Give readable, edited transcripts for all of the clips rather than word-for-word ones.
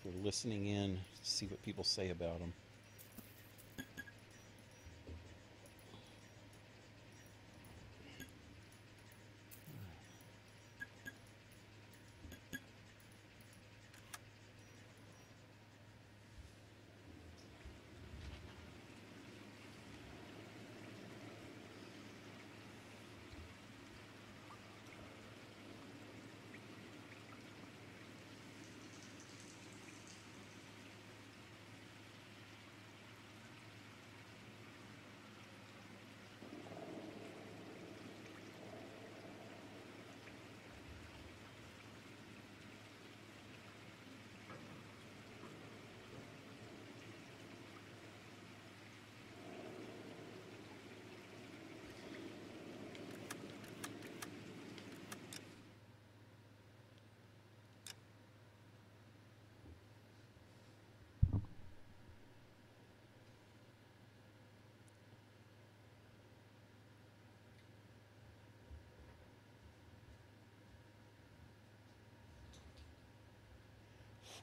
for listening in, see what people say about them.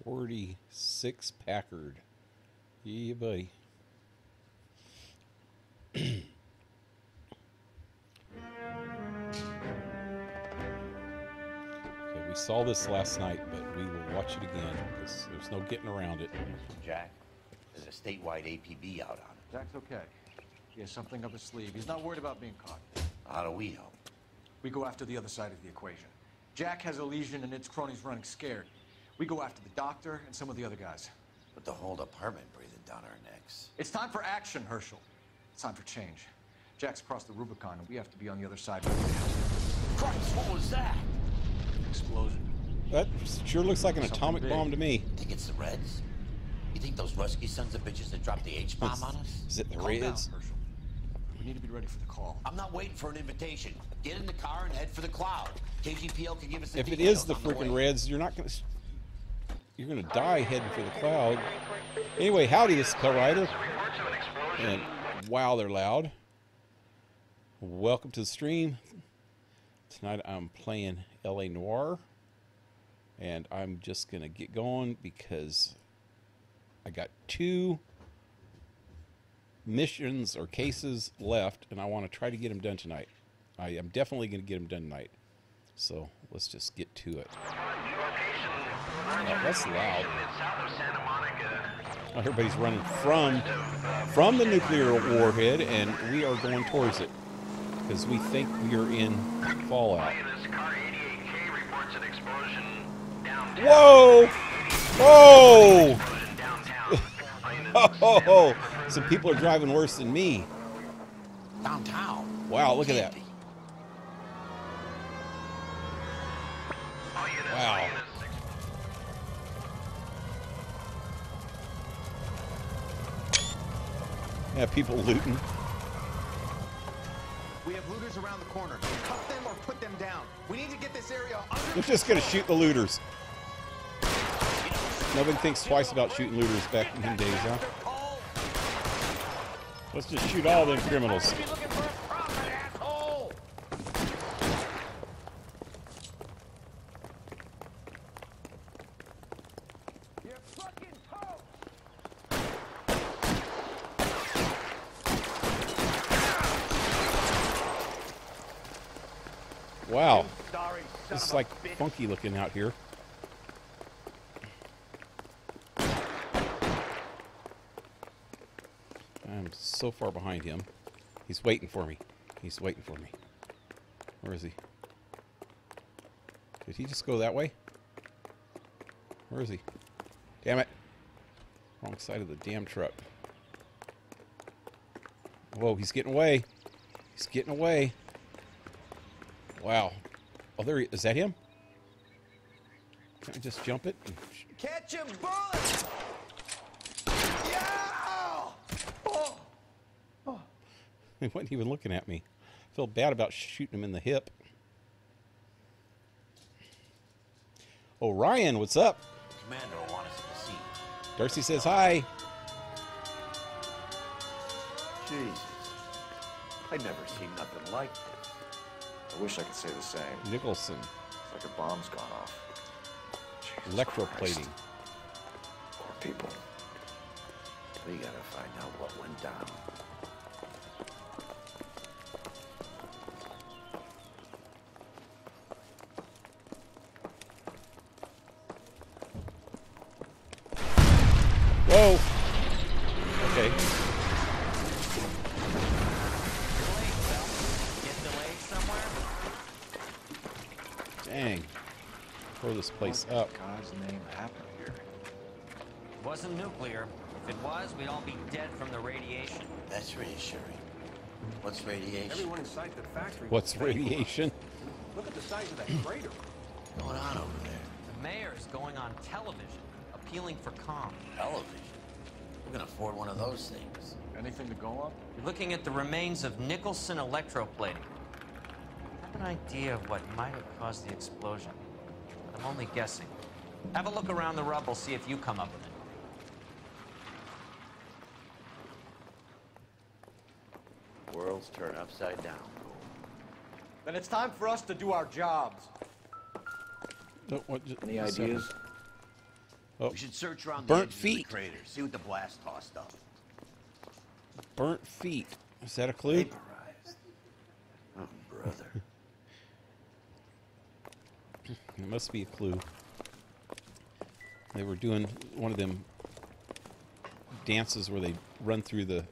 '46 Packard. Yeah, buddy. Okay, we saw this last night, but we will watch it again because there's no getting around it. Jack, there's a statewide APB out on it. Jack's okay. He has something up his sleeve. He's not worried about being caught. How do we help? We go after the other side of the equation. Jack has a legion and its cronies running scared. We go after the doctor and some of the other guys. But the whole department breathing down our necks. It's time for action, Herschel. It's time for change. Jack's crossed the Rubicon, and we have to be on the other side. Christ, what was that? Explosion. That sure looks like an Something atomic big. bomb to me. Think it's the Reds? You think those Rusky sons of bitches that dropped the H-bomb on us? Is it the Calm down, Reds? Herschel. We need to be ready for the call. I'm not waiting for an invitation. Get in the car and head for the cloud. KGPL can give us the If it details is the on freaking way. Reds, you're not gonna. You're gonna die heading for the cloud. Anyway, howdy, this is PaleRider. And wow, they're loud. Welcome to the stream. Tonight I'm playing LA Noire. And I'm just gonna get going because I got 2 missions or cases left, and I want to try to get them done tonight. I am definitely gonna get them done tonight. So let's just get to it. Oh, that's loud. Oh, everybody's running from the nuclear warhead, and we are going towards it because we think we are in fallout. Whoa! Whoa! Oh, some people are driving worse than me. Downtown. Wow, look at that. Wow. Yeah, people looting. We have looters around the corner. Cut them or put them down. We need to get this area under. We're just gonna shoot the looters. Nobody thinks twice about shooting looters back in the days, huh? Let's just shoot all them criminals. Wow, this is like funky looking out here. I'm so far behind him. He's waiting for me. He's waiting for me. Where is he? Did he just go that way? Where is he? Damn it. Wrong side of the damn truck. Whoa, he's getting away. He's getting away. Wow. Oh, there he is. Is that him? Can I just jump it? Catch a bullet! Yeah! Oh. He wasn't even looking at me. I feel bad about shooting him in the hip. Oh, Ryan, what's up? Commander will want us to see. Darcy says hi. Jesus. I'd never seen nothing like this. I wish I could say the same. Nicholson. It's like a bomb's gone off. Jesus Electroplating. Christ. people. We gotta find out what went down. Whoa. Okay. Dang. Throw this place What in up. God's name happened here? It wasn't nuclear. If it was, we'd all be dead from the radiation. That's reassuring. What's radiation? Everyone inside the factory. What's radiation? Look at the size of that crater. What's going on over there? The mayor is going on television, appealing for calm. Television. Who can afford one of those things? Anything to go up? You're looking at the remains of Nicholson electroplating. I have an idea of what might have caused the explosion. But I'm only guessing. Have a look around the rubble, see if you come up with it. Worlds turn upside down. Then it's time for us to do our jobs. Oh, what, Any ideas? Oh, We should search around Burnt the edges feet. of the crater, see what the blast tossed up. burnt feet. Is that a clue? Vaporized. Oh, brother. It must be a clue. They were doing one of them dances where they run through the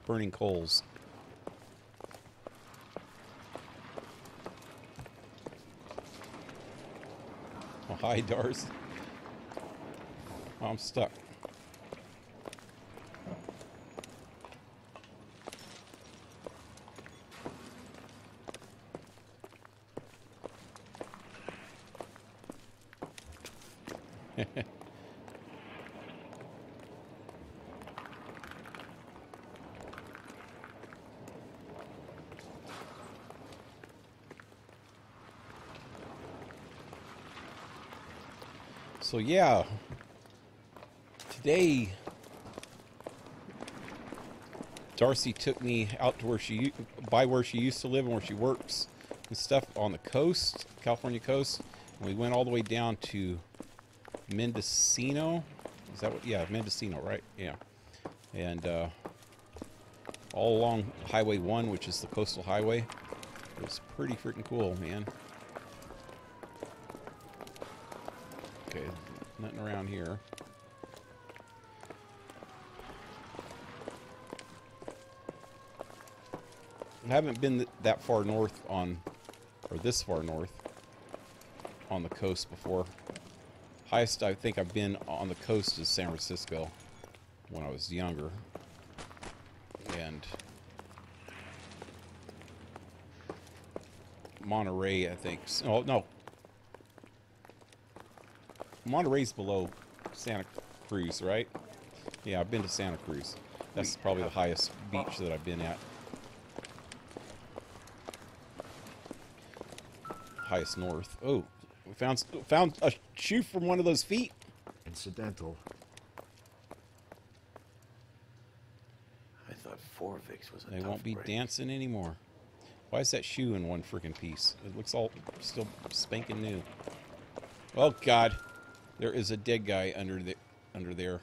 burning coals. Oh, hi, Dars. Oh, I'm stuck. So yeah, today Darcy took me out to where she used to live and where she works and stuff on the coast, California coast. And we went all the way down to Mendocino. Is that what? Yeah, Mendocino, right? Yeah. And all along Highway 1, which is the coastal highway. It was pretty freaking cool, man. Okay, nothing around here. I haven't been that far north on, or this far north on the coast before. Highest I think I've been on the coast is San Francisco when I was younger. And Monterey, I think. Oh, no. Monterey's below Santa Cruz, right? Yeah, I've been to Santa Cruz. That's probably the highest beach that I've been at. Highest north. Oh, we found a shoe from one of those feet. Incidental. I thought Forvix was a They tough won't be break. dancing anymore. Why is that shoe in one freaking piece? It looks all still spanking new. Oh God, there is a dead guy under there.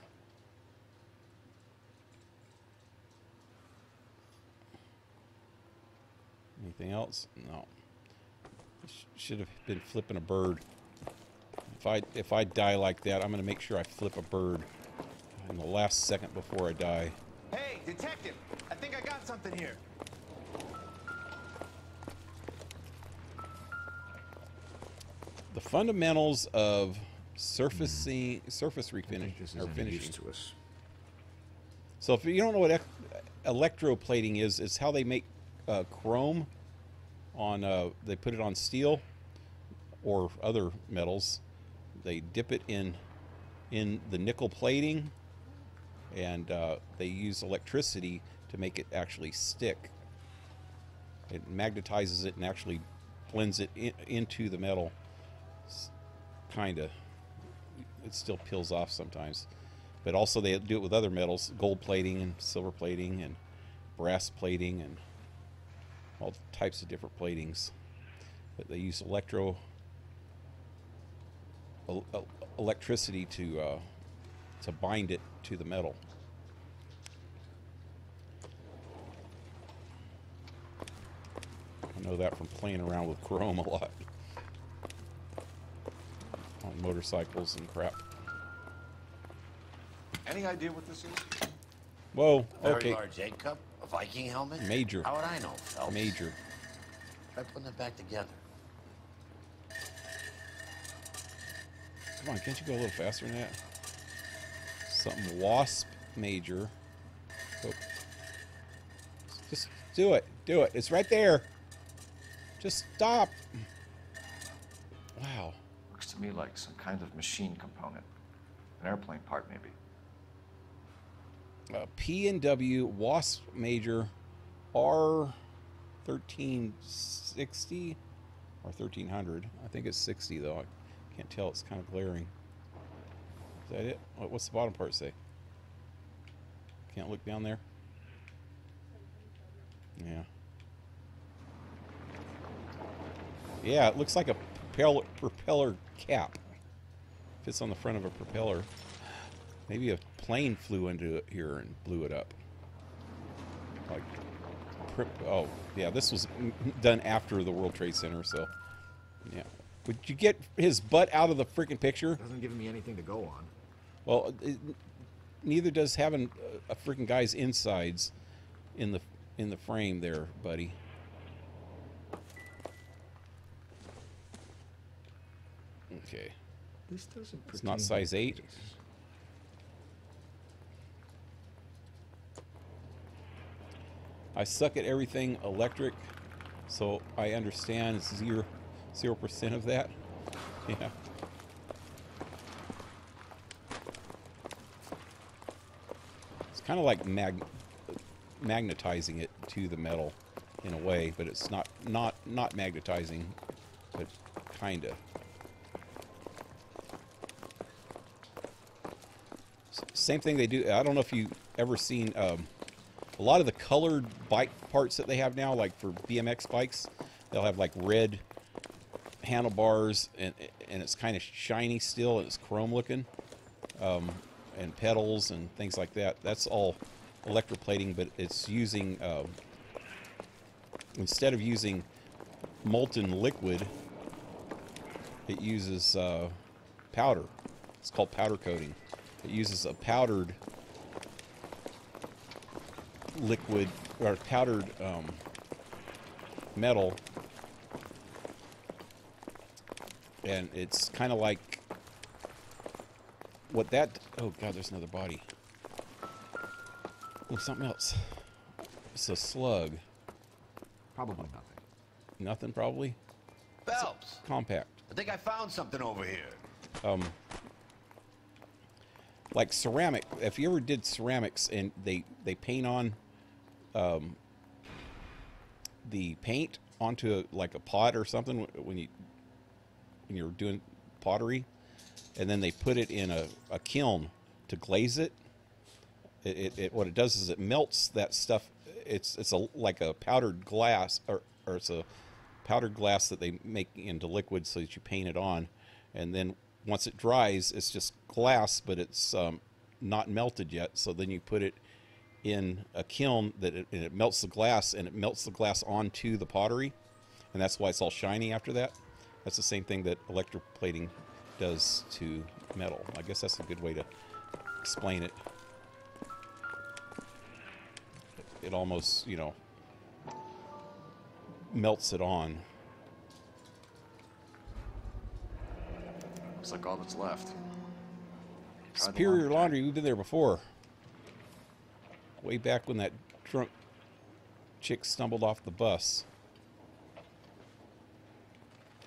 Anything else? No. Should have been flipping a bird. If I die like that, I'm gonna make sure I flip a bird in the last second before I die. Hey, detective! I think I got something here. The fundamentals of surface refinish or finishing. To us. So if you don't know what electroplating is, it's how they make chrome on. They put it on steel or other metals. They dip it in the nickel plating, and they use electricity to make it actually stick. It magnetizes it and actually blends it into the metal. Kinda. It still peels off sometimes, but also they do it with other metals, gold plating and silver plating and brass plating and all types of different platings. But they use electricity to to bind it to the metal. I know that from playing around with chrome a lot on motorcycles and crap. Any idea what this is? Whoa, Very okay. large egg cup, a Viking helmet. Major. How would I know? Phelps? Major. Try putting it back together. Come on, can't you go a little faster than that? Something wasp major. Oh. Just do it. Do it. It's right there. Just stop. Wow. Looks to me like some kind of machine component. An airplane part, maybe. P&W wasp major R1360 or 1300. I think it's 60 though. I can't tell. It's kind of glaring. Is that it? What's the bottom part say? Can't look down there. Yeah. Yeah, it looks like a propeller cap. Fits on the front of a propeller. Maybe a plane flew into it here and blew it up. Like, oh, yeah, this was done after the World Trade Center, so, yeah. Would you get his butt out of the freaking picture? Doesn't give me anything to go on. Well, neither does having a freaking guy's insides in the frame there, buddy. Okay. This doesn't. It's not size 8. I suck at everything electric, so I understand 0% of that. Yeah. It's kind of like magnetizing it to the metal in a way, but it's not magnetizing, but kind of. Same thing they do. I don't know if you ever seen a lot of the colored bike parts that they have now, like for BMX bikes. They'll have like red handlebars, and it's kind of shiny still, and it's chrome looking, and pedals and things like that. That's all electroplating, but it's using instead of using molten liquid, it uses powder. It's called powder coating. It uses a powdered liquid or powdered metal, and it's kind of like what that. Oh God, there's another body. Oh, something else. It's a slug. Probably nothing. Nothing, probably. Phelps, Compact. I think I found something over here. Like ceramic. If you ever did ceramics and they paint on the paint onto like a pot or something when you're doing pottery, and then they put it in a kiln to glaze it. It what it does is it melts that stuff. It's like a powdered glass, or it's a powdered glass that they make into liquid so that you paint it on, and then once it dries, it's just glass, but it's not melted yet. So then you put it in a kiln and it melts the glass, and it melts the glass onto the pottery, and that's why it's all shiny after that. That's the same thing that electroplating does to metal. I guess that's a good way to explain it. It almost, you know, melts it on. Looks like all that's left. Try the Superior laundry. Laundry, we've been there before. Way back when that drunk chick stumbled off the bus.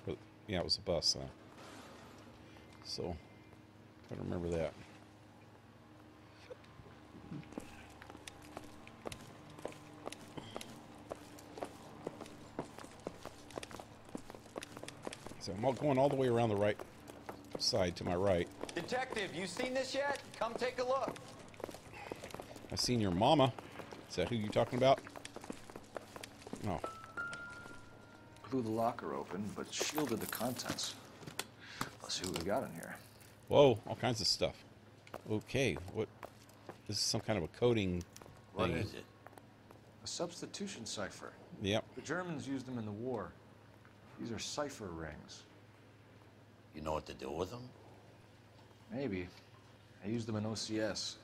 But, yeah, it was a bus, huh? So, I don't remember that. So I'm going all the way around the right side to my right. Detective, you seen this yet? Come take a look. I seen your mama. Is that who you talking about? No. Blew the locker open, but shielded the contents. Let's see what we got in here. Whoa, all kinds of stuff. Okay, what? This is some kind of a coding What thing. is it? A substitution cipher. Yep. The Germans used them in the war. These are cipher rings. You know what to do with them? Maybe. I used them in OCS.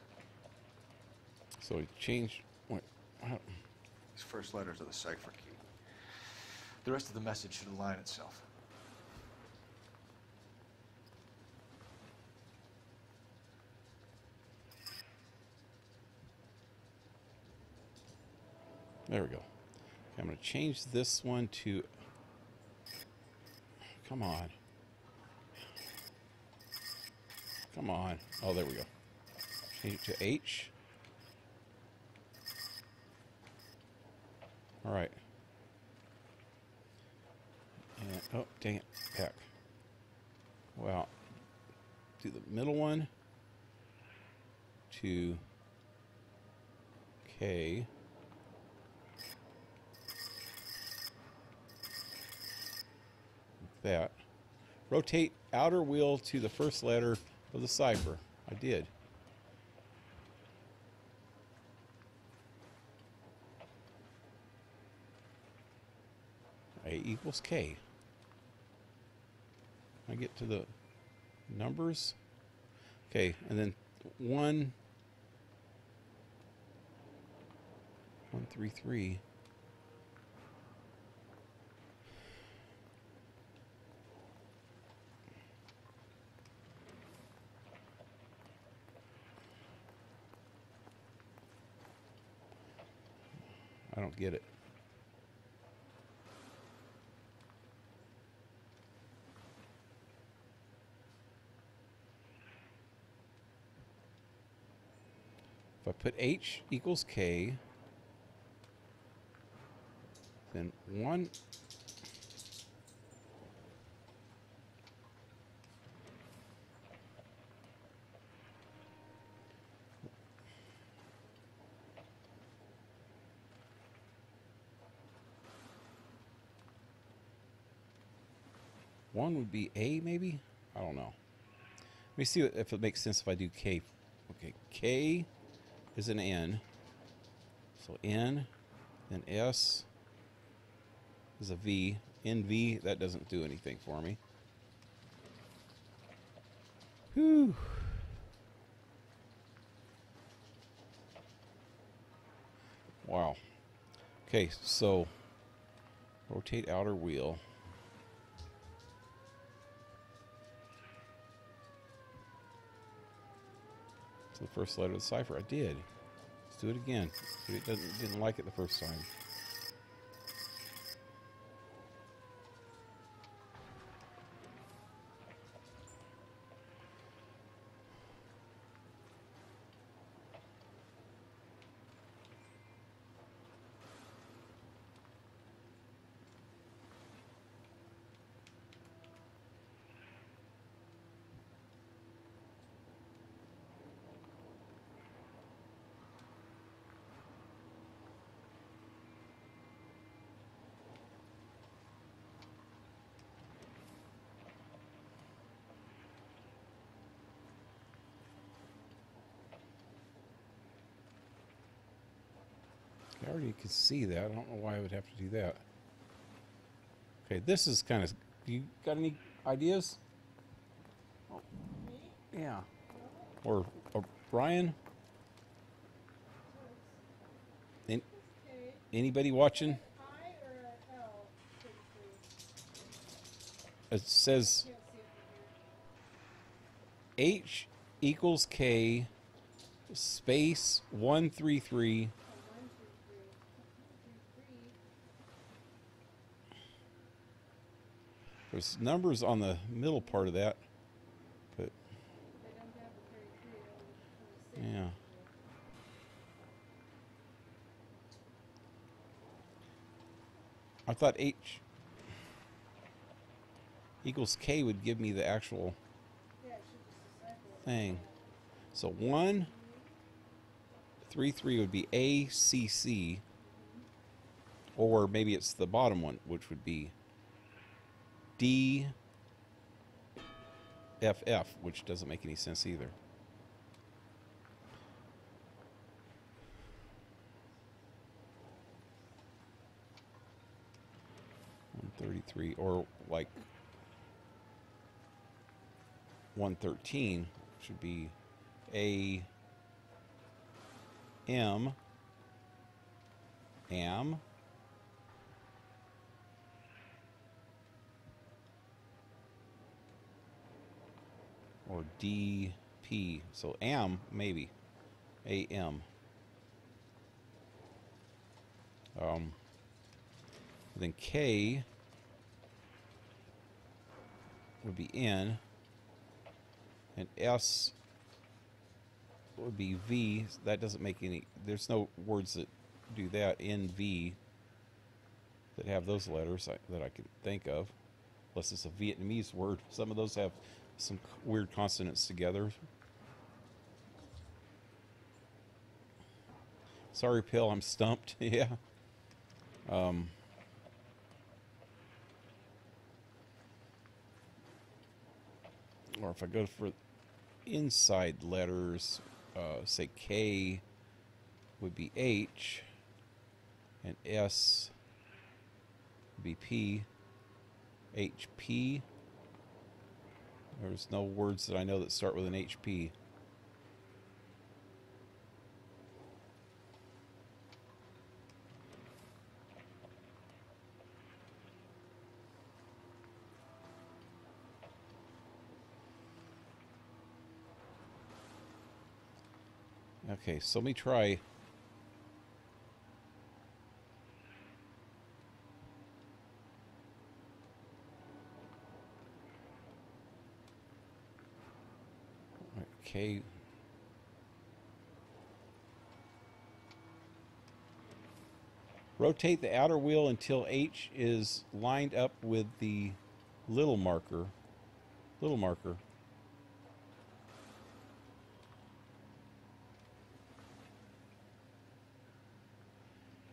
So we changed. What? These first letters are the cipher key. The rest of the message should align itself. There we go. Okay, I'm going to change this one to. Come on. Come on. Oh, there we go. Change it to H. All right. And, oh, dang it. Back. Well, do the middle one to K. That. Rotate outer wheel to the first letter of the cipher. I did. A equals K. I get to the numbers. Okay, and then 1, 1, 3, 3. I don't get it. If I put H equals K, then 1. One would be A, maybe? I don't know. Let me see if it makes sense if I do K. Okay, K is an N. So N, then S is a V. NV, that doesn't do anything for me. Whew. Wow. Okay, so rotate outer wheel. The first letter of the cipher. I did. Let's do it again. It didn't like it the first time. I already could see that. I don't know why I would have to do that. Okay, this is kind of... You got any ideas? Oh, yeah. Or Brian? Anybody watching? It says H equals K space 133. There's numbers on the middle part of that, but yeah. I thought H equals K would give me the actual thing. So 1, 3, 3 would be ACC, or maybe it's the bottom one, which would be DFF, which doesn't make any sense either. 33, or like 113 should be A M am or D P. So am, maybe A M. Then K would be N, and S would be V. That doesn't make any, there's no words that do that in V that have those letters that I can think of, unless it's a Vietnamese word. Some of those have some weird consonants together. Sorry, Pill, I'm stumped. Yeah. Or if I go for inside letters, say K would be H, and S would be P, HP. There's no words that I know that start with an HP. Okay, so let me try. Okay. Rotate the outer wheel until H is lined up with the little marker. Little marker.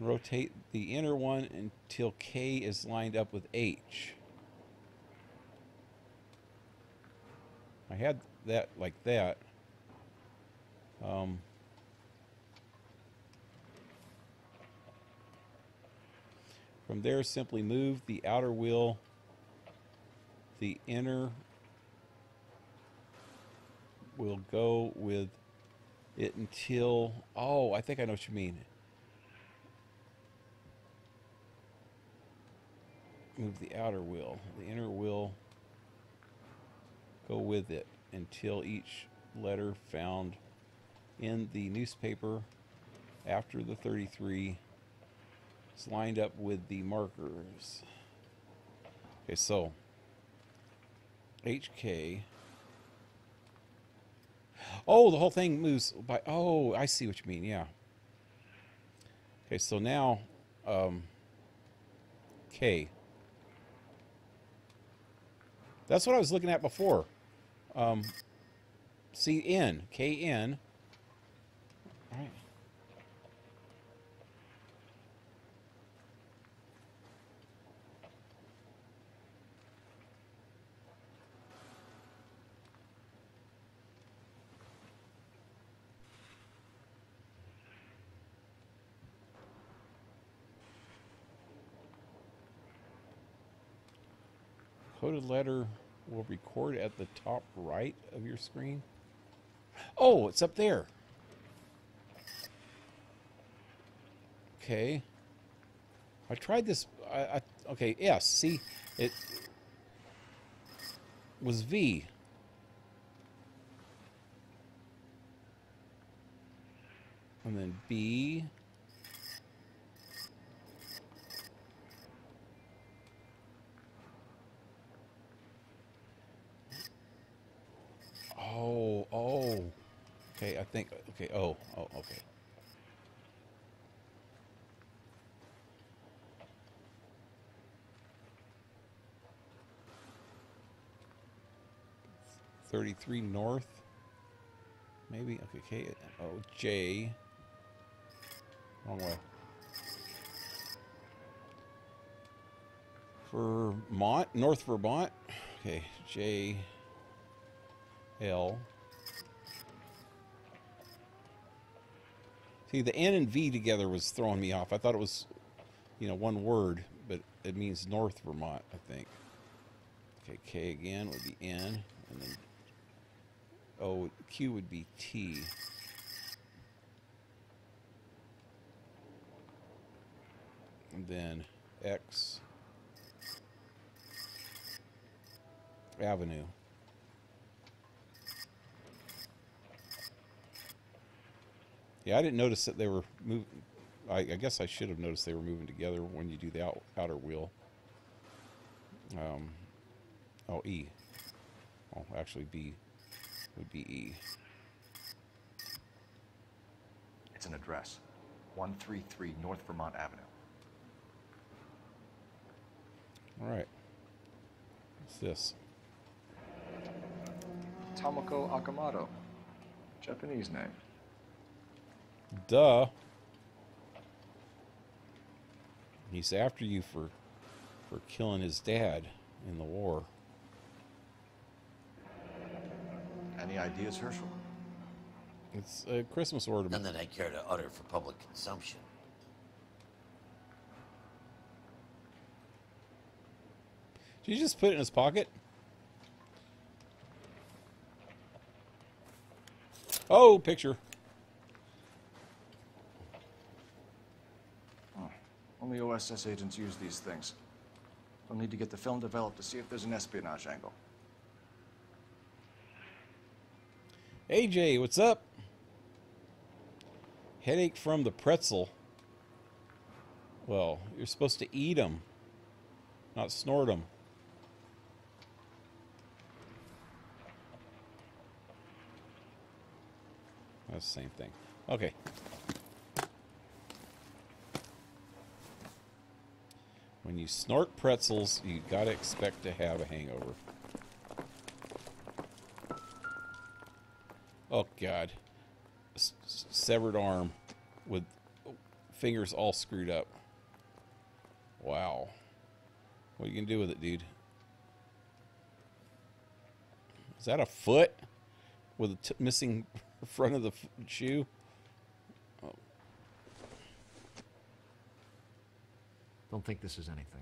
Rotate the inner one until K is lined up with H. I had that like that. From there, simply move the outer wheel, the inner will go with it until, oh, I think I know what you mean. Move the outer wheel. The inner will go with it until each letter found in the newspaper after the 33 is lined up with the markers. Okay, so HK. Oh, the whole thing moves by, oh, I see what you mean, yeah. Okay, so now K. That's what I was looking at before. See, N, K-N. All right. Coded letter will record at the top right of your screen. Oh, it's up there. Okay. I tried this. Okay, yes. See, it was V. And then B. Oh. Okay, I think, okay, oh, okay. .33 north, maybe, okay, K, oh, J, wrong way. Vermont, North Vermont, okay, J, L. See, the N and V together was throwing me off. I thought it was, you know, one word, but it means North Vermont, I think. Okay, K again would be N, and then O, Q would be T. And then X, Avenue. Yeah, I didn't notice that they were moving. I guess I should have noticed they were moving together when you do the outer wheel. Oh, E. Oh, actually B would be E. It's an address. 133 North Vermont Avenue. All right. What's this? Tomoko Akamoto. Japanese name. Duh. He's after you for killing his dad in the war. Any ideas, Herschel? It's a Christmas ornament. None that I care to utter for public consumption. Did you just put it in his pocket? Oh, picture. Oh, only OSS agents use these things. We'll need to get the film developed to see if there's an espionage angle. AJ, what's up? Headache from the pretzel. Well, you're supposed to eat them, not snort them. That's the same thing. Okay. When you snort pretzels, you gotta expect to have a hangover. Oh God. Severed arm with fingers all screwed up. Wow. What are you gonna do with it, dude? Is that a foot with a missing front of the shoe? Oh. Don't think this is anything.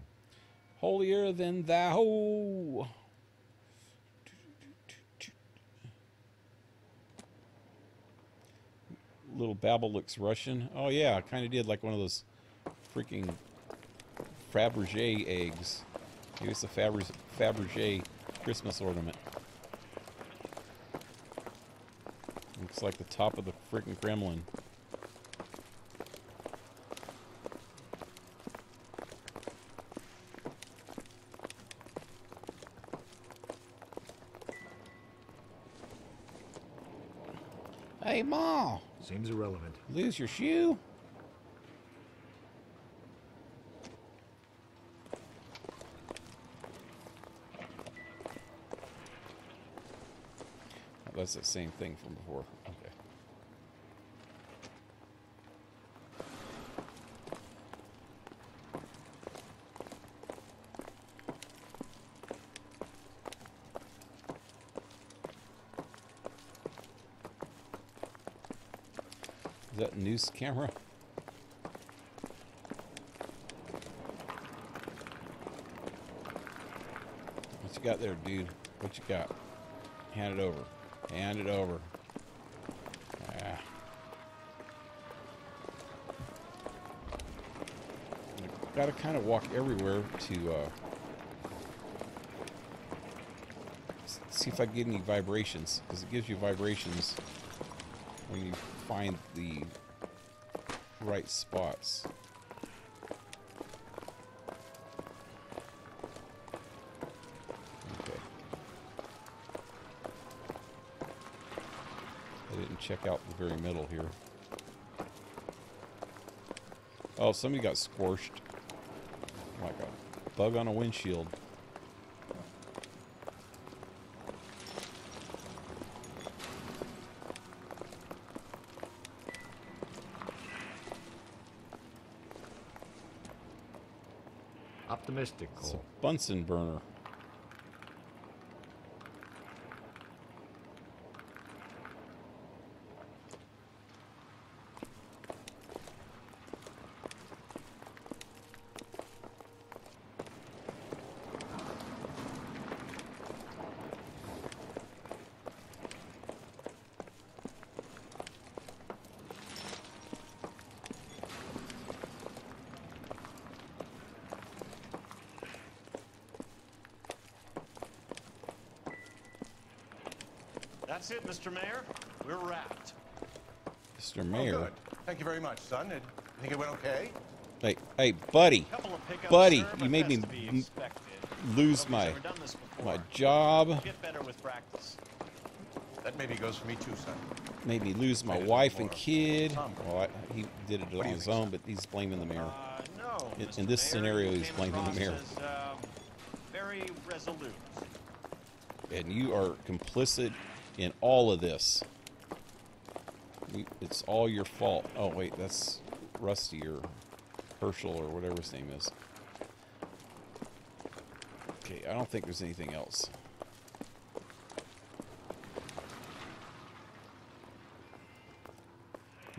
Holier than thou. Little Babel looks Russian. Oh yeah, I kind of did like one of those freaking Fabergé eggs. Maybe it's a Fabergé Christmas ornament. Looks like the top of the freaking Kremlin. Hey, Ma! Seems irrelevant. Lose your shoe? Oh, that's the same thing from before. Okay. Is that news camera? What you got there, dude? What you got? Hand it over. Hand it over. Ah. Gotta kind of walk everywhere to see if I get any vibrations, because it gives you vibrations when you find the right spots. Okay. I didn't check out the very middle here. Oh, somebody got squashed like a bug on a windshield. Optimistic, It's a Cole. Bunsen burner. That's it, Mr. Mayor. We're wrapped. Mr. Mayor. Oh, good. Thank you very much, son. You think it went okay? Hey, buddy. Couple of pickups, Buddy, sir, you but made me that's to be expected. lose Nobody's my ever done this before. job. Get better with practice. That maybe goes for me too, son. Made me lose my wife and kid. Well, he did it on his own, but he's blaming the mayor. No. In Mr. this Mayor, scenario, you he's came blaming the across mayor. as, very resolute. And you are complicit in all of this. It's all your fault. Oh, wait, that's Rusty or Herschel or whatever his name is. Okay, I don't think there's anything else.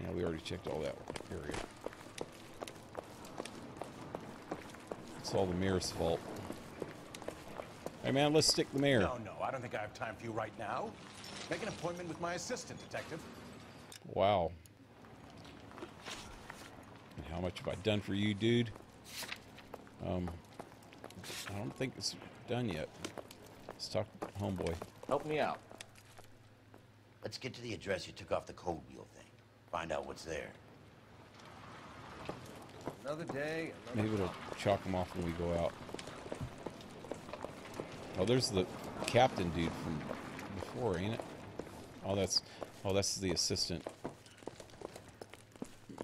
Yeah, we already checked all that area. It's all the mayor's fault. Hey, man, let's stick the mayor. No, I don't think I have time for you right now. Make an appointment with my assistant, detective. Wow. And how much have I done for you, dude? I don't think it's done yet. Let's talk to homeboy. Help me out. Let's get to the address you took off the code wheel thing. Find out what's there. Another day. Maybe it'll chalk him off when we go out. Oh, there's the captain dude from before, ain't it? Oh, that's the assistant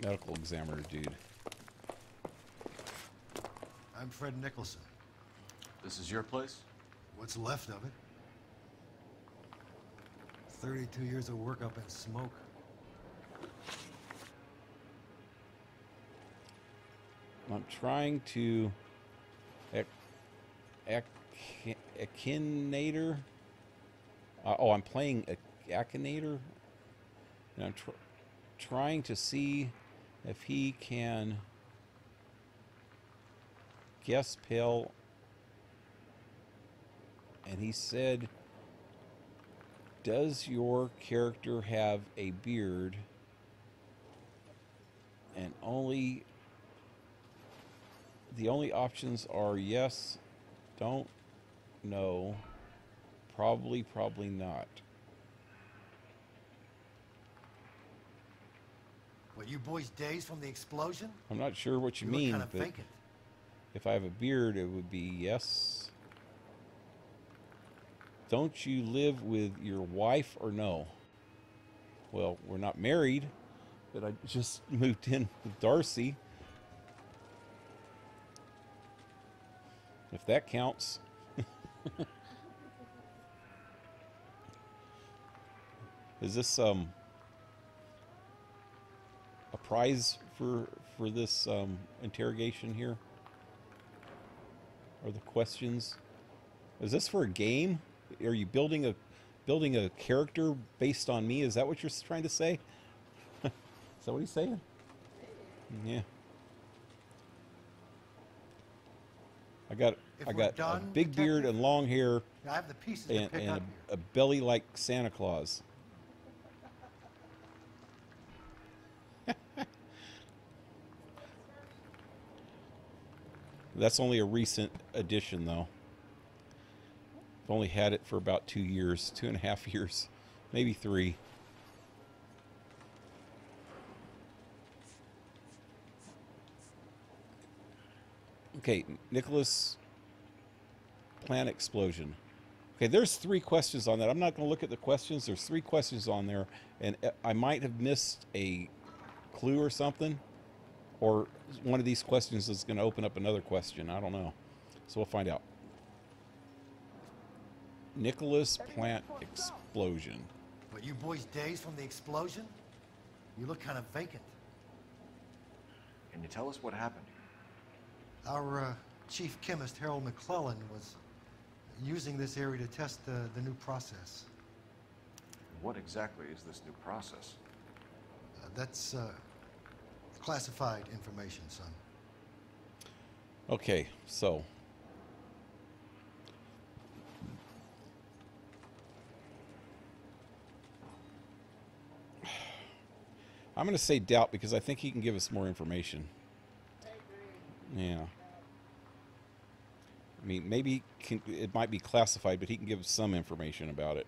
medical examiner dude. I'm Fred Nicholson. This is your place? What's left of it? 32 years of work up in smoke. I'm trying to Akinator. I'm playing Akinator, and I'm trying to see if he can guess Pale. And he said, "Does your character have a beard?" And the only options are yes, don't, no, probably not. What, you boys dazed from the explosion? I'm not sure what you look mean, kind of but vacant. if I have a beard, it would be yes. Don't you live with your wife or no? Well, we're not married, but I just moved in with Darcy. If that counts. Is this a prize for this interrogation here? Or the questions? Is this for a game? Are you building a character based on me? Is that what you're trying to say? Is that what he's saying? Yeah. I got a big beard and long hair I have the pieces and, to pick and up a belly like Santa Claus. That's only a recent addition, though. I've only had it for about 2 years, 2.5 years, maybe 3. Okay, Nicholas, plant explosion. Okay, there's 3 questions on that. I'm not going to look at the questions. There's 3 questions on there, and I might have missed a clue or something, or one of these questions is going to open up another question. I don't know. So we'll find out. Nicholas plant explosion. What, you boys dazed from the explosion? You look kind of vacant. Can you tell us what happened? Our chief chemist, Harold McClellan, was using this area to test the new process. What exactly is this new process? That's classified information, son. Okay, so I'm going to say doubt because I think he can give us more information. Yeah. I mean, maybe it might be classified, but he can give us some information about it.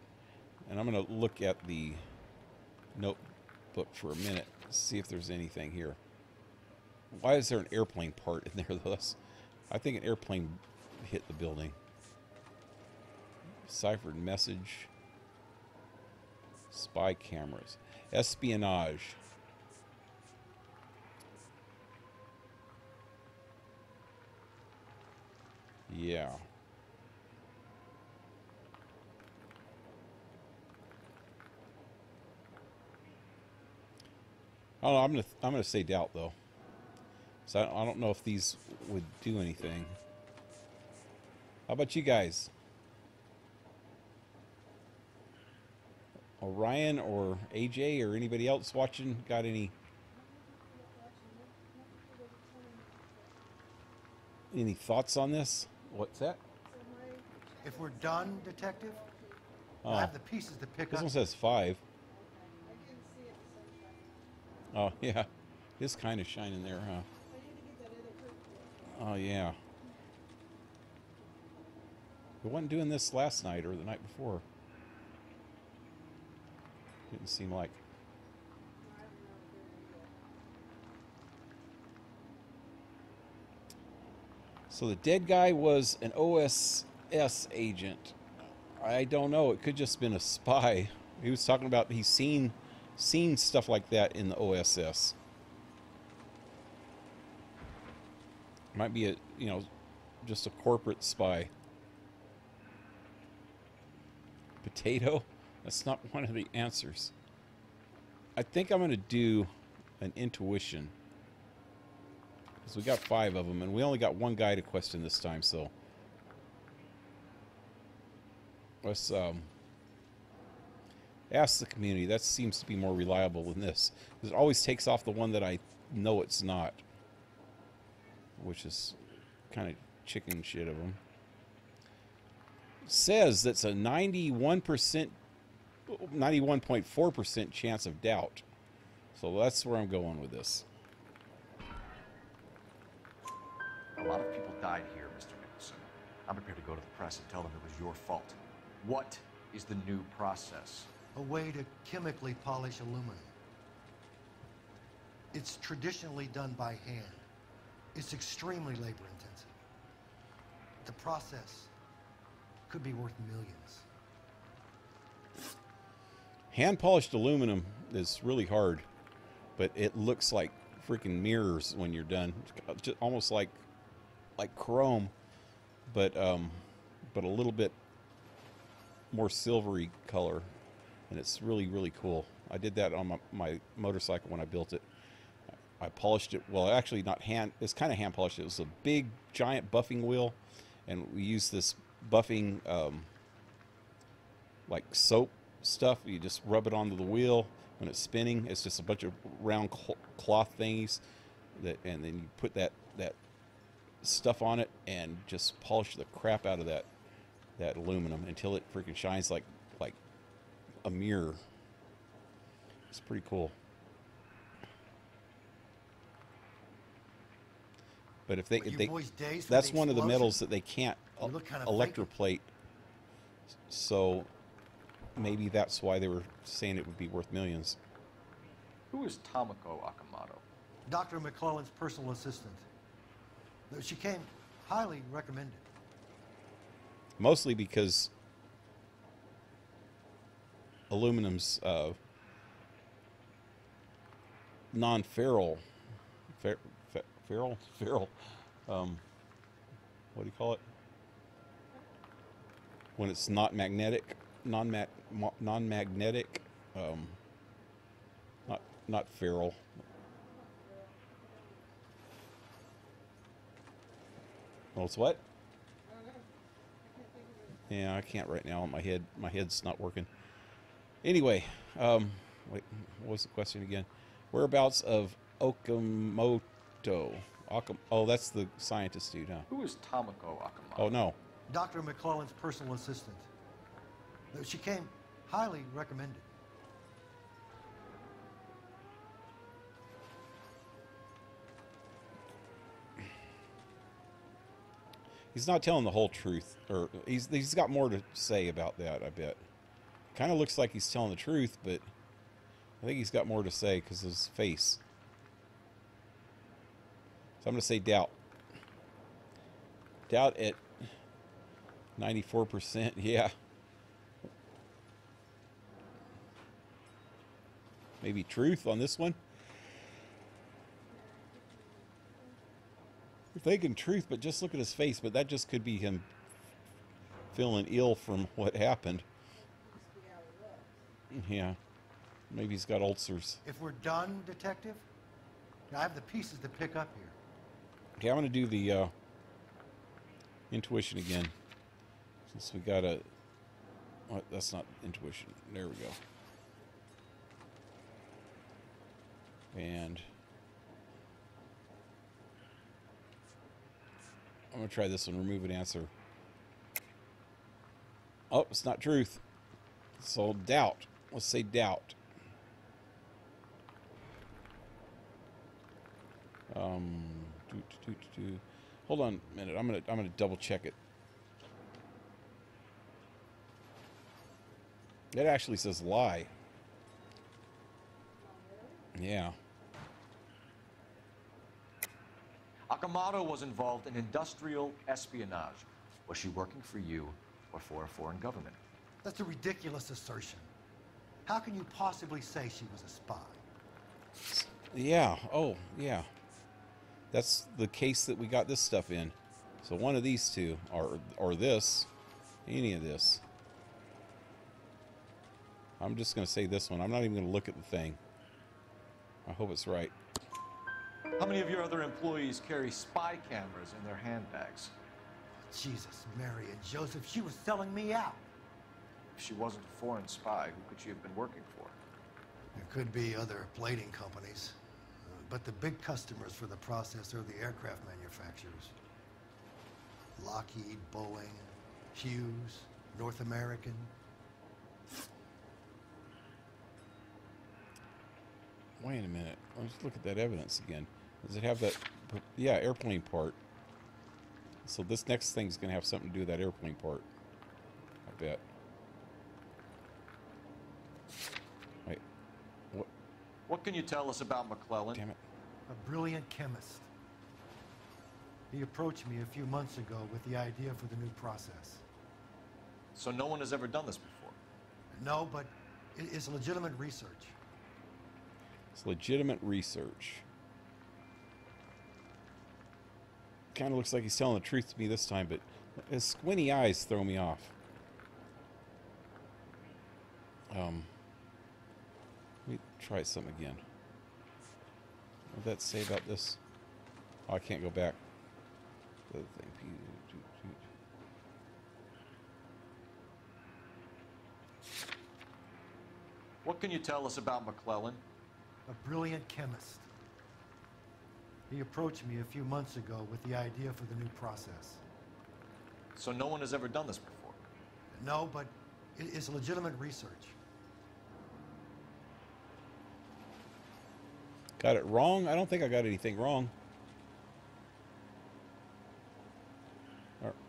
And I'm going to look at the notebook for a minute, see if there's anything here. Why is there an airplane part in there, though? I think an airplane hit the building. Ciphered message. Spy cameras. Espionage. Yeah. Oh, I'm gonna say doubt though. So I don't know if these would do anything. How about you guys? Orion or AJ or anybody else watching got any thoughts on this? What's that? If we're done, Detective, I have the pieces to pick This up. one says 5. Oh, yeah. It's kind of shining there, huh? Oh, yeah. We wasn't doing this last night or the night before. Didn't seem like. So the dead guy was an OSS agent. I don't know. It could just been a spy. He was talking about he's seen stuff like that in the OSS. Might be a, you know, just a corporate spy. Potato? That's not one of the answers. I think I'm going to do an intuition. Because we got 5 of them, and we only got one guy to question this time, so let's ask the community. That seems to be more reliable than this. Because it always takes off the one that I know it's not, which is kind of chicken shit of them. Says that's a 91.4% chance of doubt. So that's where I'm going with this. A lot of people died here, Mr. Nicholson. I'm prepared to go to the press and tell them it was your fault. What is the new process? A way to chemically polish aluminum. It's traditionally done by hand. It's extremely labor intensive. The process could be worth millions. Hand polished aluminum is really hard, but it looks like freaking mirrors when you're done. It's just almost like chrome, but a little bit more silvery color, and it's really, really cool. I did that on my motorcycle when I built it. I polished it, well, actually not hand, it's kind of hand polished. It was a big giant buffing wheel, and we used this buffing like soap stuff. You just rub it onto the wheel when it's spinning. It's just a bunch of round cloth thingies that, and then you put that stuff on it and just polish the crap out of that aluminum until it freaking shines like a mirror. It's pretty cool. But if they, that's one of the metals that they can't electroplate. So maybe that's why they were saying it would be worth millions. Who is Tomoko Akamoto? Dr. McClellan's personal assistant. She came highly recommended. Mostly because aluminum's non-ferrule. Ferrule? What do you call it? When it's not magnetic, non-magnetic, not ferrule. Oh, it's what? Yeah, I can't right now. My head's not working. Anyway, wait, what was the question again? Whereabouts of Okamoto? Oh, that's the scientist dude, huh? Who is Tomoko Akamoto? Oh, no. Dr. McClellan's personal assistant. She came highly recommended. He's not telling the whole truth, or he's got more to say about that, I bet. Kind of looks like he's telling the truth, but I think he's got more to say because of his face. So I'm going to say doubt. Doubt at 94%. Yeah. Maybe truth on this one. We're thinking truth, but just look at his face. But that just could be him feeling ill from what happened. Yeah. Maybe he's got ulcers. If we're done, Detective, I have the pieces to pick up here. Okay, I'm going to do the intuition again. Since we got a... Oh, that's not intuition. There we go. And... I'm going to try this one. Remove an answer. Oh, it's not truth. So doubt. Let's say doubt. Hold on a minute. I'm gonna double check it. That actually says lie. Yeah. Akamoto was involved in industrial espionage. Was she working for you or for a foreign government? That's a ridiculous assertion. How can you possibly say she was a spy? Yeah. Oh, yeah. That's the case that we got this stuff in. So one of these two, or this, any of this. I'm just going to say this one. I'm not even going to look at the thing. I hope it's right. How many of your other employees carry spy cameras in their handbags? Jesus, Mary and Joseph, she was selling me out. If she wasn't a foreign spy, who could she have been working for? There could be other plating companies, but the big customers for the process are the aircraft manufacturers. Lockheed, Boeing, Hughes, North American. Wait a minute. Let's look at that evidence again. Does it have that? Yeah, airplane part. So this next thing's going to have something to do with that airplane part. I bet. Wait. What? What can you tell us about McClellan? Damn it. A brilliant chemist. He approached me a few months ago with the idea for the new process. So no one has ever done this before? No, but it's legitimate research. It's legitimate research. Kind of looks like he's telling the truth to me this time, but his squinty eyes throw me off. Let me try something again. What did that say about this? Oh, I can't go back. The other thing. What can you tell us about McClellan? A brilliant chemist. He approached me a few months ago with the idea for the new process. So no one has ever done this before? No, but it's legitimate research. Got it wrong? I don't think I got anything wrong.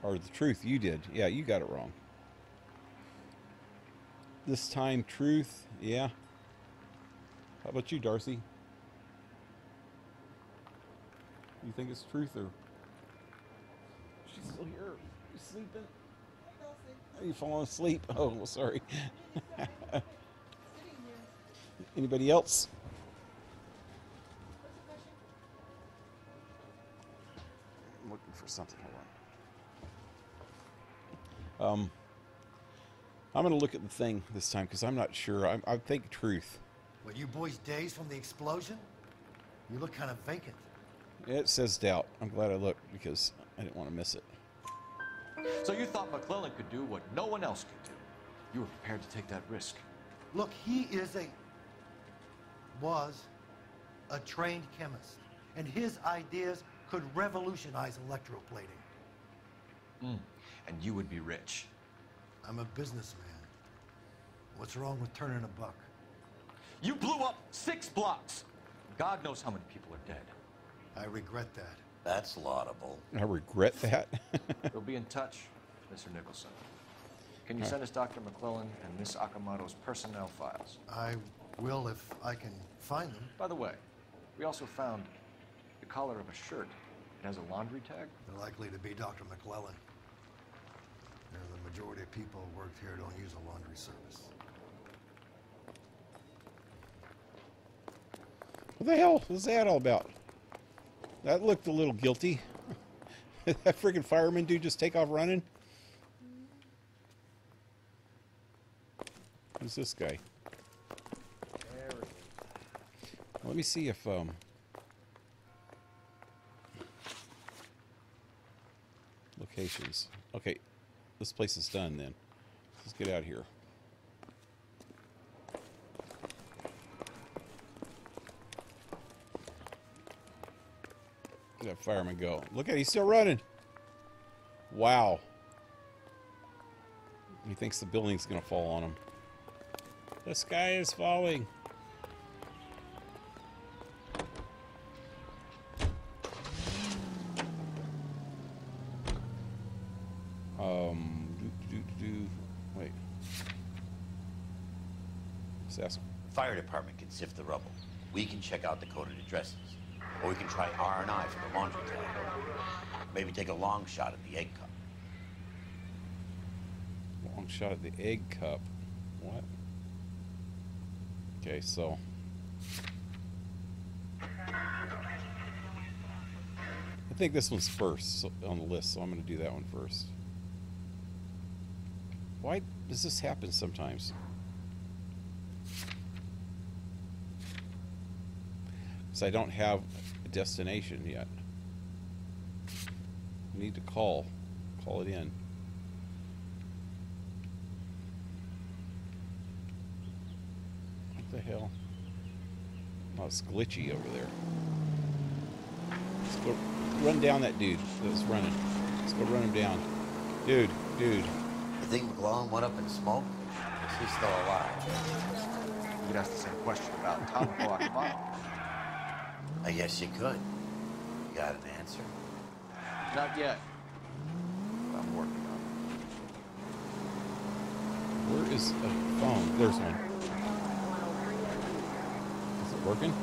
Or the truth, you did. Yeah, you got it wrong. This time, truth, yeah. How about you, Darcy? You think it's truth or... She's still here. You sleeping? Are you falling asleep? Oh, well, sorry. Anybody else? I'm looking for something. Hold on. I'm going to look at the thing this time because I'm not sure. I think truth. Were you boys dazed from the explosion? You look kind of vacant. It says doubt. I'm glad I looked because I didn't want to miss it. So you thought McClellan could do what no one else could do? You were prepared to take that risk? Look, he was a trained chemist, and his ideas could revolutionize electroplating. And you would be rich. I'm a businessman. What's wrong with turning a buck? You blew up 6 blocks. God knows how many people are dead. I regret that. That's laudable. I regret that. We'll be in touch, Mr. Nicholson. Can you send us Dr. McClellan and Miss Akamoto's personnel files? I will if I can find them. By the way, we also found the collar of a shirt. It has a laundry tag. They're likely to be Dr. McClellan. The majority of people who work here don't use a laundry service. What the hell was that all about? That looked a little guilty. That freaking fireman dude just take off running? Who's this guy? Let me see if locations. Okay, this place is done then. Let's get out of here. Let that fireman go. Look at it, he's still running. Wow. He thinks the building's gonna fall on him. The sky is falling. Wait. Let's ask. Fire department can sift the rubble. We can check out the coded addresses. Or we can try R&I for the laundry tag. Maybe take a long shot at the egg cup. Long shot at the egg cup. What? Okay, so. I think this one's first on the list, so I'm going to do that one first. Why does this happen sometimes? Because I don't have a destination yet. I need to call it in. What the hell? Oh, it's glitchy over there. Let's go run down that dude that's running. Let's go run him down. Dude. You think McClellan went up in smoke? Is he still alive? You could ask the same question about Tamako Akamoto. I guess you could. You got an answer? Not yet. But I'm working on it. Where is a phone? There's one. Is it working?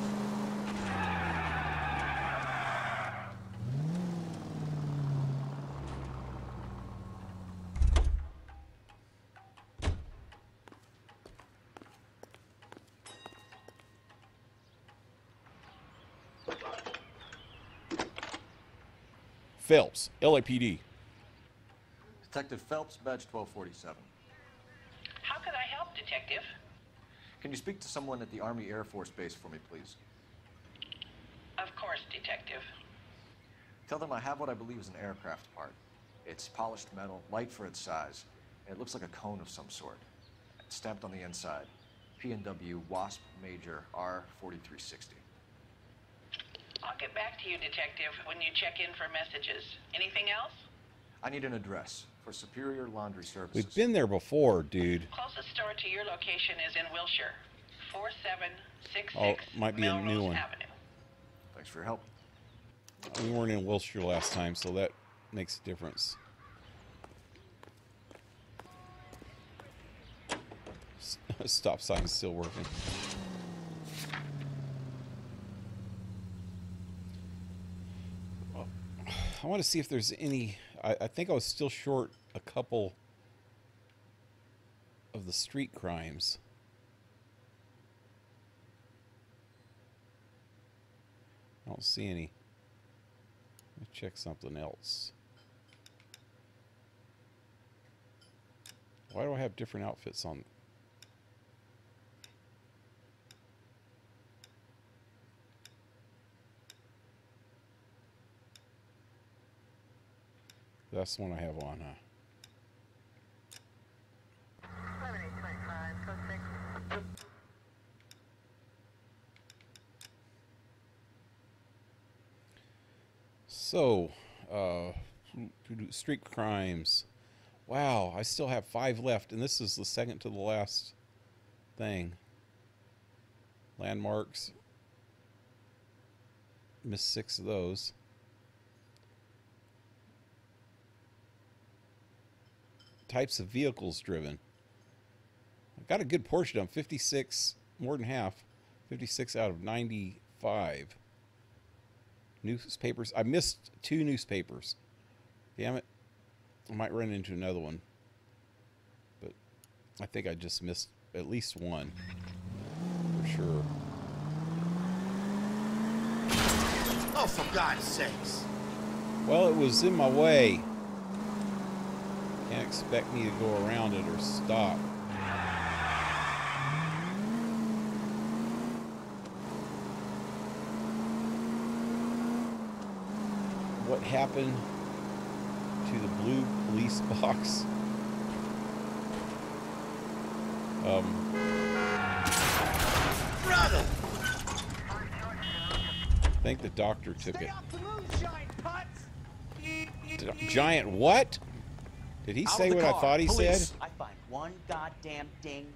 Phelps, LAPD. Detective Phelps, badge 1247. How could I help, Detective? Can you speak to someone at the Army Air Force Base for me, please? Of course, Detective. Tell them I have what I believe is an aircraft part. It's polished metal, light for its size. It looks like a cone of some sort. It's stamped on the inside. P&W Wasp Major R4360. I'll get back to you, Detective, when you check in for messages. Anything else? I need an address for Superior Laundry Services. We've been there before, dude. Closest store to your location is in Wilshire. 4766 might be a new Melrose one. Avenue. Thanks for your help. We weren't in Wilshire last time, so that makes a difference. Stop sign's still working. I want to see if there's any. I think I was still short a couple of the street crimes. I don't see any. Let me check something else. Why do I have different outfits on? That's the one I have on, huh? So, street crimes. Wow, I still have 5 left, and this is the second to the last thing. Landmarks. Missed 6 of those. types of vehicles driven. I've got a good portion of 56, more than half. 56 out of 95. Newspapers. I missed 2 newspapers. Damn it. I might run into another one. But I think I just missed at least one. For sure. Oh, for God's sakes. Well, it was in my way. Can't expect me to go around it or stop. What happened to the blue police box? Brother! I think the doctor took it. Giant what? Did he say what I thought he said? I find one goddamn thing.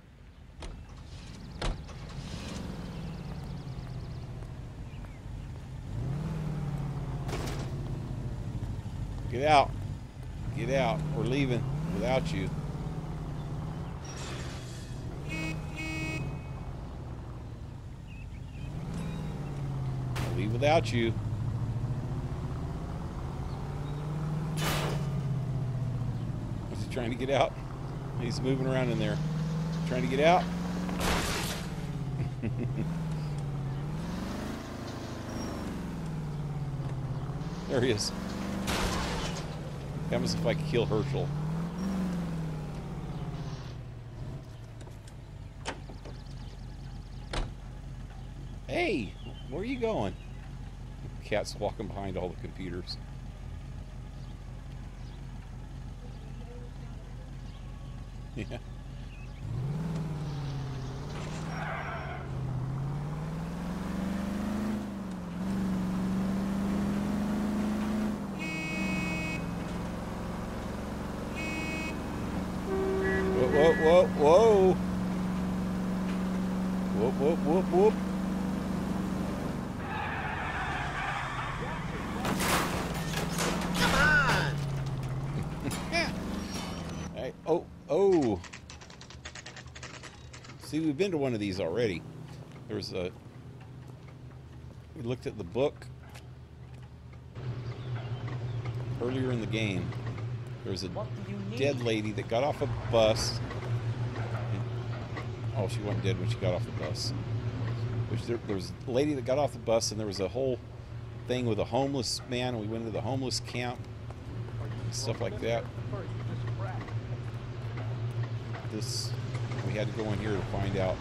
Get out. Get out. We're leaving without you. I'll leave without you. Is he trying to get out? He's moving around in there. Trying to get out? There he is. Happens if I could kill Herschel. Hey, where are you going? Cat's walking behind all the computers. Yeah. Whoa, whoa, whoa. Whoop, whoop, whoop, whoop. Come on! Hey, oh, oh. See, we've been to one of these already. There's a... We looked at the book earlier in the game. There's a dead lady that got off a bus. Oh, she wasn't dead when she got off the bus. There was a lady that got off the bus, and there was a whole thing with a homeless man, and we went to the homeless camp and stuff like that. We had to go in here to find out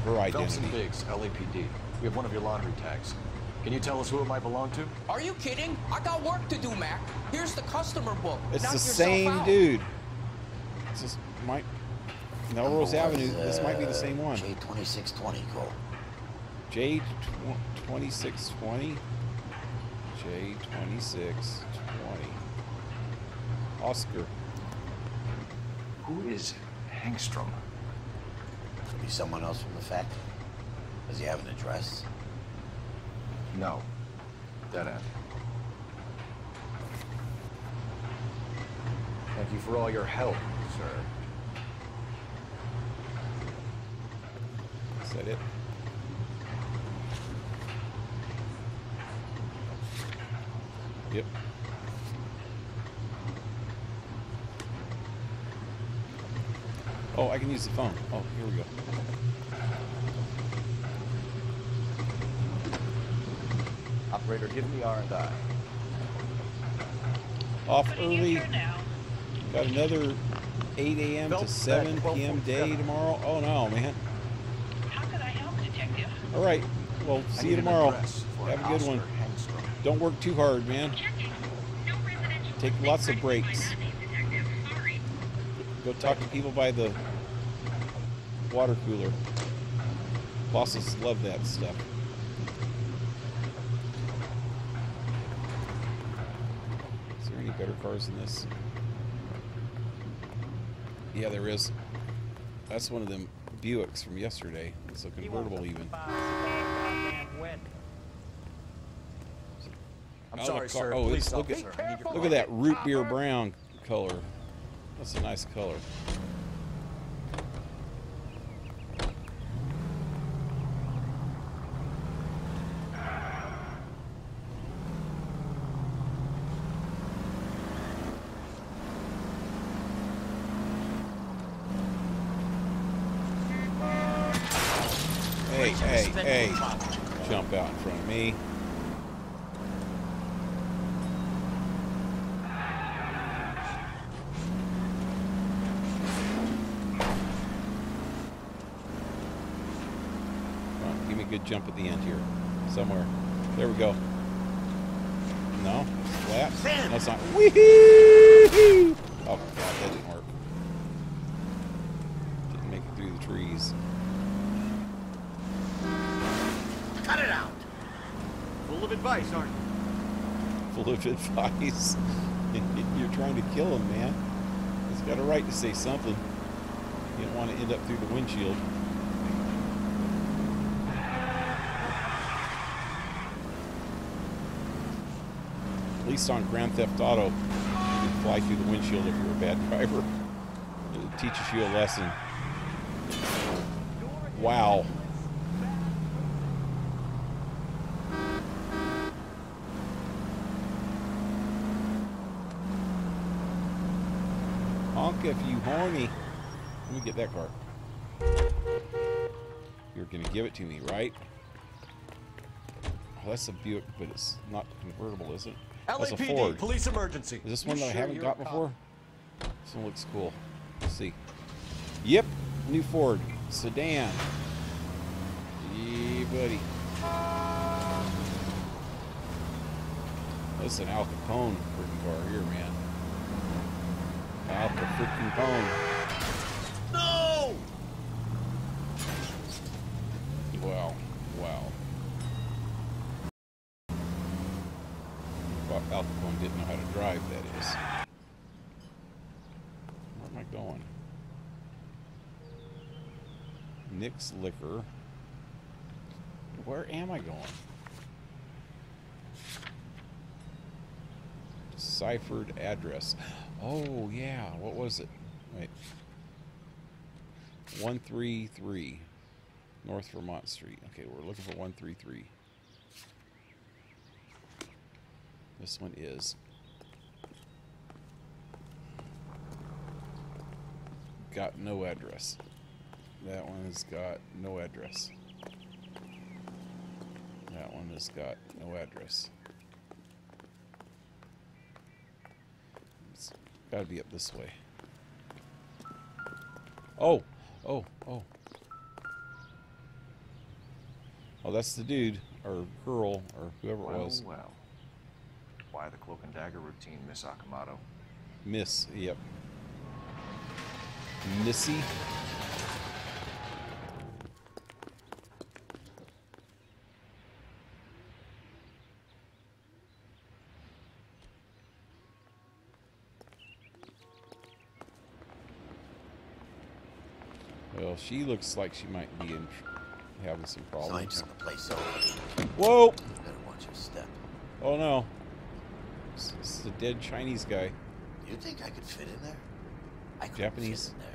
her identity. Phelps & Biggs, LAPD. We have one of your laundry tags. Can you tell us who it might belong to? Are you kidding? I got work to do, Mac. Here's the customer book. It's Knock the yourself same out. dude. It's just Melrose Avenue. This might be the same one. J2620, Cole. J2620. J2620. Oscar. Who is Hangstrom? Could be someone else from the factory. Does he have an address? No. Dead end. Thank you for all your help, sir. Is that it? Yep. Oh, I can use the phone. Oh, here we go. Operator, give me R&I. Off early. Got another 8 a.m. to 7 p.m. day tomorrow. Oh no, man. How could I help, Detective? All right. Well, see you tomorrow. Have a good one. Don't work too hard, man. Take lots of breaks. Go talk to people by the water cooler. Bosses love that stuff. Is there any better cars than this? Yeah, there is. That's one of them Buicks from yesterday. It's a convertible even. I'm sorry, sir. Oh, Please look stop, sir. at that root beer brown color. That's a nice color. Hey, jump out in front of me. Come on, give me a good jump at the end here. Somewhere. There we go. No? Flat? That's not. Wee-hee! Oh, God, that didn't work. Didn't make it through the trees. Cut it out! Full of advice, aren't you? Full of advice. You're trying to kill him, man. He's got a right to say something. You don't want to end up through the windshield. At least on Grand Theft Auto, you can fly through the windshield if you're a bad driver. It teaches you a lesson. Wow. Honk if you horny. Let me get that car. You're gonna give it to me, right? Oh, that's a Buick, but it's not convertible, is it? That's a Ford. LAPD, police emergency. Is this one that I haven't got before? This one looks cool. Let's see. Yep, new Ford sedan. Yeah, buddy. That's an Al Capone freaking car here, man. Al Capone. No! Wow, wow. Well, Al Capone didn't know how to drive, that is. Where am I going? Nick's Liquor. Where am I going? Deciphered address. Oh, yeah. What was it? Wait. 133 North Vermont Street. Okay, we're looking for 133. This one is. Got no address. That one has got no address. That one has got no address. It's got to be up this way. Oh, oh, oh. Oh, that's the dude, or girl, or whoever it was. Well. Why the cloak and dagger routine, Miss Akamoto? Miss, yep. Missy. Well, she looks like she might be having some problems. Somebody turned the place over. Whoa! You better watch your step. Oh no. It's a dead Chinese guy. Do you think I could fit in there? I couldn't Japanese. fit in there.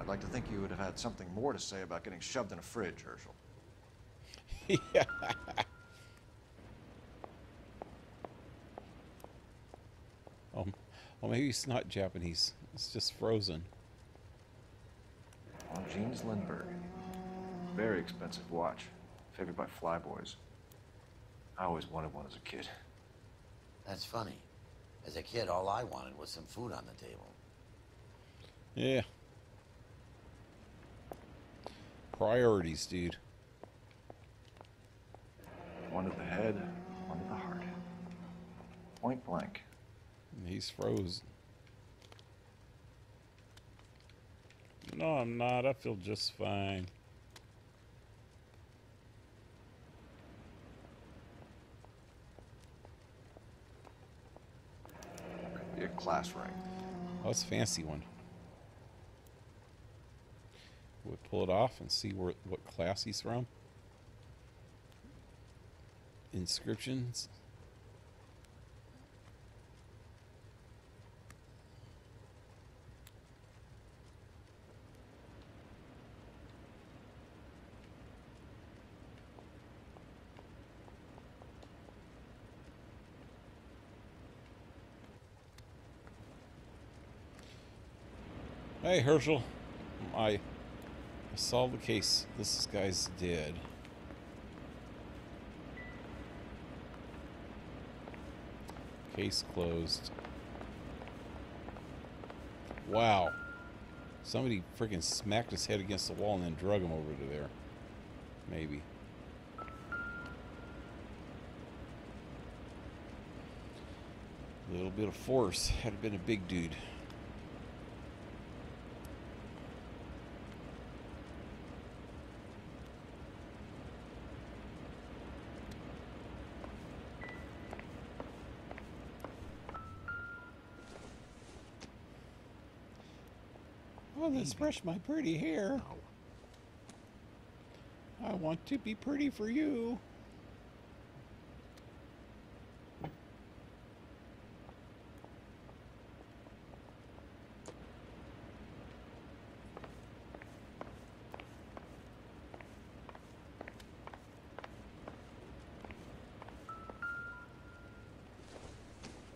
I'd like to think you would have had something more to say about getting shoved in a fridge, Herschel. Yeah. Oh, well, maybe it's not Japanese. It's just frozen. Jeans Lindbergh. Very expensive watch. Favored by flyboys. I always wanted one as a kid. That's funny. As a kid, all I wanted was some food on the table. Yeah. Priorities, dude. One to the head, one to the heart. Point blank. He's frozen. No, I'm not. I feel just fine. Could be a class ring. Oh, it's a fancy one. We'll pull it off and see what class he's from. Inscriptions. Hey, Herschel. I solved the case. This guy's dead. Case closed. Wow. Somebody freaking smacked his head against the wall and then drug him over to there. Maybe. A little bit of force. Had it been a big dude. Oh, let's brush my pretty hair. I want to be pretty for you.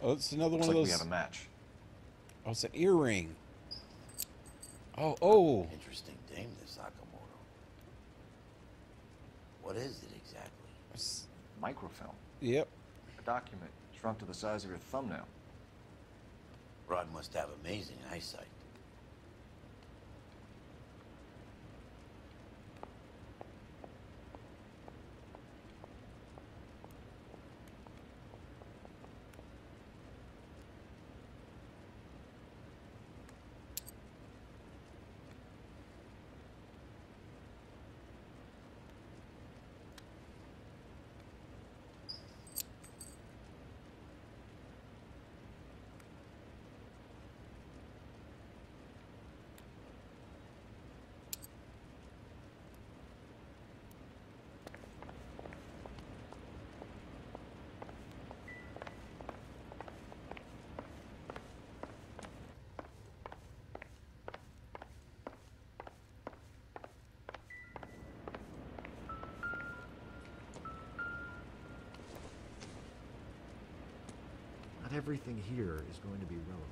Oh, it's another one of those. We have a match. Oh, it's an earring. Oh. Interesting dame, this Sakamoto. What is it exactly? Microfilm. Yep. A document shrunk to the size of your thumbnail. Rod must have amazing eyesight. Not everything here is going to be relevant.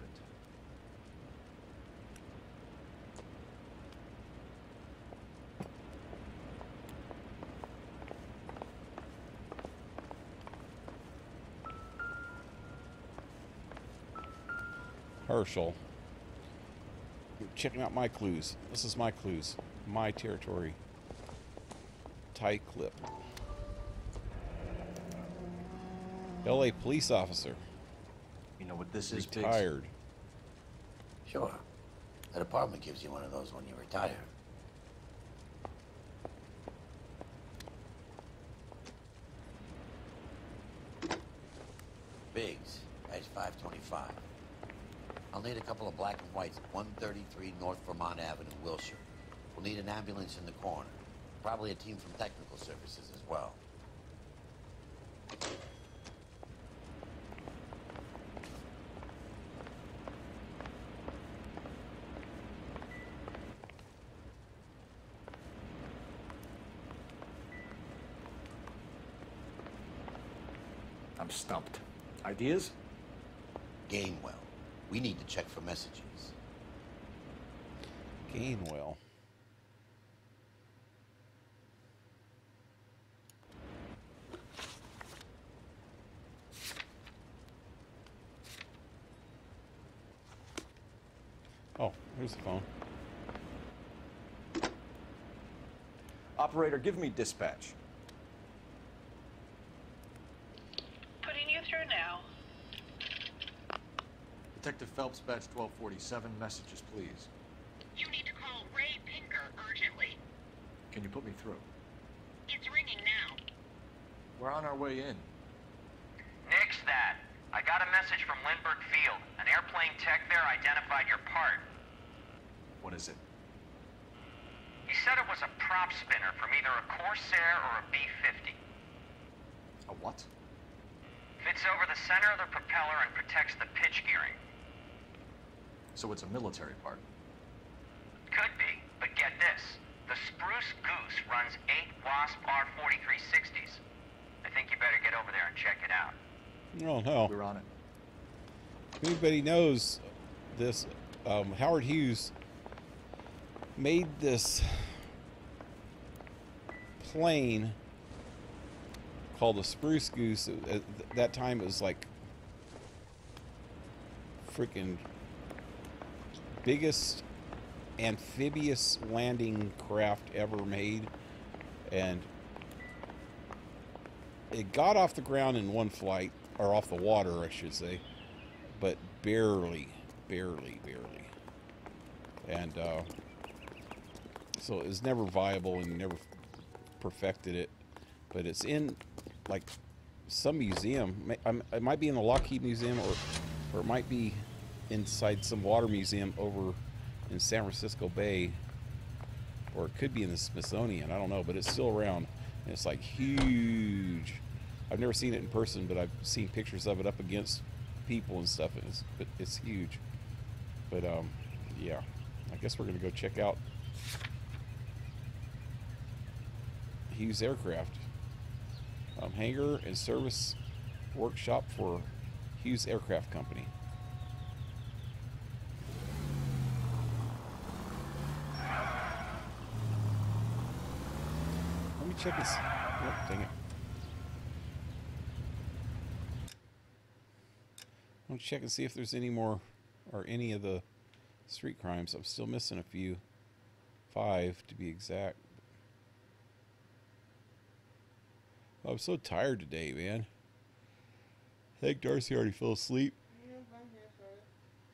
Herschel. You're checking out my clues. This is my clues. My territory. Tie clip. LA police officer. You know what this is, retired. Sure. That apartment gives you one of those when you retire. Biggs, page 525. I'll need a couple of black and whites at 133 North Vermont Avenue, Wilshire. We'll need an ambulance in the corner. Probably a team from technical services as well. I'm stumped. Ideas? Gainwell. We need to check for messages. Gainwell. Oh, here's the phone. Operator, give me dispatch. Putting you through now. Detective Phelps, badge 1247. Messages, please. You need to call Ray Pinker urgently. Can you put me through? It's ringing now. We're on our way in. Nix that. I got a message from Lindbergh Field. An airplane tech there identified your part. What is it? He said it was a prop spinner from either a Corsair or a B-50. A what? Fits over the center of the propeller and protects the pitch gearing. So it's a military part. Could be, but get this. The Spruce Goose runs 8 Wasp R-4360s. I think you better get over there and check it out. Oh, no. We're on it. If anybody knows this, Howard Hughes made this plane called the Spruce Goose. At that time, it was like freaking biggest amphibious landing craft ever made, and it got off the ground in one flight, or off the water, I should say, but barely. And so it was never viable, and never perfected it. But it's in like some museum. It might be in the Lockheed Museum, or it might be inside some water museum over in San Francisco Bay, or it could be in the Smithsonian. I don't know, but it's still around. And it's like huge. I've never seen it in person, but I've seen pictures of it up against people and stuff, and it's huge. But yeah, I guess we're gonna go check out Hughes Aircraft. Hangar and service workshop for Hughes Aircraft Company. Let me check this. Oh, dang it. I want to check and see if there's any more, or any of the street crimes. I'm still missing a few. 5 to be exact. I'm so tired today, man. I think Darcy already fell asleep. Yeah, I'm here for it.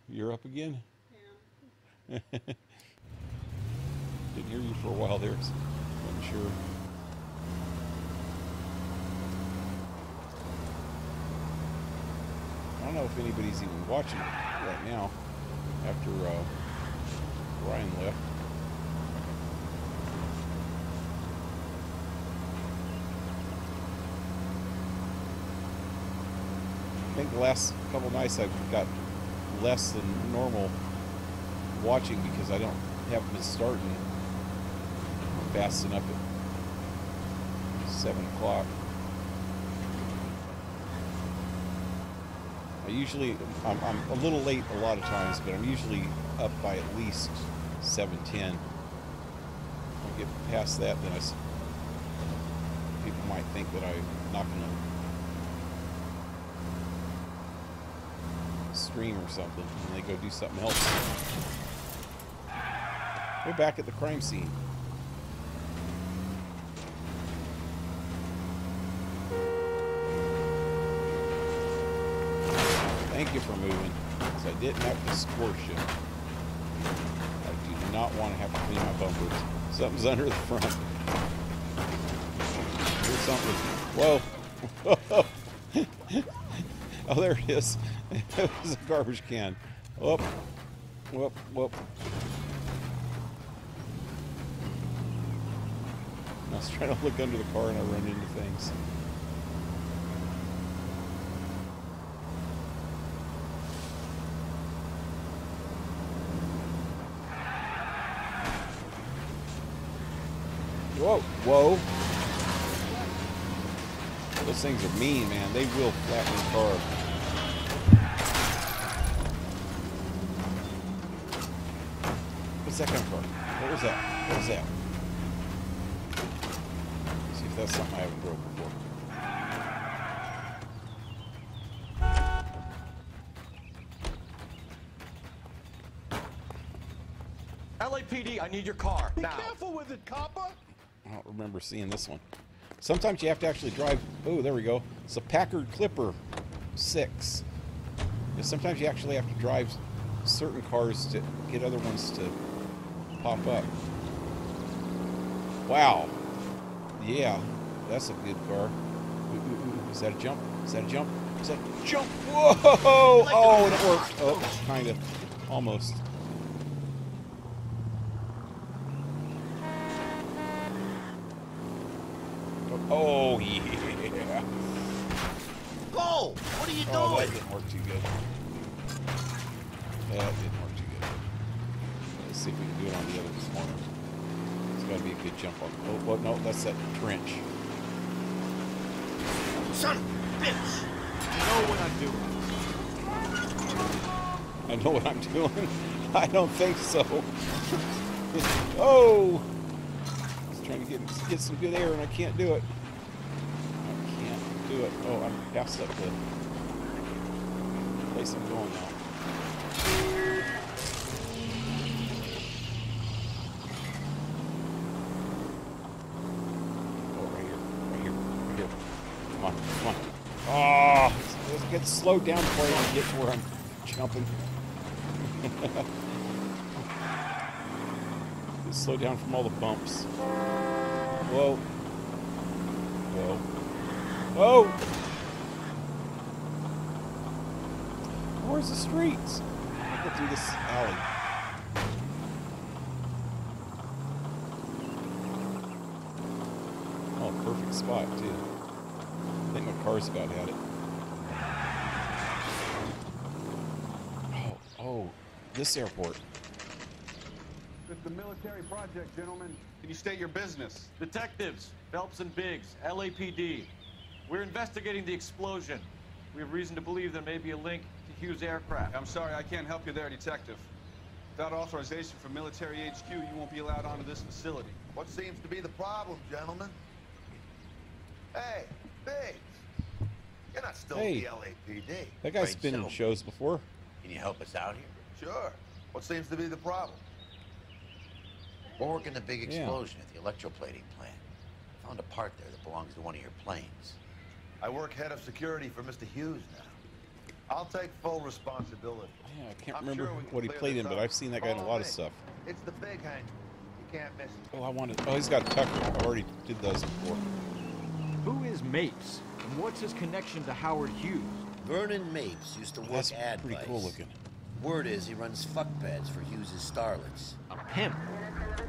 You're up again? Yeah. Didn't hear you for a while there. So wasn't sure. I don't know if anybody's even watching right now after Ryan left. I think the last couple nights I've got less than normal watching because I haven't been starting fast enough at 7 o'clock. I'm a little late a lot of times, but I'm usually up by at least 7:10. When I get past that, then people might think that I'm not going to stream or something, and they go do something else. We're back at the crime scene. Thank you for moving, because I didn't have to squish you. I do not want to have to clean my bumpers. Something's under the front. Here's something. Whoa. Oh, there it is. It was a garbage can. Whoop. Whoop. Whoop. I was trying to look under the car and I run into things. Whoa, whoa. Those things are mean, man. They will flatten the car. What's that kind of car? What was that? What was that? Let's see if that's something I haven't drove before. LAPD, I need your car, now. Be careful with it, copper. I don't remember seeing this one. Sometimes you have to actually drive. Oh, there we go. It's a Packard Clipper 6. And sometimes you actually have to drive certain cars to get other ones to pop up. Wow. Yeah, that's a good car. Ooh. Is that a jump? Is that a jump? Is that a jump? Whoa! Oh, and it worked. Oh, kind of. Almost. Oh, yeah. Cole, what are you Oh, that doing? didn't work too good. That didn't work too good. Let's see if we can do it on the other this morning. It's got to be a good jump on. Oh, well, no, that's that trench. Son of a bitch. You know what I'm doing. I know what I'm doing. I don't think so. Oh! I was trying to get some good air and I can't do it. I can't do it. Oh, I'm past up the place I'm going now. Oh, right here. Right here. Right here. Come on. Come on. Oh! Let's get slowed down before I get to where I'm jumping. Slow down from all the bumps. Whoa. Whoa. Whoa! Where's the streets? I'll go through this alley. Oh, perfect spot, too. I think my car's about had it. Oh, this airport. It's a military project, gentlemen. Can you state your business? Detectives, Phelps and Biggs, LAPD. We're investigating the explosion. We have reason to believe there may be a link to Hughes' aircraft. I'm sorry, I can't help you there, Detective. Without authorization from military HQ, you won't be allowed onto this facility. What seems to be the problem, gentlemen? Hey, Biggs. You're not still Hey, the LAPD. that guy's been in shows before. Can you help us out here? Sure. What seems to be the problem? We're working the big Yeah. explosion at the electroplating plant. I found a part there that belongs to one of your planes. I work head of security for Mr. Hughes now. I'll take full responsibility. Yeah, I can't I'm remember sure we can what he clear played this in, but up. I've seen that guy in a Follow lot of me. stuff. It's the big hangar. You can't miss it. Oh, I wanted. Oh, he's got a Tucker. I already did those before. Who is Mapes? And what's his connection to Howard Hughes? Vernon Mapes used to work That's ad pretty vice. cool looking. Word is he runs fuck beds for Hughes' starlets. A pimp.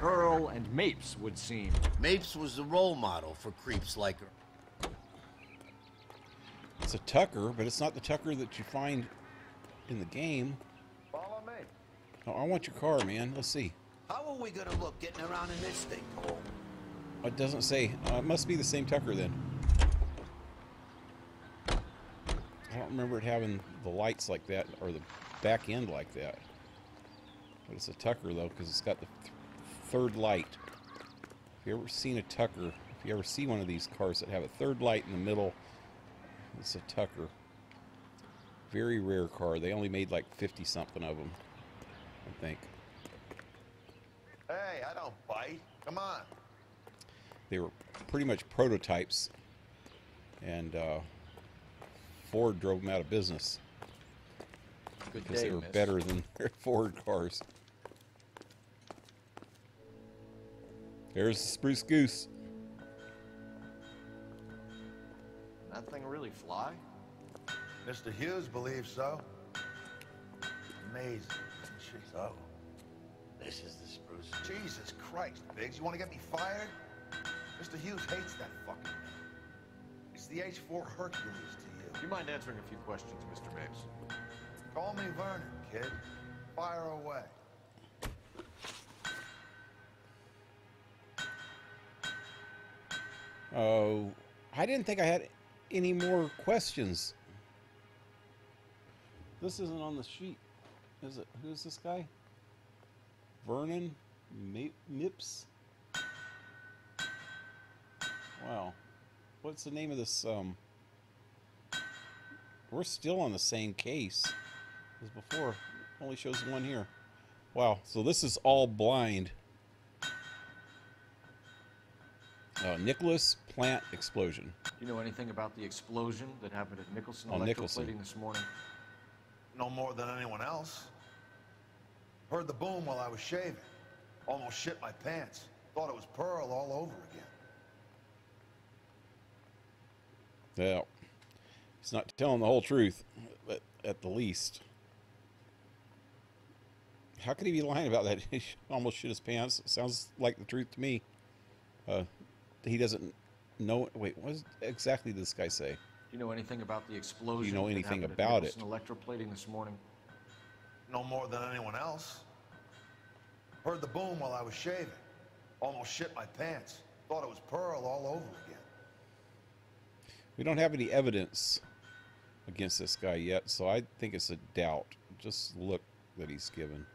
Earl and Mapes would seem. Mapes was the role model for creeps like her. It's a Tucker, but it's not the Tucker that you find in the game. Follow me. Oh, I want your car, man. Let's see. How are we gonna look getting around in this thing, Cole? It doesn't say. It must be the same Tucker then. I don't remember it having the lights like that or the back end like that. But it's a Tucker though, because it's got the third light. If you ever seen a Tucker, if you ever see one of these cars that have a third light in the middle, it's a Tucker. Very rare car. They only made like 50 something of them, I think. Hey, I don't bite. Come on. They were pretty much prototypes, and Ford drove them out of business because they were better than their Ford cars. There's the Spruce Goose. That thing really fly? Mr. Hughes believes so. Amazing, isn't she? So, this is the Spruce. Jesus Christ, Biggs, you want to get me fired? Mr. Hughes hates that fucking man. It's the H-4 Hercules to you. Do you mind answering a few questions, Mr. Mapes? Call me Vernon, kid. Fire away. Oh, I didn't think I had any more questions. This isn't on the sheet, is it? Who's this guy? Vernon Mips? Wow. What's the name of this? We're still on the same case as before. Only shows one here. Wow. So this is all blind. Nicholas plant explosion. Do you know anything about the explosion that happened at Nicholson Oh, Nicholson. Electroplating this morning? No more than anyone else. Heard the boom while I was shaving. Almost shit my pants. Thought it was Pearl all over again. Well, he's not telling the whole truth, but at the least. How could he be lying about that? He almost shit his pants. Sounds like the truth to me. He doesn't know. Wait, what exactly did this guy say? Do you know anything about the explosion? Do you know that anything happened about at it? Nicholson Electroplating this morning? No more than anyone else. Heard the boom while I was shaving. Almost shit my pants. Thought it was Pearl all over again. We don't have any evidence against this guy yet, so I think it's a doubt. Just look that he's given.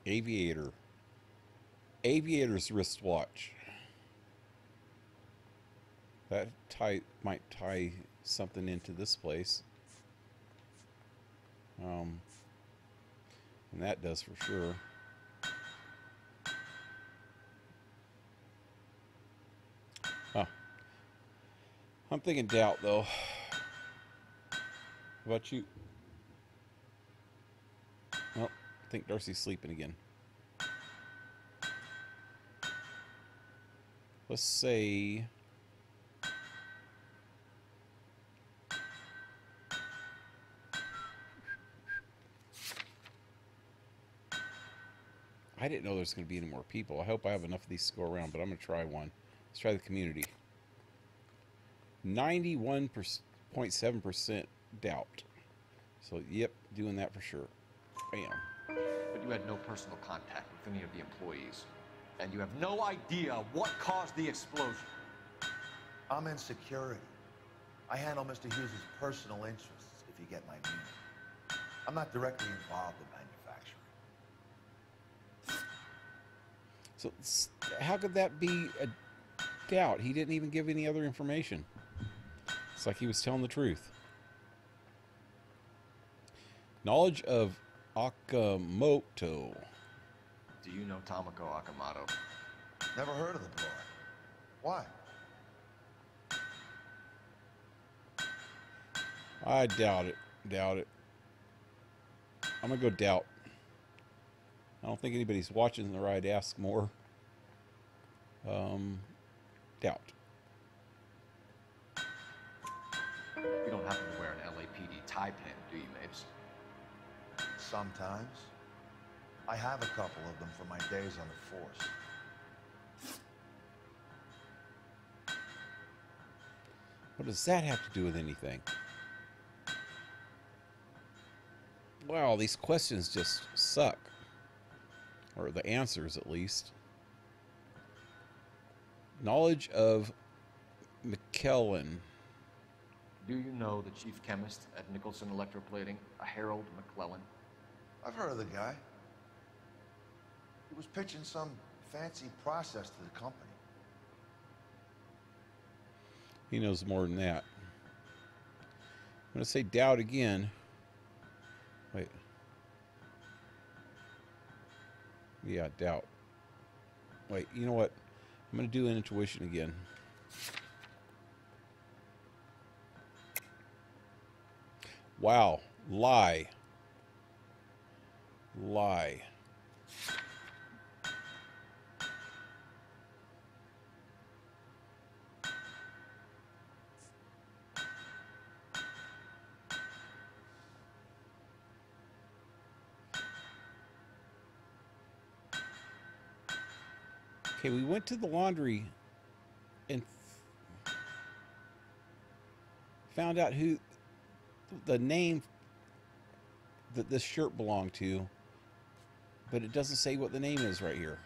Aviator. Aviator's wristwatch. That might tie something into this place. And that does for sure. Huh. I'm thinking doubt, though. How about you? Well, I think Darcy's sleeping again. Let's say... I didn't know there's going to be any more people. I hope I have enough of these to go around, but I'm going to try one. Let's try the community. 91.7% doubt. So, yep, doing that for sure. Bam. But you had no personal contact with any of the employees. And you have no idea what caused the explosion. I'm in security. I handle Mr. Hughes' personal interests, if you get my meaning. I'm not directly involved in manufacturing. So, how could that be a doubt? He didn't even give any other information. It's like he was telling the truth. Knowledge of Okamoto. Do you know Tomoko Akamoto? Never heard of the boy. Why? I doubt it. Doubt it. I'm gonna go doubt. I don't think anybody's watching the ride. Ask more. Doubt. You don't happen to wear an LAPD tie pin, do you, Mapes? Sometimes. I have a couple of them from my days on the force. What does that have to do with anything? Wow, these questions just suck. Or the answers, at least. Knowledge of McKellen. Do you know the chief chemist at Nicholson Electroplating, a Harold McClellan? I've heard of the guy. He was pitching some fancy process to the company. He knows more than that. I'm going to say doubt again. Wait. Yeah, doubt. Wait, you know what? I'm going to do an intuition again. Wow. Lie. Lie. Okay, we went to the laundry and found out who the name that this shirt belonged to, but it doesn't say what the name is right here.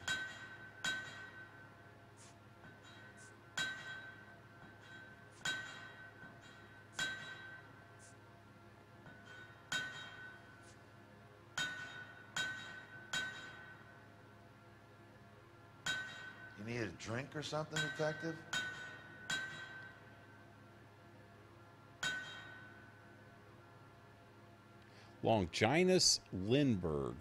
You need a drink or something, detective? Longinus Lindbergh.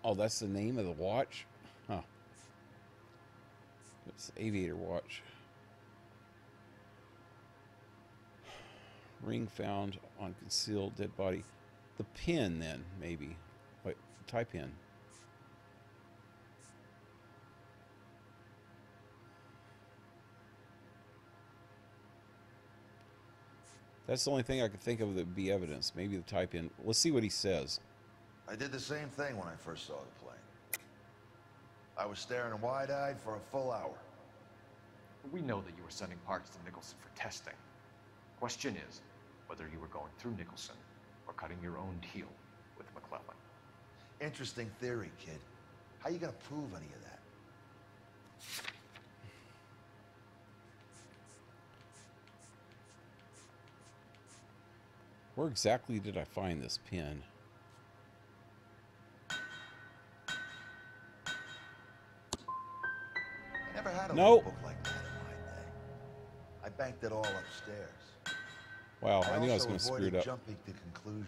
Oh, that's the name of the watch? Huh. It's the Aviator watch. Ring found on concealed dead body. The pin, then, maybe. Wait, tie pin. That's the only thing I could think of that would be evidence. Maybe the tie pin. Let's see what he says. I did the same thing when I first saw the plane. I was staring wide-eyed for a full hour. We know that you were sending parts to Nicholson for testing. Question is, whether you were going through Nicholson or cutting your own deal with McClellan. Interesting theory, kid. How you gonna prove any of that? Where exactly did I find this pin? I never had a Nope. book like that in my day. I banked it all upstairs. Wow, I knew I was also going to screw it avoided up. jumping to conclusions.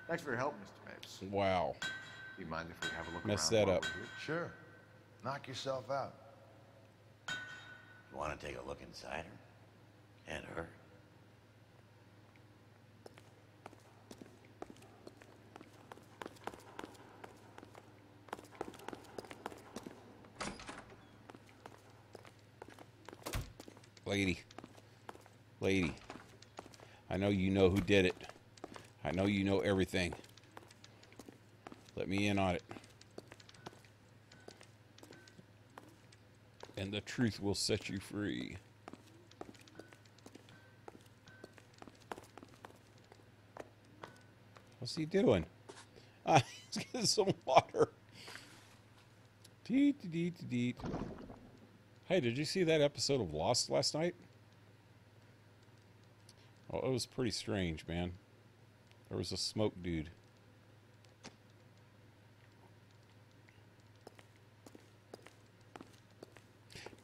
Thanks for your help, Mr. Mapes. Wow. Do you mind if we have a look Messed around that while up. we're here? Sure. Knock yourself out. You want to take a look inside her? And her? Lady, I know you know who did it. I know you know everything. Let me in on it. And the truth will set you free. What's he doing? He's getting some water. Deet, deet, deet. Hey, did you see that episode of Lost last night? Oh, it was pretty strange, man. There was a smoke dude.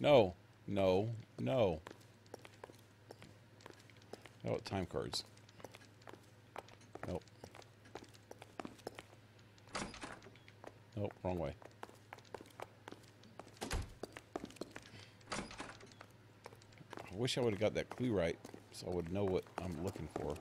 No, no, no. Oh, time cards. Nope. Nope, wrong way. I wish I would have got that clue right, so I would know what I'm looking for.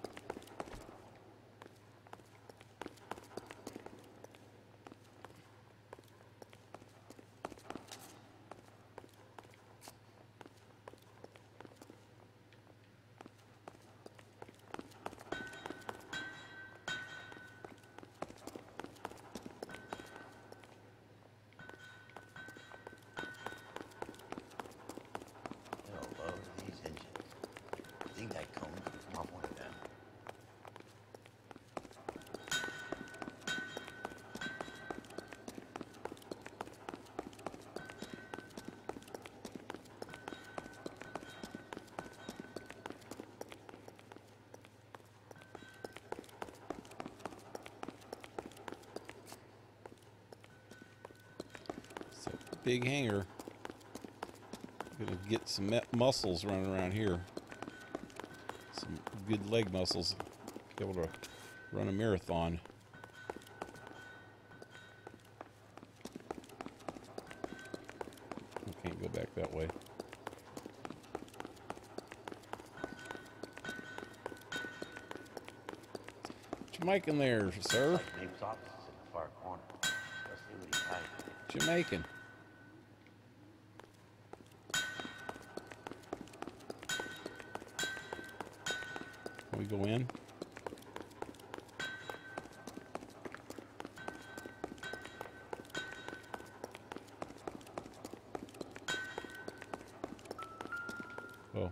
Big hanger. Gonna get some muscles running around here. Some good leg muscles. Be able to run a marathon. I can't go back that way. Jamaican there, sir. Name's office is in the far corner. Let's see what he's hiding. Jamaican. We go in. Oh.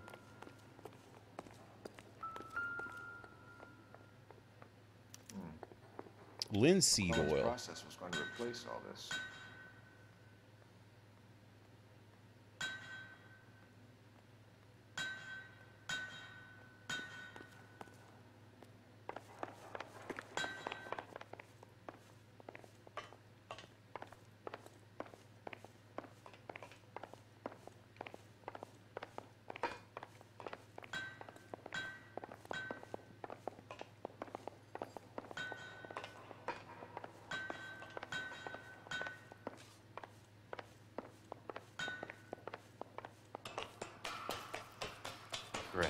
Linseed Cohen's oil. process was going to replace all this. Great.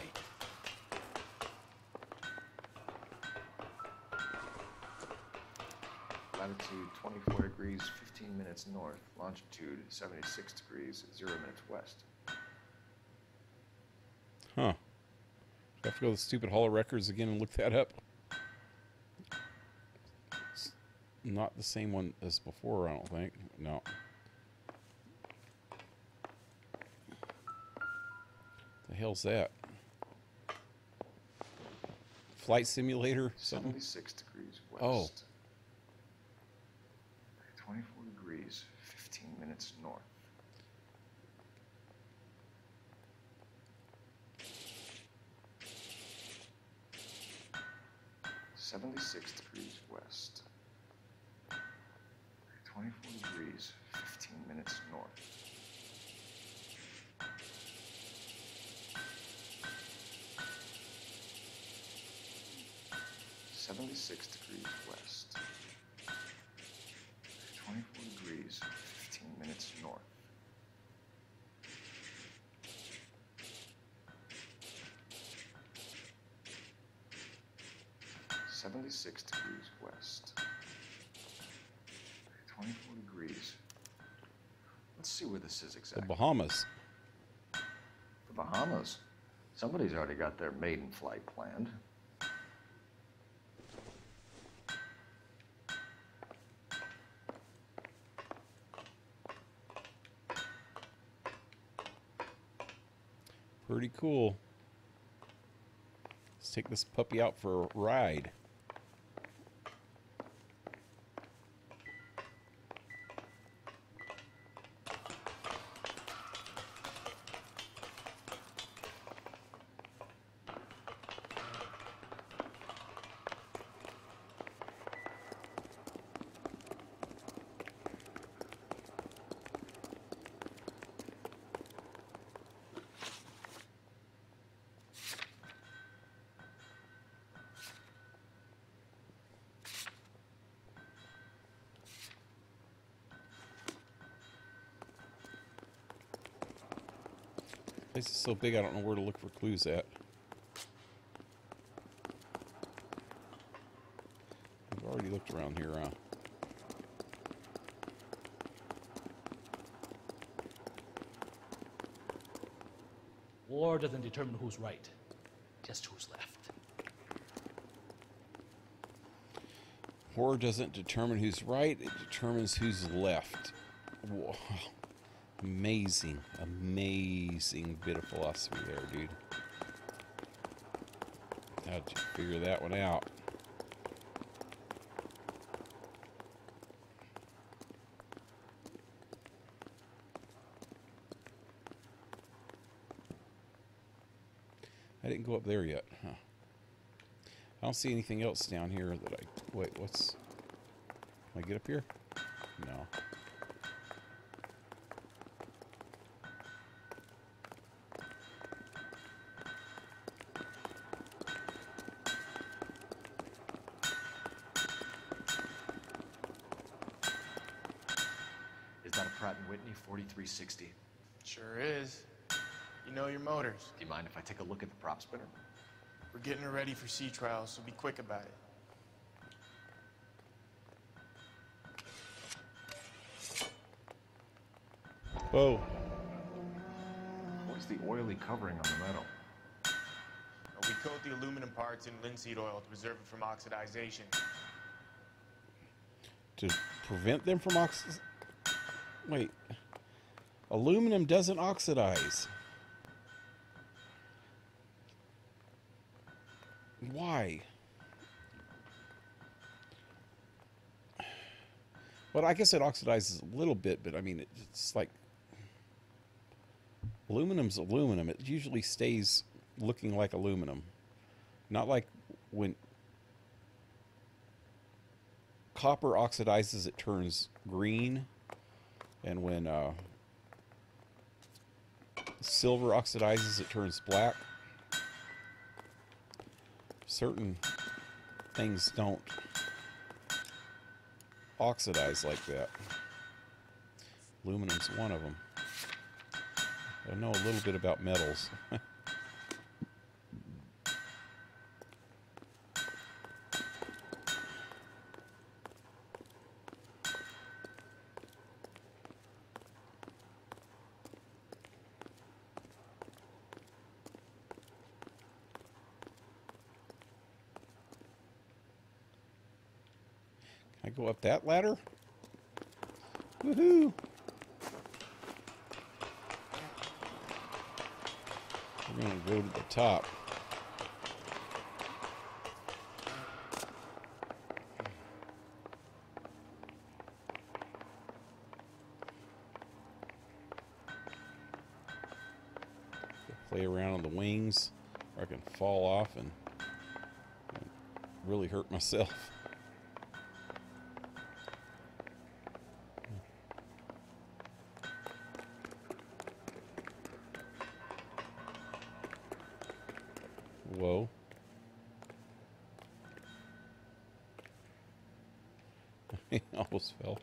Latitude 24 degrees, 15 minutes north. Longitude 76 degrees, 0 minutes west. Huh. Do I have to go to the stupid Hall of Records again and look that up? It's not the same one as before, I don't think. No. The hell's that? Flight simulator? Something? 76 degrees west. Oh. 24 degrees, 15 minutes north. 76 degrees west. 24 degrees, 15 minutes north. .76 degrees west. 24 degrees, 15 minutes north. .76 degrees west. 24 degrees. Let's see where this is exactly. The Bahamas. The Bahamas? Somebody's already got their maiden flight planned. Pretty cool. Let's take this puppy out for a ride. This place is so big, I don't know where to look for clues at. I've already looked around here, huh? War doesn't determine who's right, just who's left. War doesn't determine who's right, it determines who's left. Whoa. Amazing, amazing bit of philosophy there, dude. How'd you figure that one out? I didn't go up there yet, huh? I don't see anything else down here that I... Wait, what's... Can I get up here? No. Is that a Pratt & Whitney 4360? Sure is. You know your motors. Do you mind if I take a look at the prop spinner? We're getting her ready for sea trials, so be quick about it. Whoa. What's the oily covering on the metal? We coat the aluminum parts in linseed oil to preserve it from oxidization. To prevent them from Wait. Aluminum doesn't oxidize. Why? Well, I guess it oxidizes a little bit, but I mean, it's like aluminum's aluminum. It usually stays looking like aluminum. Not like when copper oxidizes, it turns green. And when silver oxidizes, it turns black. Certain things don't oxidize like that. Aluminum's one of them. I know a little bit about metals. I go up that ladder? Woohoo! We're gonna go to the top. Play around on the wings, or I can fall off and really hurt myself. Whoa. He almost fell.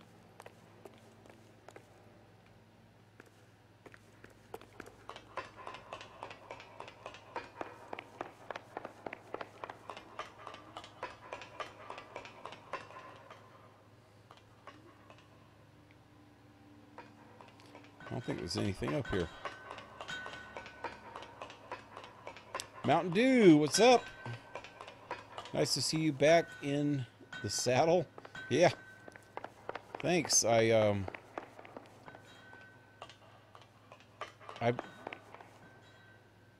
I don't think there's anything up here. Mountain Dew, what's up? Nice to see you back in the saddle. Yeah. Thanks. I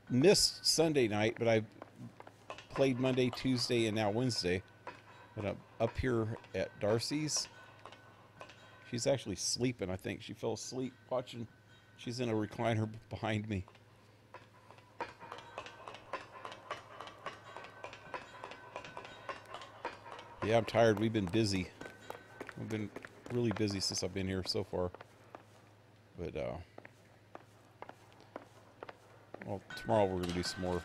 missed Sunday night, but I played Monday, Tuesday, and now Wednesday. But I'm up here at Darcy's. She's actually sleeping, I think. She fell asleep watching. She's in a recliner behind me. Yeah, I'm tired. We've been busy. We've been really busy since I've been here so far. But, well, tomorrow we're going to do some more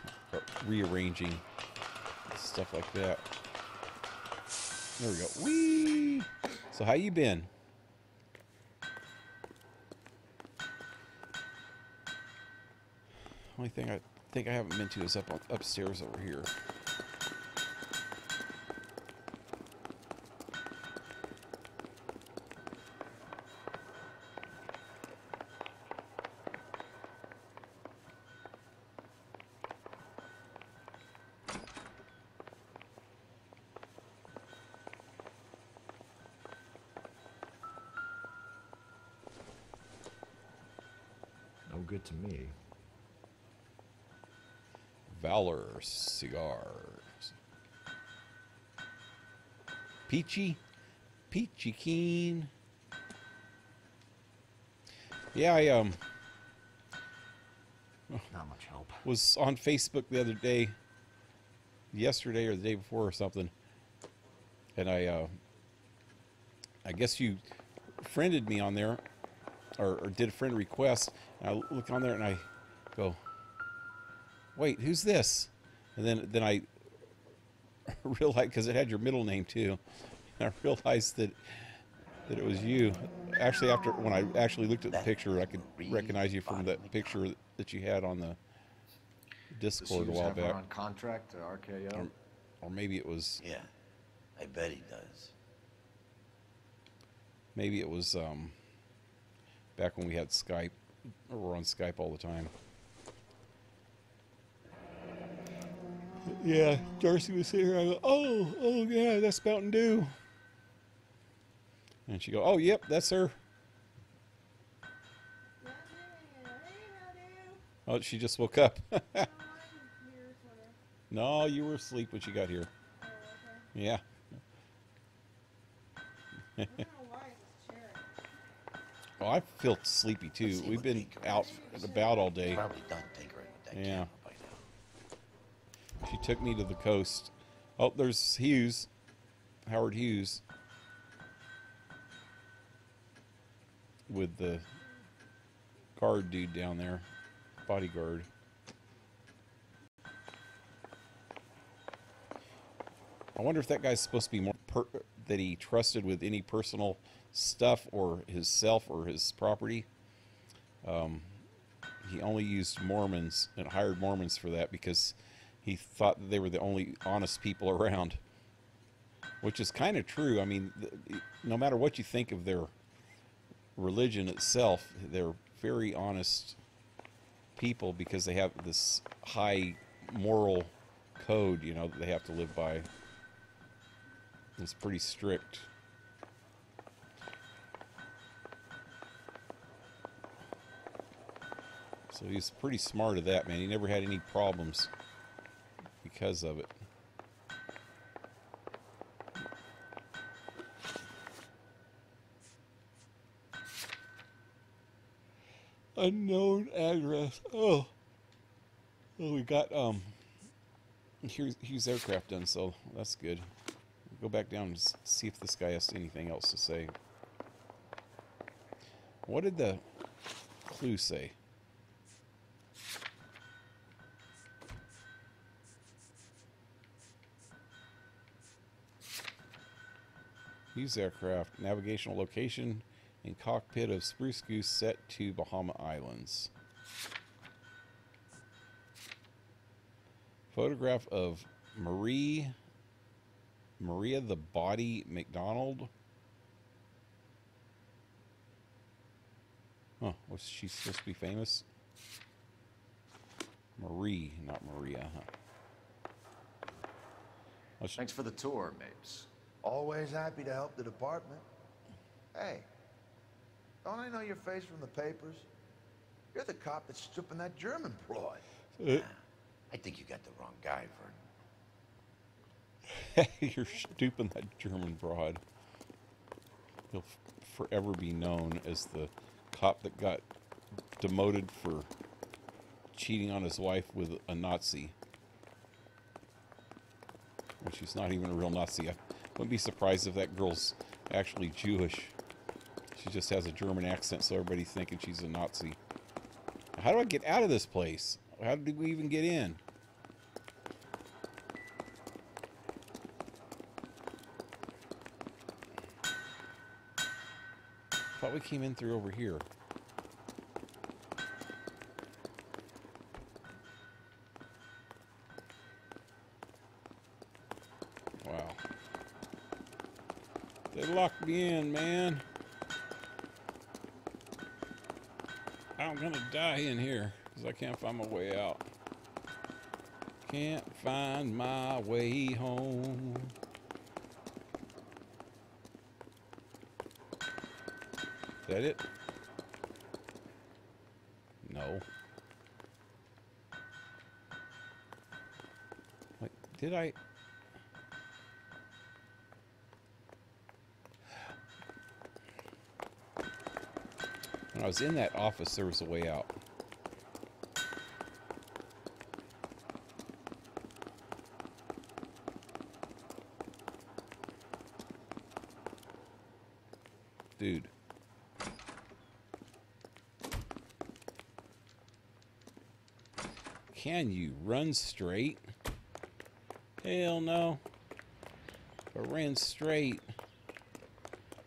rearranging, stuff like that. There we go. Whee! So how you been? Only thing I think I haven't been to is upstairs over here. No good to me. Valor cigars. Peachy keen. Yeah, I not much help. Was on Facebook the other day, yesterday or the day before or something, and I guess you friended me on there, or did a friend request. And I look on there and I go, wait, who's this? And then I realized, because it had your middle name too, and I realized that it was you. Actually, after when I actually looked at the picture, I could recognize you from that picture that you had on the Discord a while back. On contract to RKO, or maybe it was. Yeah, I bet he does. Maybe it was back when we had Skype, or we're on Skype all the time. Yeah, Darcy was sitting here. I go, oh yeah, that's Mountain Dew. And she go, oh yep, that's her. Oh, she just woke up. No, you were asleep when she got here. Yeah. Oh, I feel sleepy too. We've been out and about all day. Probably done tinkering with that camera by now. She took me to the coast. Oh, there's Hughes, Howard Hughes, with the guard dude down there, bodyguard. I wonder if that guy's supposed to be more that he trusted with any personal stuff or his self or his property. He only used Mormons and hired Mormons for that because he thought that they were the only honest people around, which is kind of true. I mean, no matter what you think of their religion itself, they're very honest people because they have this high moral code, you know, that they have to live by. It's pretty strict. So he's pretty smart at that, man. He never had any problems because of it. Unknown address. Oh, we got Hughes Aircraft done, so that's good. Go back down and see if this guy has anything else to say. What did the clue say? Hughes Aircraft, navigational location in cockpit of Spruce Goose set to Bahama Islands. Photograph of Maria the Body McDonald. Huh, was she supposed to be famous? Marie, not Maria, huh? Thanks for the tour, Mapes. Always happy to help the department. Hey, don't I know your face from the papers? You're the cop that's stripping that German broad. I think you got the wrong guy, Vernon. You're stooping that German broad. He'll forever be known as the cop that got demoted for cheating on his wife with a Nazi. Well, she's not even a real Nazi. I wouldn't be surprised if that girl's actually Jewish. She just has a German accent, so everybody's thinking she's a Nazi. How do I get out of this place? How did we even get in? Thought we came in through over here. Wow. They locked me in, man. I'm gonna die in here because I can't find my way out. Can't find my way home. Is that it? No. Wait, did I? When I was in that office, there was a way out. Dude. Can you run straight? Hell no. If I ran straight,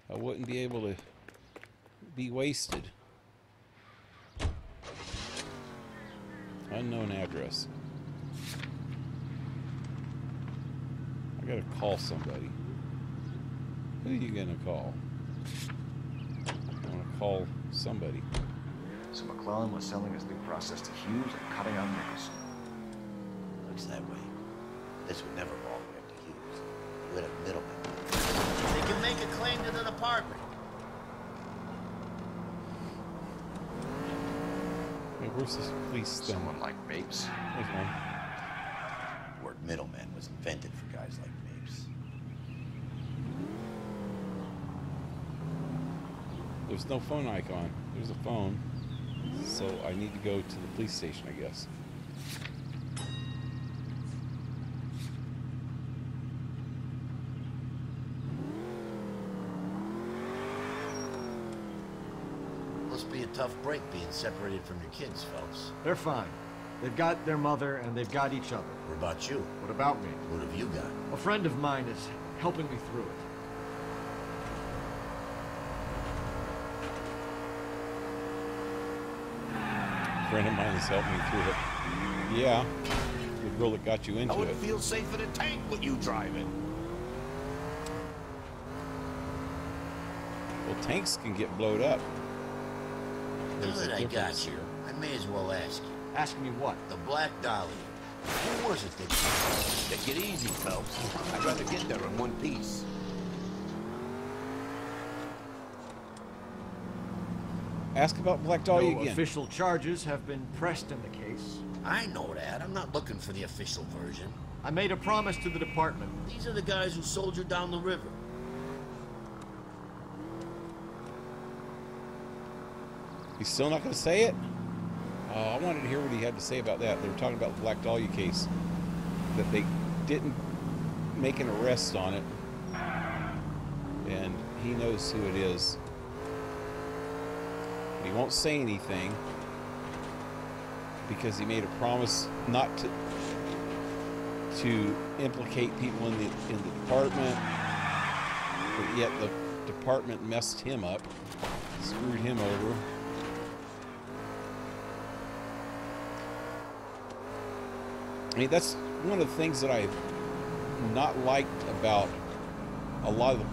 I wouldn't be able to be wasted. Unknown address. I gotta call somebody. Who are you gonna call? I wanna call somebody. So McClellan was selling his new process to Hughes and cutting out Nicholson. Looks that way. This would never go all the way up to Hughes. You would have middlemen. They can make a claim to the department. Hey, where's this police thing? Someone like Mapes. There's one. The word middleman was invented for guys like Mapes. There's no phone icon. There's a phone. So I need to go to the police station, I guess. Must be a tough break being separated from your kids, Phelps. They're fine. They've got their mother and they've got each other. What about you? What about me? What have you got? A friend of mine is helping me through it. A friend of mine has helped me through it. Yeah. The girl that got you into I would it. feel safe in a tank with you driving. Well, tanks can get blowed up. Now that I got you, I may as well ask you. Ask me what? The Black Dahlia. Who was it that... Take it easy, Phelps. I'd rather get there in one piece. Ask about Black Dahlia No again. official charges have been pressed in the case. I know that. I'm not looking for the official version. I made a promise to the department. These are the guys who sold you down the river. He's still not going to say it? I wanted to hear what he had to say about that. They were talking about the Black Dahlia case. that they didn't make an arrest on it, and he knows who it is. He won't say anything because he made a promise not to implicate people in the department, but yet the department messed him up, screwed him over. I mean, that's one of the things that I've not liked about a lot of the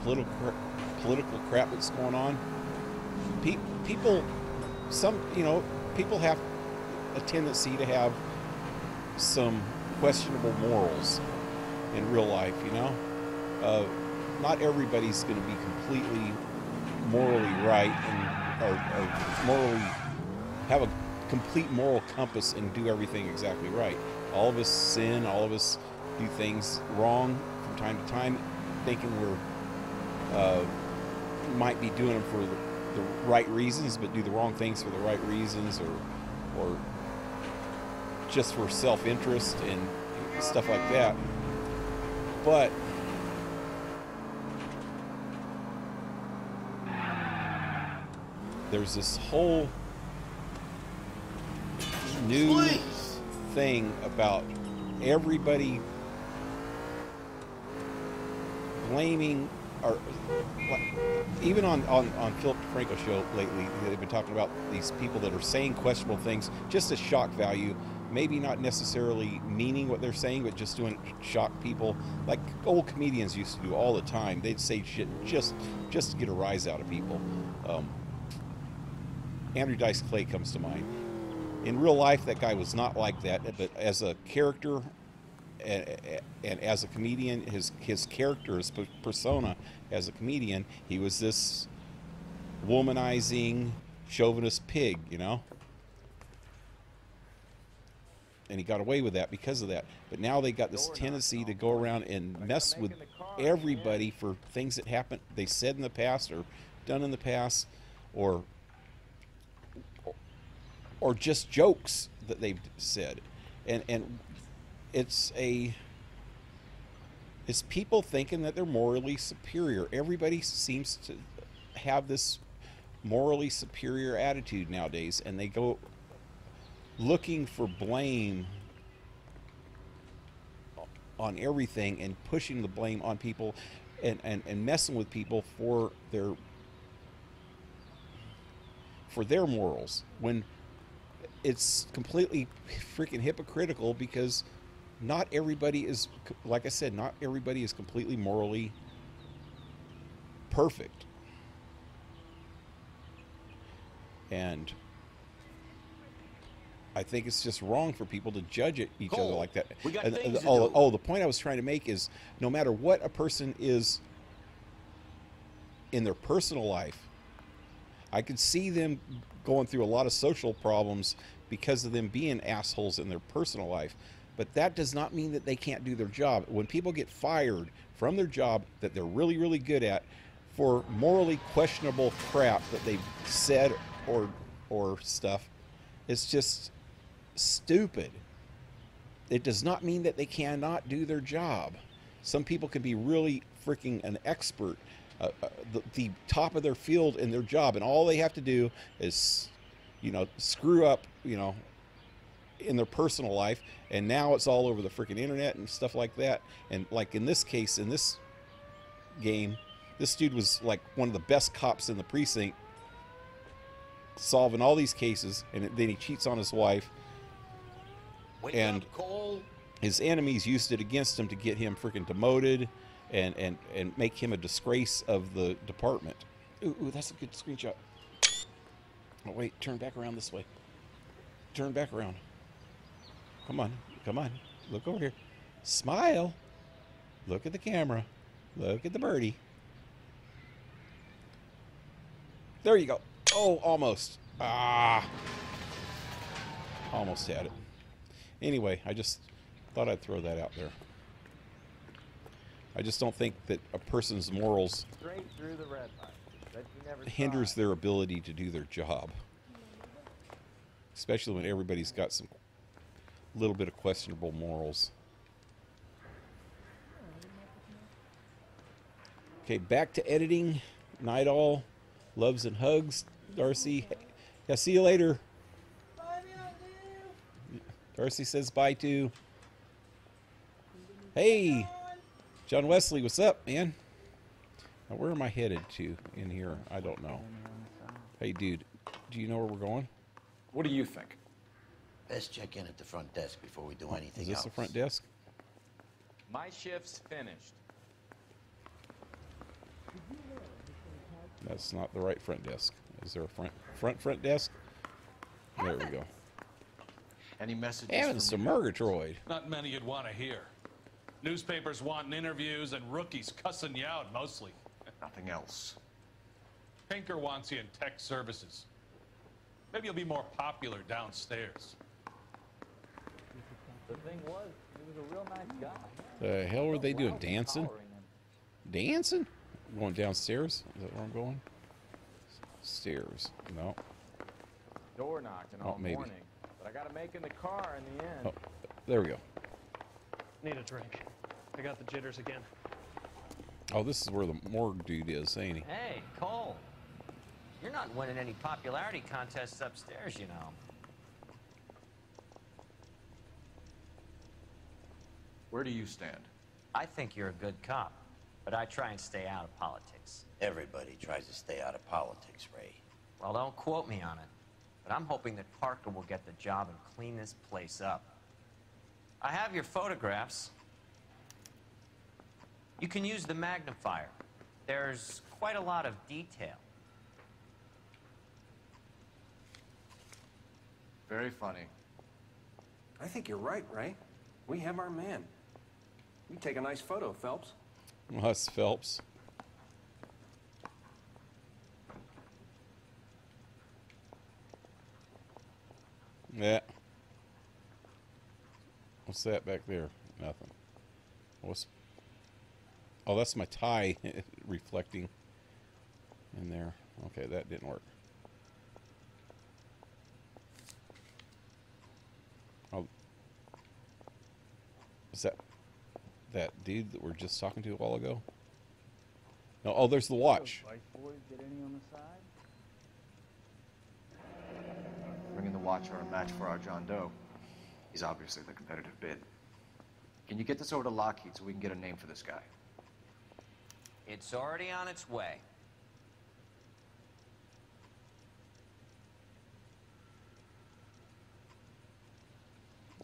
political crap that's going on. People, people have a tendency to have some questionable morals in real life, you know? Not everybody's going to be completely morally right or morally have a complete moral compass and do everything exactly right. All of us sin, all of us do things wrong from time to time, thinking we're might be doing them for the right reasons, but do the wrong things for the right reasons, or just for self-interest and stuff like that. But there's this whole new thing about everybody blaming, or even on Philip DeFranco's show lately, they've been talking about these people that are saying questionable things just as shock value, maybe not necessarily meaning what they're saying, but just doing it to shock people, like old comedians used to do all the time. They'd say shit just to get a rise out of people. Andrew Dice Clay comes to mind. In real life, that guy was not like that, but as a character and as a comedian, his character, his persona as a comedian, he was this womanizing, chauvinist pig, you know? And he got away with that because of that. But now they got this tendency to go around and mess with everybody for things that happened, they said in the past or done in the past, or just jokes that they've said. And it's people thinking that they're morally superior. Everybody seems to have this morally superior attitude nowadays, and they go looking for blame on everything and pushing the blame on people and messing with people for their morals, when it's completely freaking hypocritical, because not everybody is, like I said, not everybody is completely morally perfect. And I think it's just wrong for people to judge each other like that. We got things to do. The point I was trying to make is, no matter what a person is in their personal life, I could see them going through a lot of social problems because of them being assholes in their personal life. But that does not mean that they can't do their job. When people get fired from their job that they're really, really good at for morally questionable crap that they've said or stuff, it's just stupid. It does not mean that they cannot do their job. Some people can be really freaking an expert, the top of their field in their job, and all they have to do is, screw up, in their personal life, and now it's all over the freaking internet and stuff like that. And like in this case, in this game, this dude was like one of the best cops in the precinct, solving all these cases, and then he cheats on his wife, and his enemies used it against him to get him freaking demoted and make him a disgrace of the department. Ooh, that's a good screenshot. Oh wait, turn back around this way. Turn back around. Come on, look over here. Smile. Look at the camera. Look at the birdie. There you go. Oh, almost. Almost had it. Anyway, I just thought I'd throw that out there. I just don't think that a person's morals hinders their ability to do their job. Especially when everybody's got some little bit of questionable morals. Okay, back to editing. Night all. Loves and hugs. Darcy. Yeah, see you later. Darcy says bye too. Hey, John Wesley, what's up, man? Now, where am I headed to in here? I don't know. Hey, dude, do you know where we're going? What do you think? Best check in at the front desk before we do anything Is this else. the front desk? My shift's finished. That's not the right front desk. Is there a front desk? There we go. Any messages? Heavens to Murgatroyd. Not many you'd want to hear. Newspapers wanting interviews and rookies cussing you out mostly. Nothing else. Pinker wants you in tech services. Maybe you'll be more popular downstairs. The thing was, he was a real nice guy. The hell were they doing? Dancing? Dancing? Going downstairs? Is that where I'm going? Stairs. No. Door knocking Oh, all maybe. morning, but I got to make in the car in the end. Oh, there we go. Need a drink. I got the jitters again. Oh, this is where the morgue dude is, ain't he? Hey, Cole. You're not winning any popularity contests upstairs, you know. Where do you stand? I think you're a good cop, but I try and stay out of politics. Everybody tries to stay out of politics, Ray. Well, don't quote me on it, but I'm hoping that Parker will get the job and clean this place up. I have your photographs. You can use the magnifier. There's quite a lot of detail. Very funny. I think you're right, Ray. We have our man. You take a nice photo, Phelps. Well, that's Phelps. Yeah. What's that back there? Nothing. What's... Oh, that's my tie reflecting in there. Okay, that didn't work. Oh, is that dude that we're just talking to a while ago? No. Oh, there's the watch. Get any on the side? Bringing the watch are a match for our John Doe. He's obviously the competitive bid. Can you get this over to Lockheed so we can get a name for this guy? It's already on its way.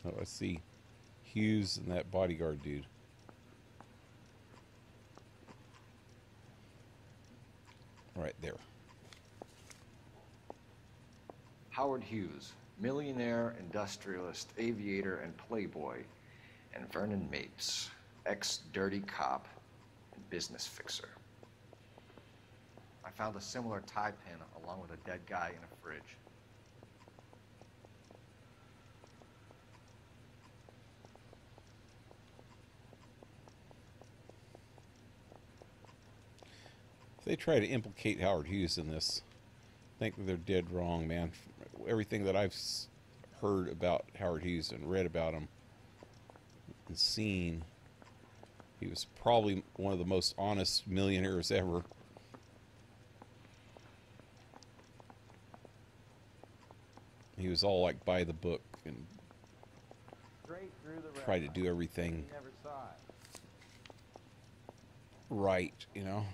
Oh, I see Hughes and that bodyguard dude. Right there. Howard Hughes, millionaire, industrialist, aviator, and playboy, and Vernon Mapes, ex-dirty cop and business fixer. I found a similar tie pin along with a dead guy in a fridge. If they try to implicate Howard Hughes in this, I think that they're dead wrong, man. Everything that I've heard about Howard Hughes and read about him and seen, he was probably one of the most honest millionaires ever. He was all like by the book and Straight through the tried to do everything You never saw it. right, you know.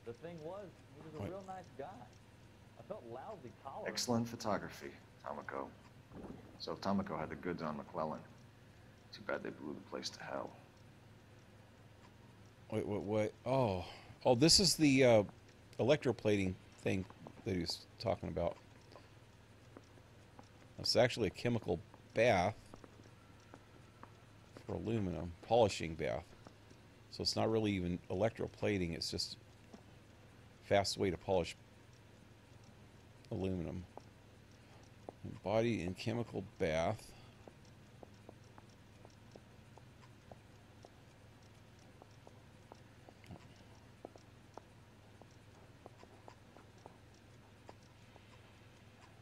The thing was, he was a What? real nice guy. I felt loudly tolerant. Excellent photography, Tomoko. So if Tomoko had the goods on McClellan, too bad they blew the place to hell. Wait. Oh, this is the electroplating thing that he was talking about. It's actually a chemical bath for aluminum, polishing bath. So it's not really even electroplating, it's just a fast way to polish aluminum. Body and chemical bath.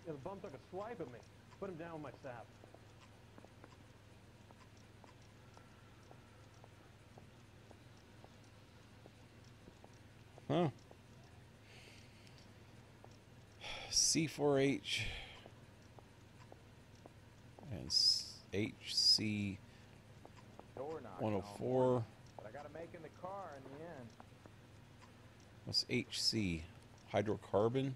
Yeah, the bum took a swipe at me. Put him down with my sap. Huh. C4H and HC Door knocking 104. But I got to make in the car in the end. What's HC? Hydrocarbon.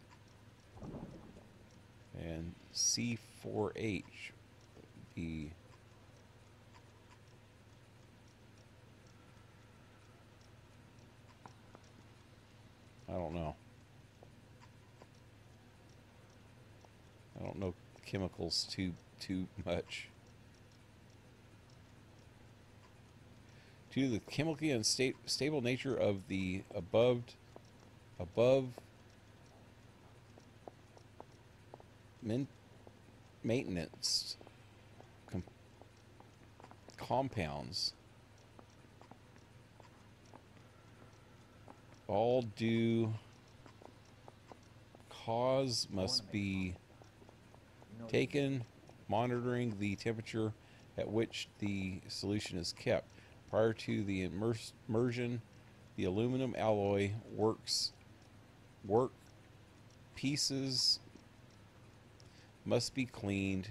And C4H would be I don't know. I don't know chemicals too much. Due to the chemically unstable nature of the above maintenance compounds, all due cause must be taken, monitoring the temperature at which the solution is kept. Prior to the immersion, the aluminum alloy work pieces must be cleaned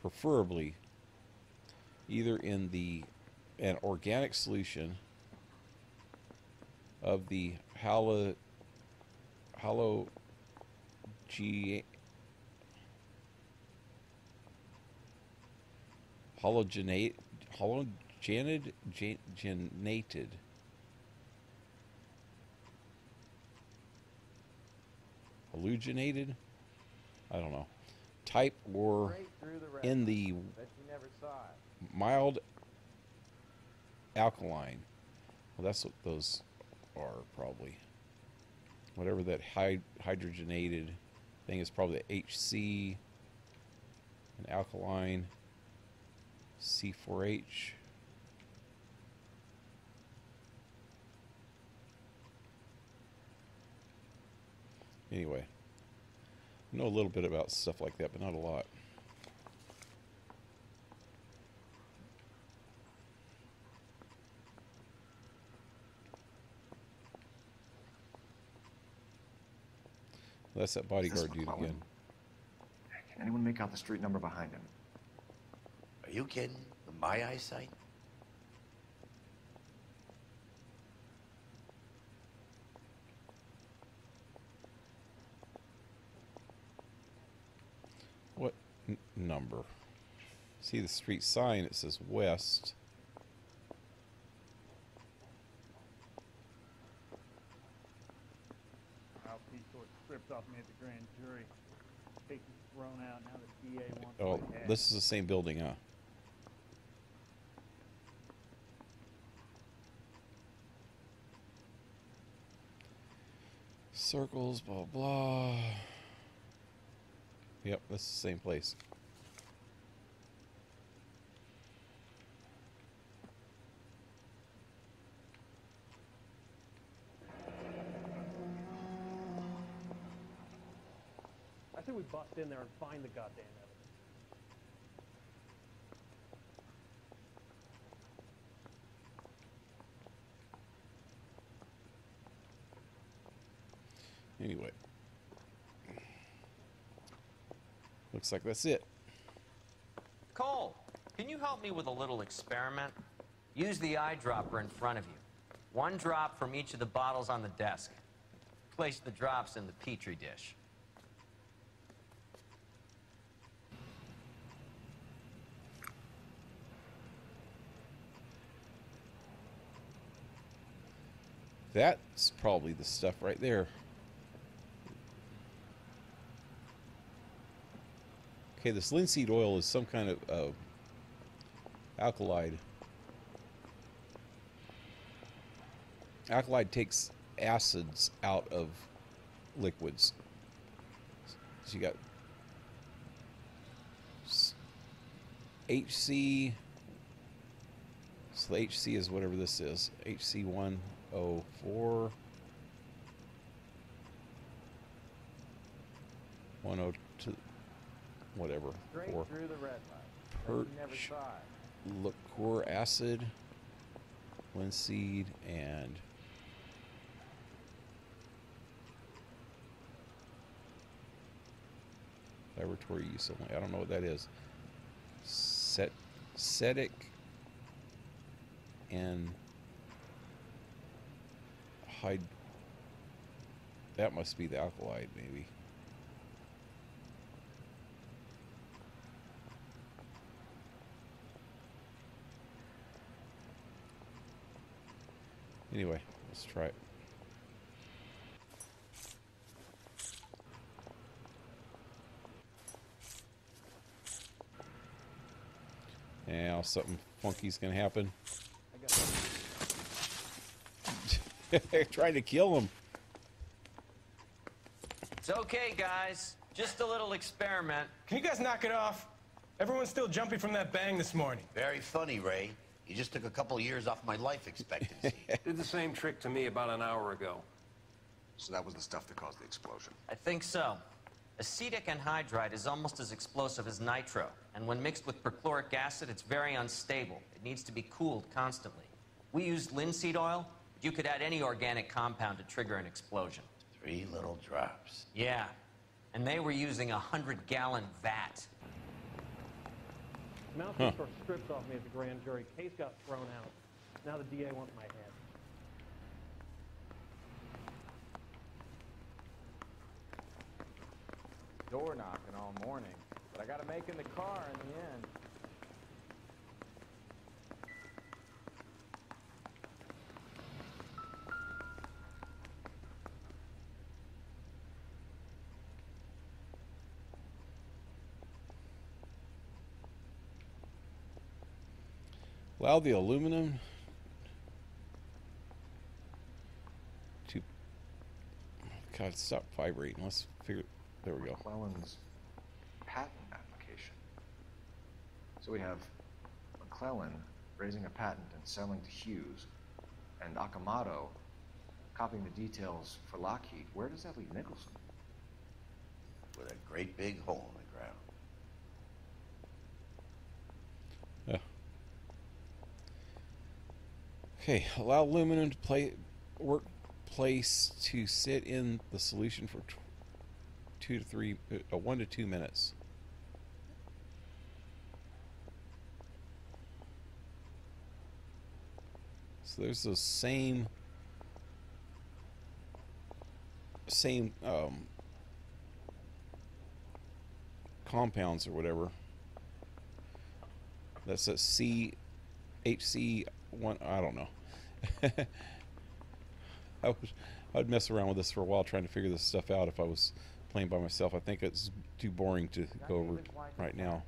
preferably either in an organic solution of the hallucinated, I don't know, type, or in the mild alkaline. Well, that's what those are, probably. Whatever that hydrogenated thing is, probably the HC, an alkaline, C4H. Anyway, I know a little bit about stuff like that, but not a lot. That's that bodyguard dude again. Can anyone make out the street number behind him? Are you kidding? With my eyesight? What number? See the street sign, it says west. R.I.P. sort of stripped off me at the grand jury. Case is thrown out, now the DA wants Oh, my head. this is the same building, huh? Circles, blah, blah. Yep, that's the same place. I think we bust in there and find the goddamn evidence. Anyway. Looks like that's it. Cole, can you help me with a little experiment? Use the eyedropper in front of you. One drop from each of the bottles on the desk. Place the drops in the Petri dish. That's probably the stuff right there. Okay, this linseed oil is some kind of alkaloid. Alkaloid takes acids out of liquids. So you got HC. So the HC is whatever this is. HC104. 102. Whatever. Straight Or through the red light. Bet you never saw it. liquor acid, linseed, and laboratory use only. I don't know what that is. Cetic and that must be the alkaloid, maybe. Anyway, let's try it. Now something funky's gonna happen. Trying to kill him. It's okay, guys. Just a little experiment. Can you guys knock it off? Everyone's still jumping from that bang this morning. Very funny, Ray. You just took a couple years off my life expectancy. Did the same trick to me about an hour ago. So that was the stuff that caused the explosion? I think so. Acetic anhydride is almost as explosive as nitro, and when mixed with perchloric acid, it's very unstable. It needs to be cooled constantly. We used linseed oil, but you could add any organic compound to trigger an explosion. 3 little drops. Yeah, and they were using a 100-gallon vat. Mouthpiece were stripped off me at the grand jury. Case got thrown out. Now the DA wants my head. Door knocking all morning, but I gotta make in the car in the end. Allow the aluminum to... God, stop vibrating. Let's figure... There we go. McClellan's patent application. So we have McClellan raising a patent and selling to Hughes, and Akamoto copying the details for Lockheed. Where does that leave Nicholson? With a great big hole in the ground. Okay, allow aluminum to workplace to sit in the solution for 1 to 2 minutes. So there's those same compounds or whatever. That's a HC1. I don't know. I'd mess around with this for a while trying to figure this stuff out if I was playing by myself. I think it's too boring to go over right now.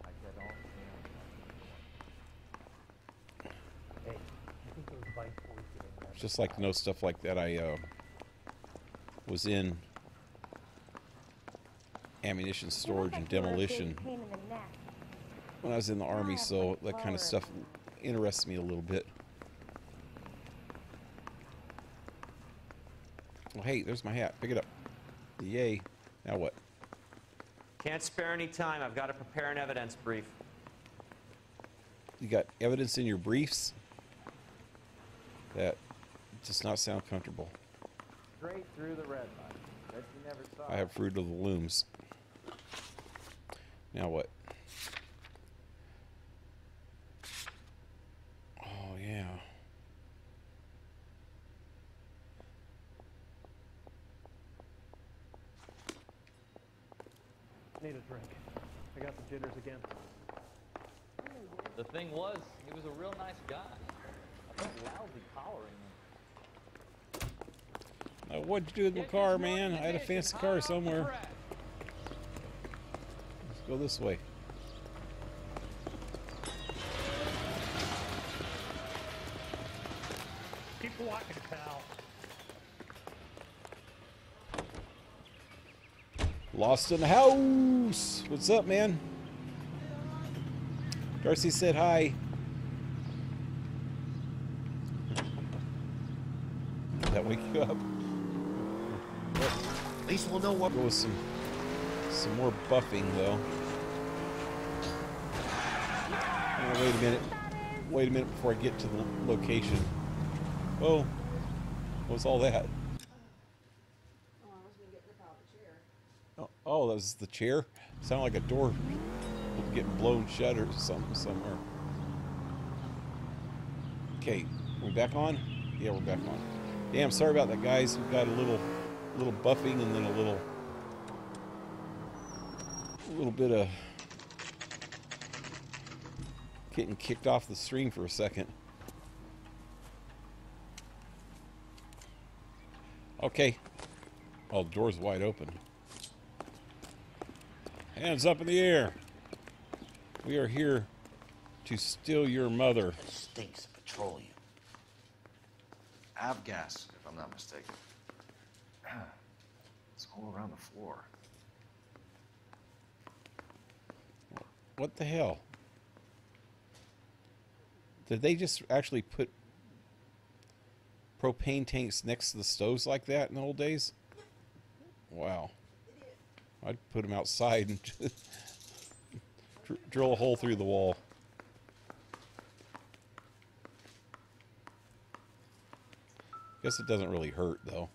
It's just like to know stuff like that. I was in ammunition storage and demolition when I was in the Army, so that kind of stuff interests me a little bit. Well, hey, there's my hat. Pick it up. Yay. Now what? Can't spare any time. I've got to prepare an evidence brief. You got evidence in your briefs? That does not sound comfortable. Straight through the red light. Bet you never saw. I have Fruit of the Looms. Now what? Oh, yeah. Need a drink. I got the jitters again. The thing was, he was a real nice guy. I felt loudly collaring him. Now, what'd you do with my car, man? I had a fancy car somewhere. Let's go this way. Keep walking, pal. Lost in the house. What's up, man? Darcy said hi. Did that wake you up? At least we'll know what. Go with some more buffing, though. Oh, wait a minute. wait a minute before I get to the location. Oh, what was all that? Oh, that was the chair? Sounded like a door getting blown shut or something somewhere. Okay, we're back on? Yeah, we're back on. Damn, sorry about that, guys. We've got a little buffing and then a little bit of getting kicked off the stream for a second. Okay. Oh, the door's wide open. Hands up in the air. We are here to steal your mother. It stinks of petroleum. Avgas, if I'm not mistaken. It's all around the floor. What the hell? Did they just actually put propane tanks next to the stoves like that in the old days? Wow. I'd put them outside and drill a hole through the wall. Guess it doesn't really hurt, though.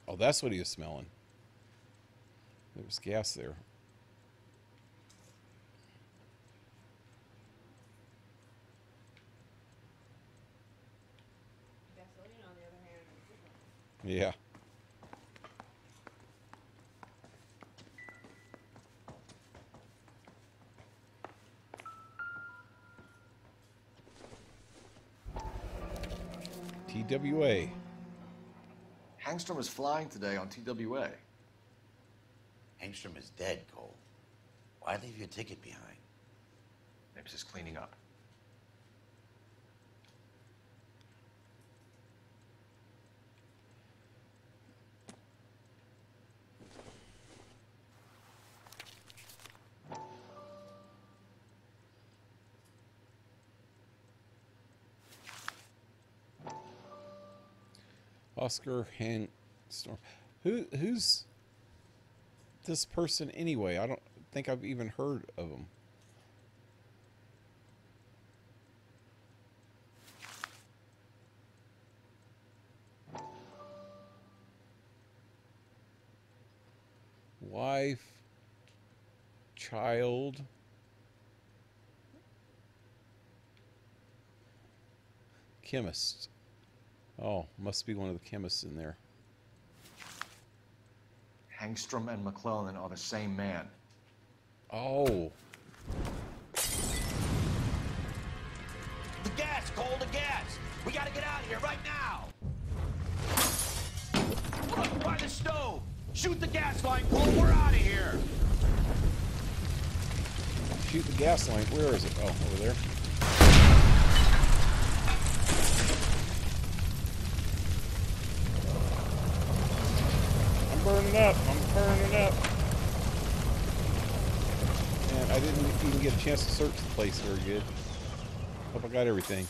Oh, that's what he was smelling. There was gas there. Gasoline, on the other hand, Yeah. TWA. Hangstrom is flying today on TWA. Hangstrom is dead, Cole. Why leave your ticket behind? Maybe just cleaning up. Oscar Hangstorm. Who's this person anyway? I don't think I've even heard of him. Wife, child. Chemist. Oh, must be one of the chemists in there. Hangstrom and McClellan are the same man. Oh. The gas, Cole, the gas! We gotta get out of here right now! Look, by the stove! Shoot the gas line, Cole, we're out of here! Shoot the gas line. Where is it? Oh, over there. I'm burning up. I'm burning up. And I didn't even get a chance to search the place very good. Hope I got everything.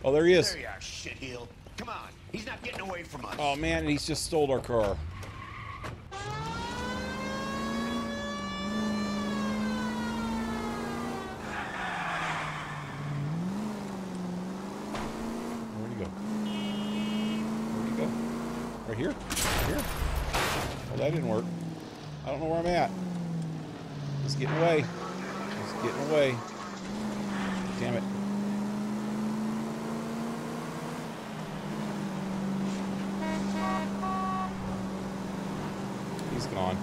Oh, there he is. There you are, shitheel. Come on, he's not getting away from us. Oh man, he's just stole our car. Where'd he go? Where'd he go? Right here? Right here? Oh, that didn't work. I don't know where I'm at. He's getting away. He's getting away. Damn it. He's gone.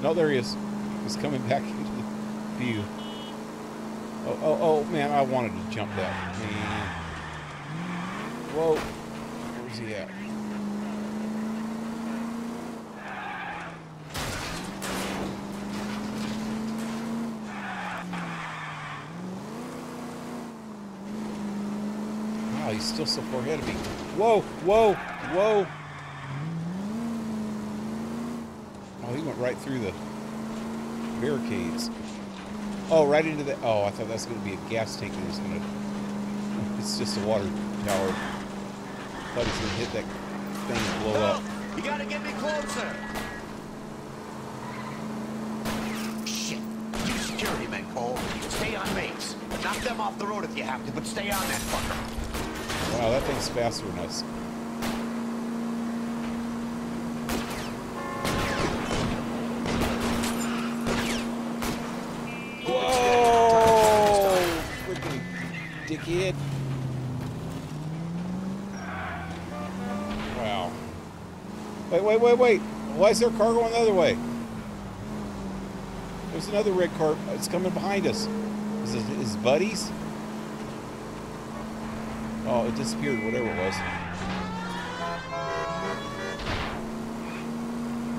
No, there he is. He's coming back into the view. Oh, man, I wanted to jump that. Man. Whoa. Where's he at? Wow, he's still so far ahead of me. Whoa, whoa, whoa. Oh, he went right through the barricades. Oh, right into the... Oh, I thought that was going to be a gas tank that was going to... It's just a water tower. I thought he was going to hit that thing and blow up. You gotta get me closer! security men, Cole. Stay on base. Knock them off the road if you have to, but stay on that fucker. Wow, that thing's faster than us. Whoa! Freaking dickhead. Wow. Wait. Why is there car going the other way? There's another red car. It's coming behind us. Is it his buddies? Oh, it disappeared, whatever it was.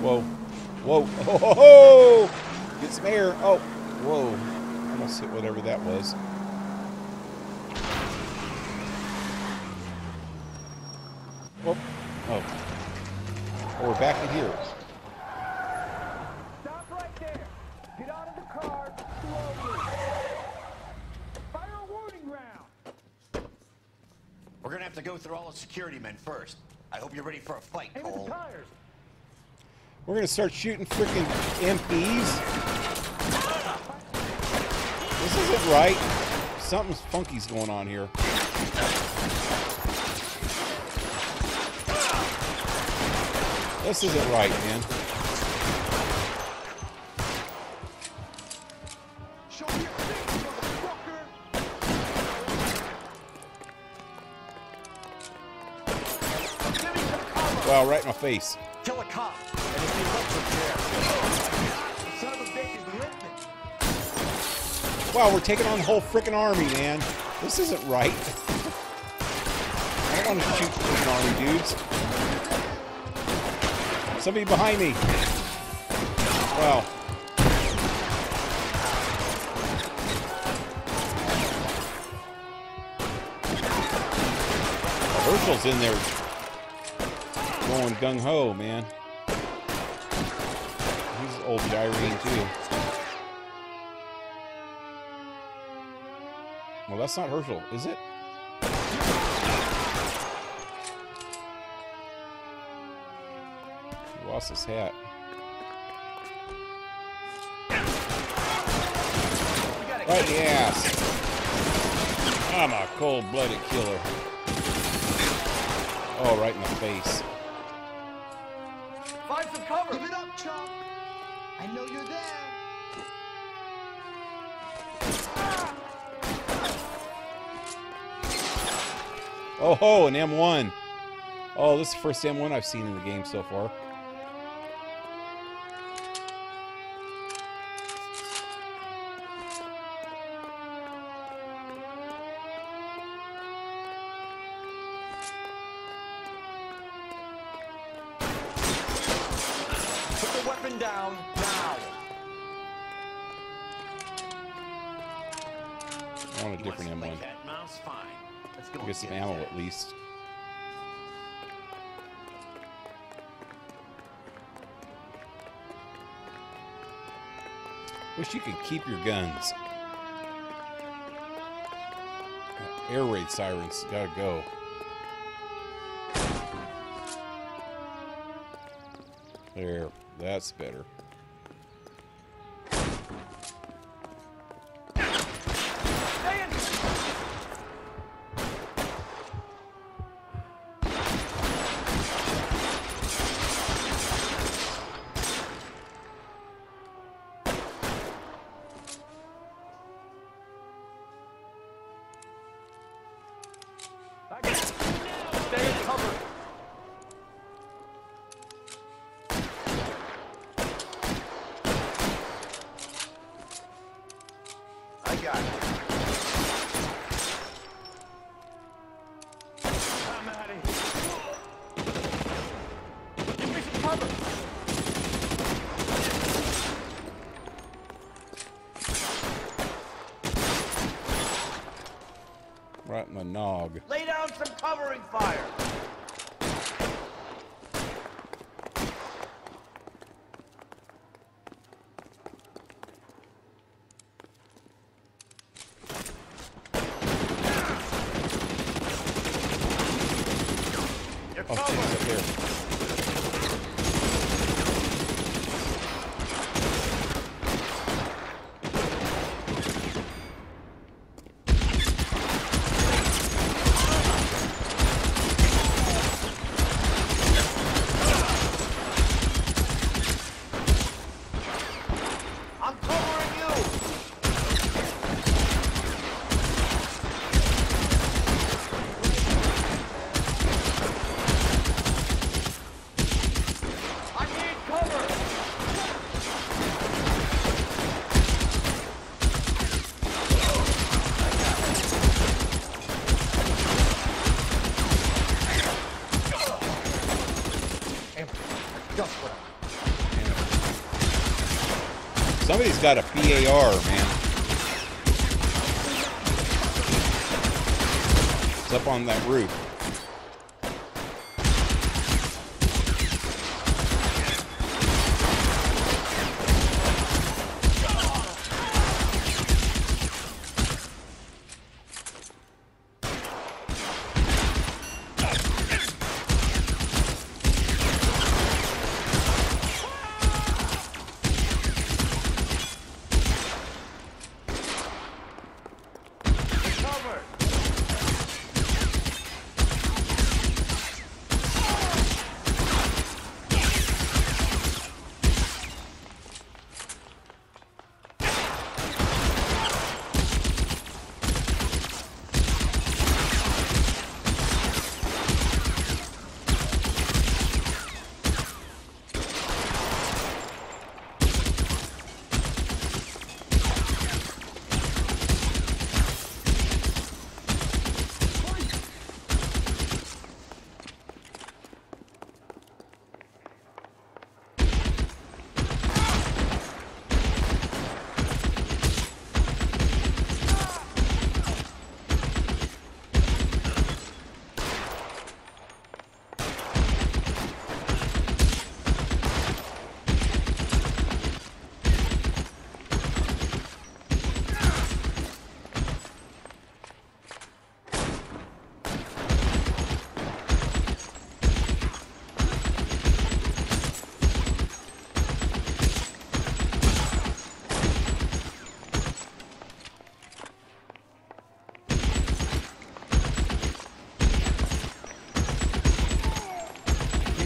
Whoa. Whoa. Oh, ho, ho. Get some air. Oh, whoa. I almost hit whatever that was. Oh. Oh, we're back in here. Stop right there. Get out of the car slowly. Fire a warning round. We're gonna have to go through all the security men first. I hope you're ready for a fight, Aim at Cole. the tires. We're gonna start shooting freaking MPs. This isn't right. Something's funky's going on here. This isn't right, man. Wow, right in my face. Kill a cop. And if he looks up there. The son of a bitch is with me. Wow, we're taking on the whole freaking army, man. This isn't right. I don't want to shoot freaking army dudes. Somebody behind me. Wow. Oh, Herschel's in there going gung-ho, man. He's old Gyrene, too. Well, that's not Herschel, is it? He lost his hat. Right in the ass. I'm a cold-blooded killer. Oh, right in the face. Find some cover. Give it up, chump. I know you're there. Oh ho, an M1. Oh, this is the first M1 I've seen in the game so far. Put the weapon down now. I want a different M1. Mouse, fine. Let's go. Get some ammo at least. Wish you could keep your guns. Air raid sirens gotta go. There, that's better. Stay in cover. I got it. I'm out of here. Give me some cover. Right in the nog. Lay down some covering fire. Oh, shit, he's up there. Somebody's got a PAR, man. It's up on that roof.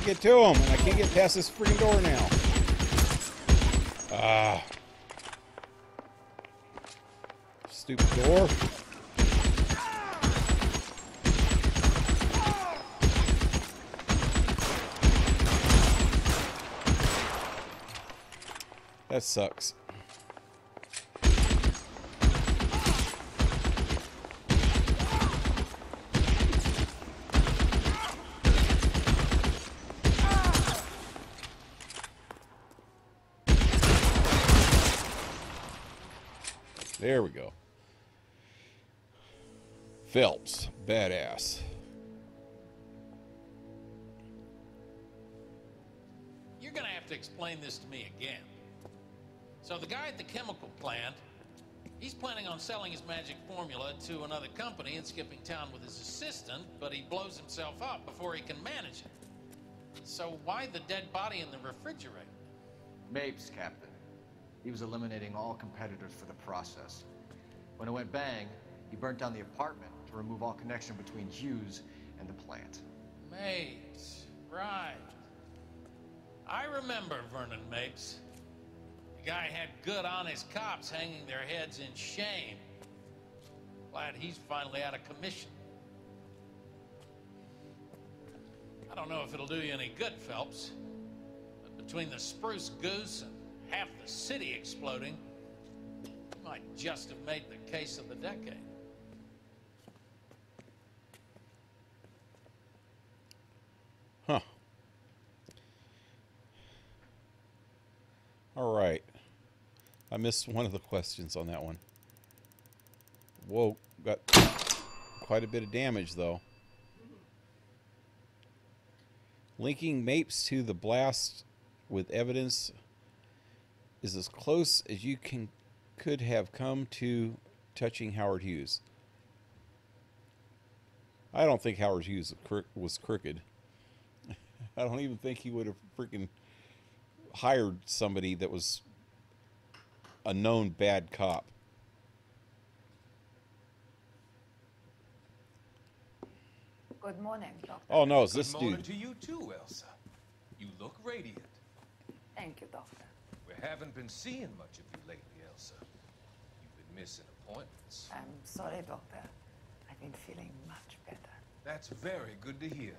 Get to him, and I can't get past this freaking door now. Ah. Stupid door. That sucks. There we go. Phelps, badass. You're gonna have to explain this to me again. So the guy at the chemical plant, he's planning on selling his magic formula to another company and skipping town with his assistant, but he blows himself up before he can manage it. So why the dead body in the refrigerator? Mapes, Captain. He was eliminating all competitors for the process. When it went bang, he burnt down the apartment to remove all connection between Hughes and the plant. Mapes, right. I remember Vernon Mapes. The guy had good, honest cops hanging their heads in shame. Glad he's finally out of commission. I don't know if it'll do you any good, Phelps, but between the spruce goose and half the city exploding, you might just have made the case of the decade. Huh. All right. I missed one of the questions on that one. Whoa, got quite a bit of damage though. Linking Mapes to the blast with evidence is as close as you could have come to touching Howard Hughes. I don't think Howard Hughes was crooked. I don't even think he would have freaking hired somebody that was a known bad cop. Good morning, Doctor. Oh no, it's this Good morning dude. to you too, Elsa. You look radiant. Thank you, Doctor. We haven't been seeing much of you lately, Elsa. You've been missing appointments. I'm sorry, Doctor. I've been feeling much better. That's very good to hear.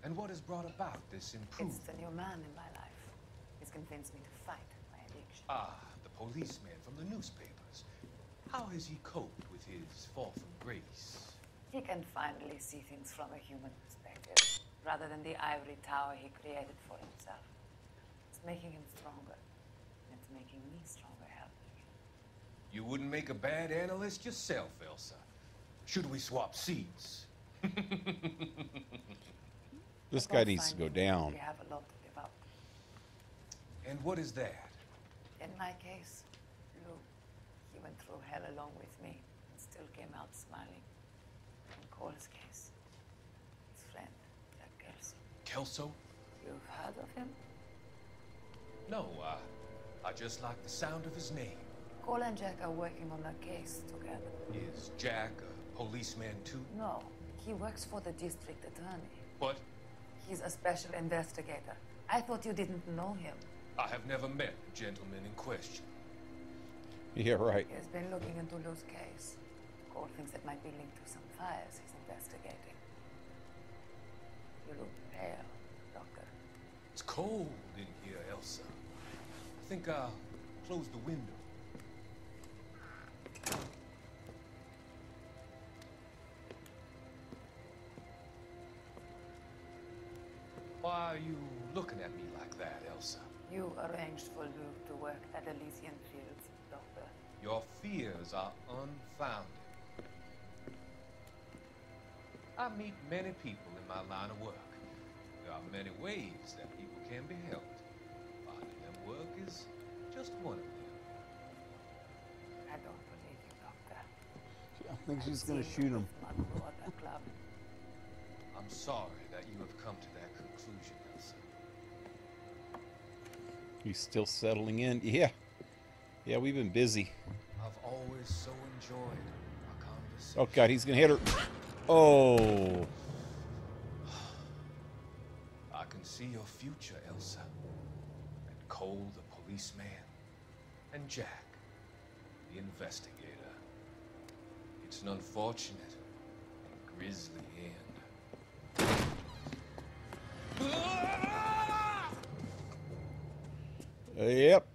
And what has brought about this improvement? It's the new man in my life. He's convinced me to fight my addiction. Ah, the policeman from the newspapers. How has he coped with his fall from grace? He can finally see things from a human perspective, rather than the ivory tower he created for himself. It's making him stronger, and it's making me stronger help. You wouldn't make a bad analyst yourself, Elsa. Should we swap seats? This guy needs to go down. We have a lot to give up. And what is that? In my case, Lou, he went through hell along with me and still came out smiling. In Cole's case, his friend, Jack Kelso. Kelso? You've heard of him? No, I just like the sound of his name. Cole and Jack are working on a case together. Is Jack a policeman too? No, he works for the district attorney. What? He's a special investigator. I thought you didn't know him. I have never met the gentleman in question. Yeah, right. He has been looking into Lou's case. Cole thinks it might be linked to some fires he's investigating. You look pale, Doctor. It's cold in here, Elsa. I think I'll close the window. Why are you looking at me like that, Elsa? You arranged for Lou to work at Elysian Fields, Doctor. Your fears are unfounded. I meet many people in my line of work. There are many ways that people can be helped. Finding them work is just one of them. I don't believe you, Doctor. I think she's going to shoot him. I'm sorry that you have come to that conclusion, Elsa. He's still settling in. Yeah. Yeah, we've been busy. I've always so enjoyed our conversation. Oh, God, he's going to hit her. Oh. I can see your future, Elsa. And Cole, the policeman. And Jack, the investigator. It's an unfortunate and grisly end. Yep.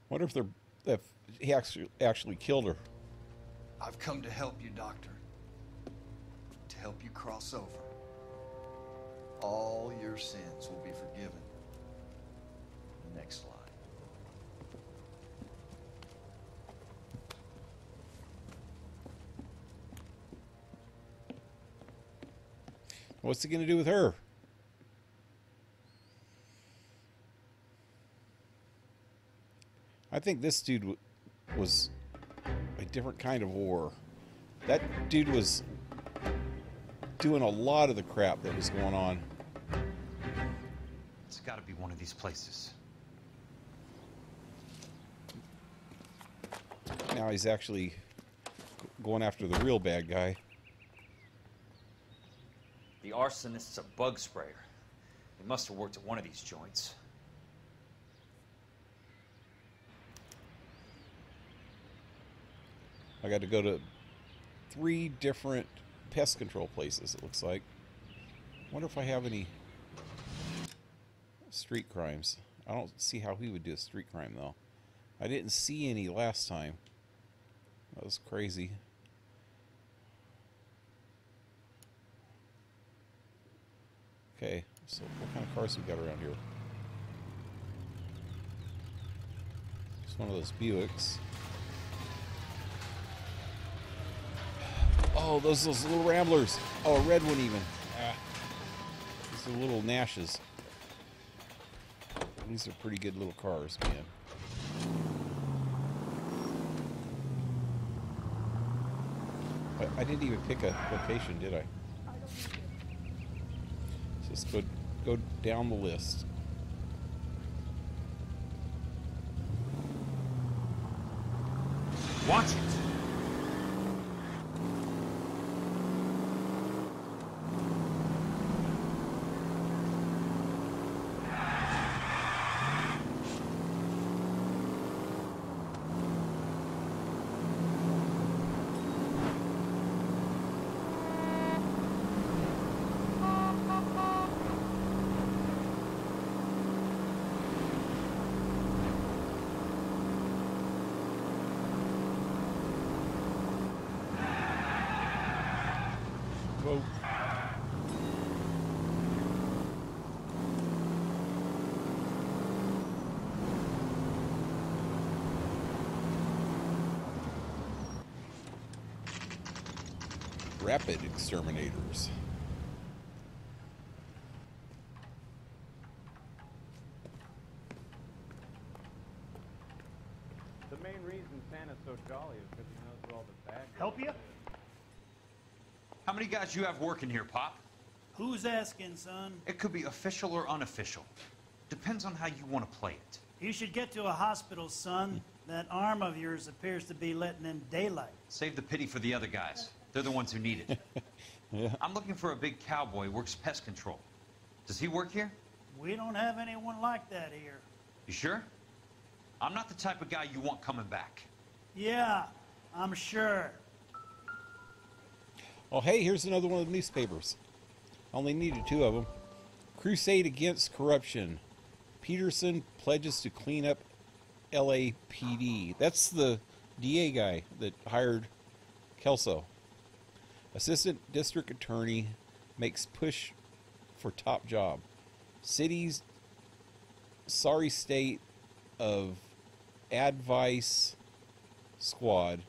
Wonder if he actually killed her. I've come to help you, Doctor. To help you cross over. All your sins will be forgiven. Next slide. What's he going to do with her? I think this dude was a different kind of war. That dude was doing a lot of the crap that was going on. It's got to be one of these places. Now he's actually going after the real bad guy. The arsonist's a bug sprayer. He must have worked at one of these joints. I got to go to 3 different pest control places, it looks like. Wonder if I have any street crimes. I don't see how he would do a street crime, though. I didn't see any last time. That was crazy. Okay, so what kind of cars we got around here? It's one of those Buicks. Oh, those little Ramblers. Oh, a red one even. Ah. These are little Nashes. These are pretty good little cars, man. But I didn't even pick a location, did I? Just go down the list. Watch it! rapid exterminators. The main reason Santa's so jolly is because he knows where all the bad guys Help you? How many guys you have working here, Pop? Who's asking, son? It could be official or unofficial. Depends on how you want to play it. You should get to a hospital, son. That arm of yours appears to be letting in daylight. Save the pity for the other guys. They're the ones who need it. Yeah. I'm looking for a big cowboy who works pest control. Does he work here? We don't have anyone like that here. You sure? I'm not the type of guy you want coming back. Yeah, I'm sure. Oh, hey, here's another one of the newspapers. Only needed 2 of them. Crusade Against Corruption. Peterson pledges to clean up LAPD. That's the DA guy that hired Kelso. Assistant District Attorney makes push for top job. City's sorry state of advice squad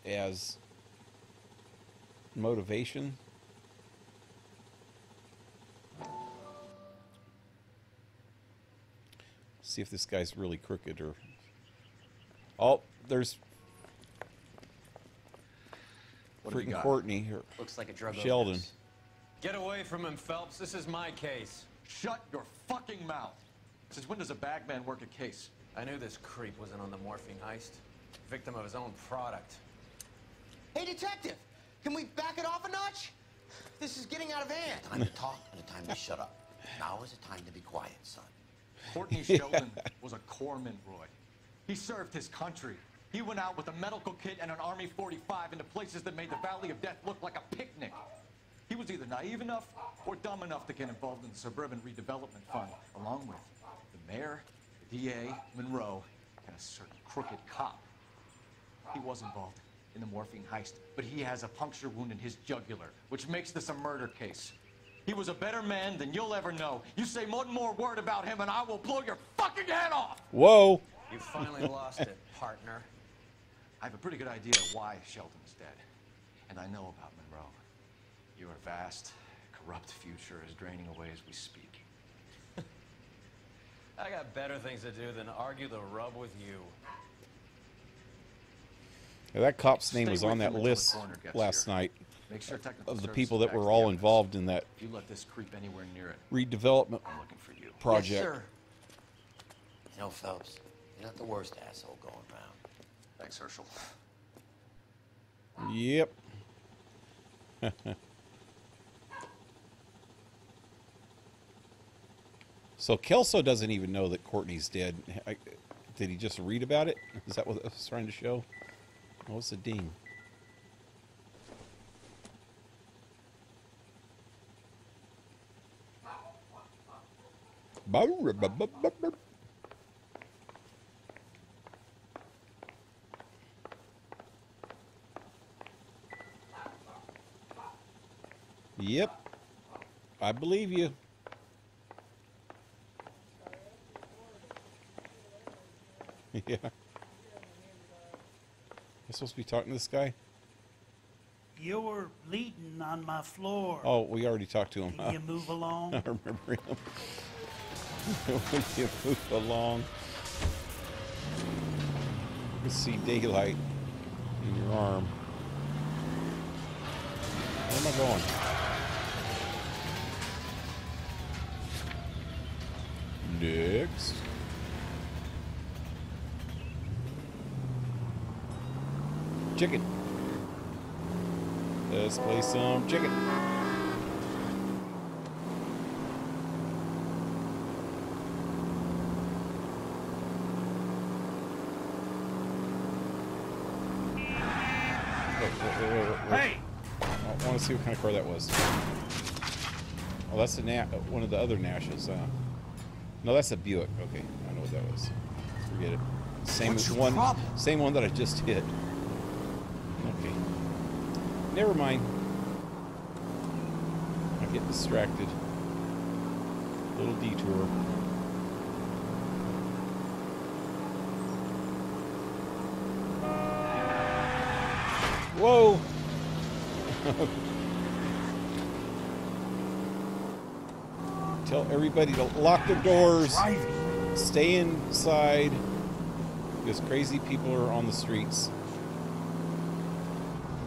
as motivation. See if this guy's really crooked or... Oh, there's freaking Courtney or Looks like a drug Sheldon. overdose. Get away from him, Phelps. This is my case. Shut your fucking mouth. Since when does a bagman work a case? I knew this creep wasn't on the morphine heist. Victim of his own product. Hey, detective! Can we back it off a notch? This is getting out of hand. Time to talk and a time to shut up. Now is the time to be quiet, son. Courtney Sheldon was a corpsman, Roy. He served his country. He went out with a medical kit and an Army 45 into places that made the Valley of Death look like a picnic. He was either naive enough or dumb enough to get involved in the Suburban Redevelopment Fund, along with the mayor, the DA, Monroe, and a certain crooked cop. He was involved in the morphine heist, but he has a puncture wound in his jugular, which makes this a murder case. He was a better man than you'll ever know. You say one more word about him and I will blow your fucking head off! Whoa! You finally lost it, partner. I have a pretty good idea why Sheldon's dead. And I know about Monroe. Your vast, corrupt future is draining away as we speak. I got better things to do than argue the rub with you. Yeah, that cop's name was on that list last night of the people that were all involved in that If you let this creep anywhere near it, redevelopment I'm looking for you. project. Yes, sir. You know, Phelps, you're not the worst asshole going around. Thanks, Herschel. Yep. So Kelso doesn't even know that Courtney's dead. Did he just read about it? Is that what I was trying to show? Oh, what's the ding? Yep. I believe you. Yeah. You're supposed to be talking to this guy? You're bleeding on my floor. Oh, we already talked to him. Can you move along? I remember him. When you move along, you can see daylight in your arm. Where am I going? Next. Chicken. Let's play some chicken. Hey! I want to see what kind of car that was. Oh, that's the one of the other Nashes. No, that's a Buick. Okay, I know what that was. Forget it. Same one that I just hit. Okay. Never mind. I get distracted. Little detour. Whoa! Tell everybody to lock their doors. Stay inside. Because crazy people are on the streets.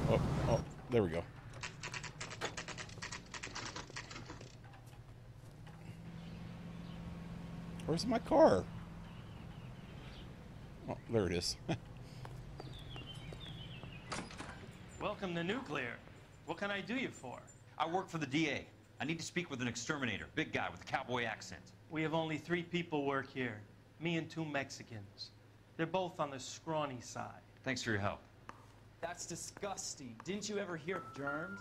Oh, there we go. Where's my car? Oh, there it is. Welcome to Nuclear. What can I do you for? I work for the DA. I need to speak with an exterminator. Big guy with a cowboy accent. We have only 3 people work here. Me and 2 Mexicans. They're both on the scrawny side. Thanks for your help. That's disgusting. Didn't you ever hear of germs?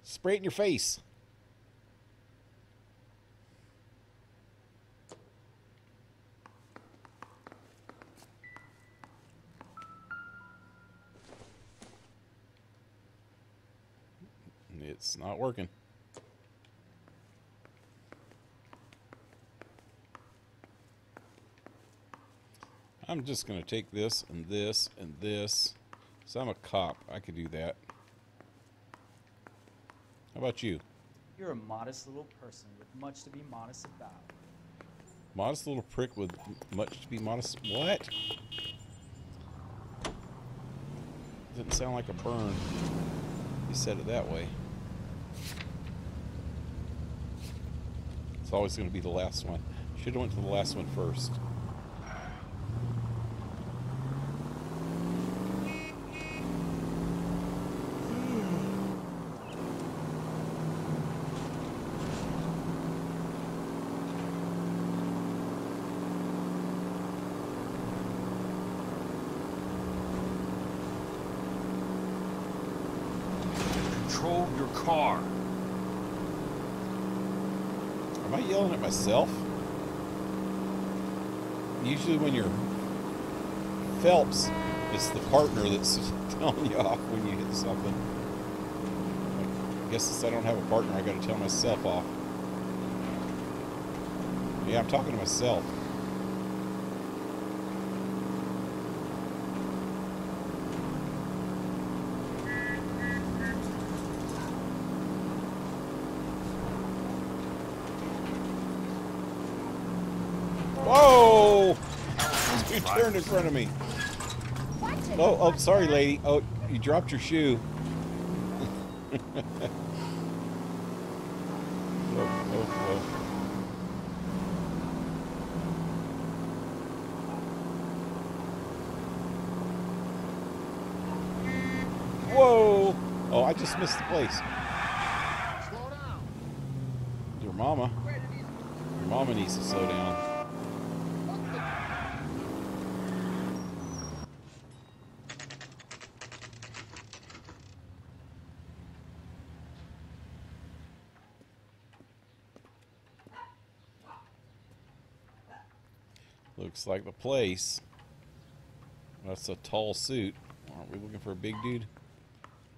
Spray it in your face. It's not working. I'm just going to take this and this and this. So I'm a cop. I could do that. How about you? You're a modest little person with much to be modest about. Modest little prick with much to be modest. What? Didn't sound like a burn. You said it that way. It's always going to be the last one. Should have went to the last one first. Control your car. Am I yelling at myself? Usually when you're Phelps, it's the partner that's telling you off when you hit something. I guess since I don't have a partner, I got to tell myself off. Yeah, I'm talking to myself. Whoa! You turned in front of me. Oh, sorry, lady. Oh, you dropped your shoe. Whoa! Oh, I just missed the place. Your mama needs to slow down. Looks like the place. That's a tall suit. Aren't we looking for a big dude?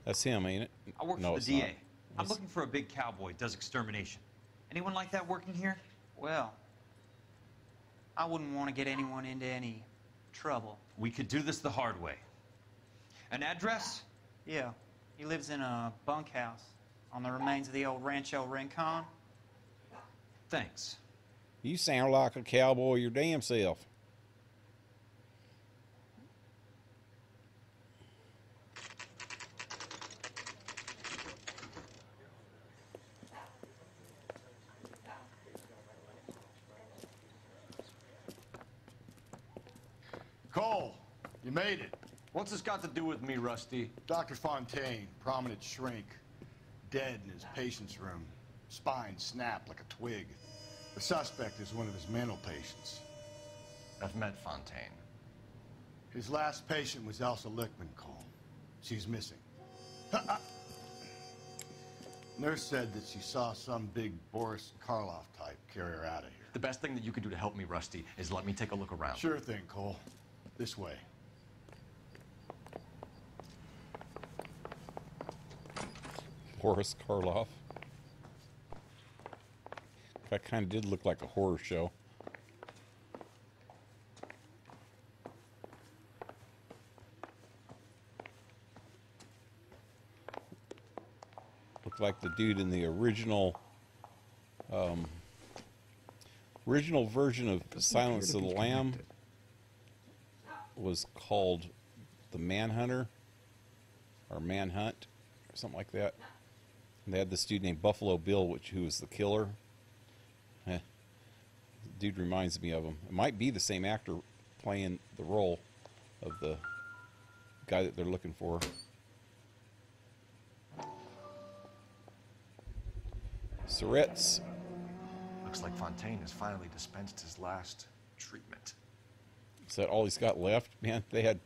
That's him, ain't it? I work No, for it's the DA. not. I'm looking for a big cowboy who does extermination. Anyone like that working here? Well, I wouldn't want to get anyone into any trouble. We could do this the hard way. An address? Yeah, he lives in a bunkhouse on the remains of the old Rancho Rincon. Thanks. You sound like a cowboy your damn self. Cole, you made it. What's this got to do with me, Rusty? Dr. Fontaine, prominent shrink, dead in his patient's room. Spine snapped like a twig. The suspect is one of his mental patients. I've met Fontaine. His last patient was Elsa Lickman, Cole. She's missing. Nurse said that she saw some big Boris Karloff type carry her out of here. The best thing that you can do to help me, Rusty, is let me take a look around. Sure thing, Cole. This way. Boris Karloff. That kind of did look like a horror show. like the dude in the original original version of Silence of the Lamb was called the Manhunter or Manhunt or something like that. And they had this dude named Buffalo Bill, who was the killer. Dude reminds me of him. It might be the same actor playing the role of the guy that they're looking for. Surrettes. Looks like Fontaine has finally dispensed his last treatment. Is that all he's got left? Man, they had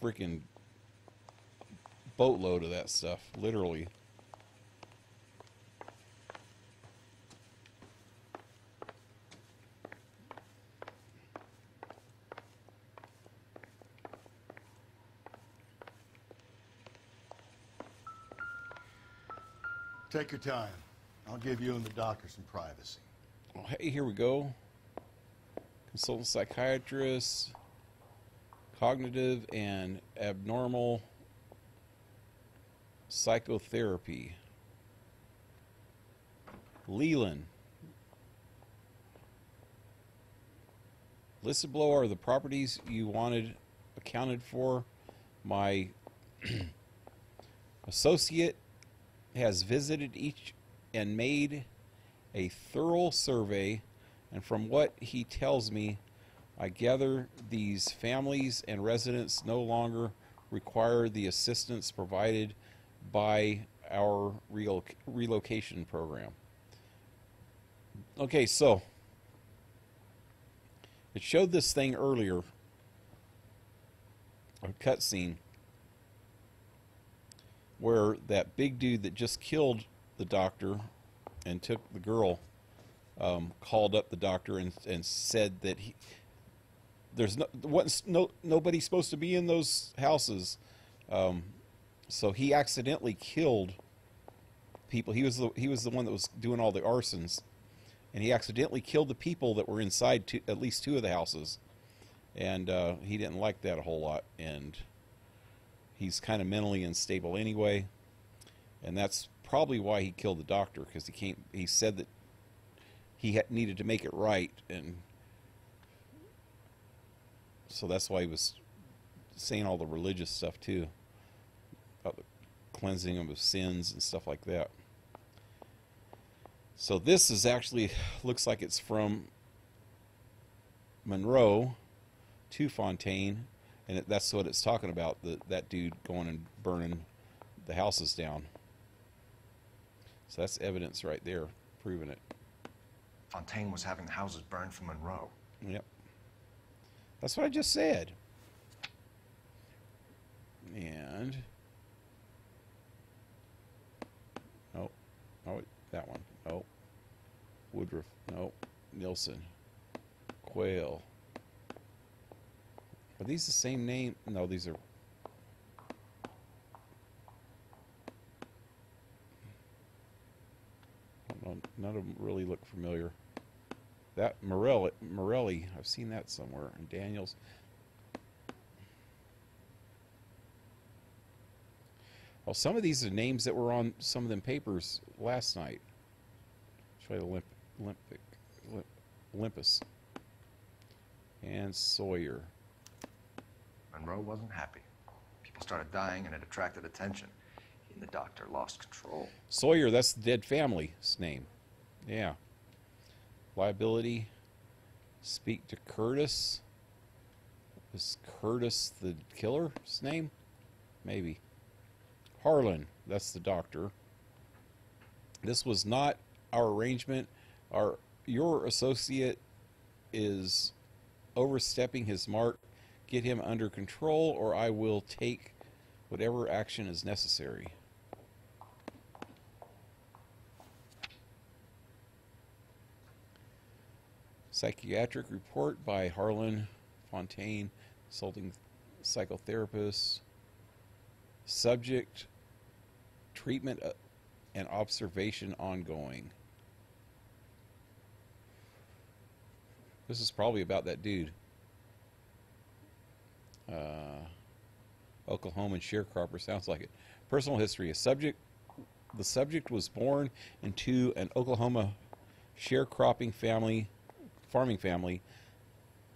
freaking boatload of that stuff, literally. Take your time. I'll give you and the doctor some privacy. Oh, hey, here we go. Consultant psychiatrist, cognitive and abnormal psychotherapy. Leland. Listed below are the properties you wanted accounted for. My associate has visited each and made a thorough survey, and from what he tells me, I gather these families and residents no longer require the assistance provided by our relocation program. Okay, so it showed this thing earlier, a cutscene, where that big dude that just killed the doctor and took the girl called up the doctor and said that nobody's supposed to be in those houses. So he accidentally killed people. He was the one that was doing all the arsons, and he accidentally killed the people that were inside at least two of the houses, and he didn't like that a whole lot, and he's kind of mentally unstable anyway, and that's probably why he killed the doctor, because he said that he needed to make it right, and so that's why he was saying all the religious stuff too, about the cleansing of sins and stuff like that. So this is actually, looks like it's from Monroe to Fontaine, and that's what it's talking about, that dude going and burning the houses down. So that's evidence right there, proving it. Fontaine was having the houses burned from Monroe. Yep. That's what I just said. And... nope. Oh, that one. Nope. Woodruff. Nope. Nilsson. Quayle. Are these the same name? No, these are... none of them really look familiar. That Morelli, I've seen that somewhere. And Daniels. Well, some of these are names that were on some of them papers last night. Try the Olympus. And Sawyer. Monroe wasn't happy. People started dying and it attracted attention. He and the doctor lost control. Sawyer, that's the dead family's name. Yeah. Liability. Speak to Curtis. Is Curtis the killer's name? Maybe. Harlan, that's the doctor. This was not our arrangement. Your associate is overstepping his mark. Get him under control, or I will take whatever action is necessary. Psychiatric report by Harlan Fontaine, consulting psychotherapist. Subject, treatment and observation ongoing. This is probably about that dude. Oklahoman sharecropper, sounds like it. Personal history. A subject The subject was born into an Oklahoma sharecropping farming family.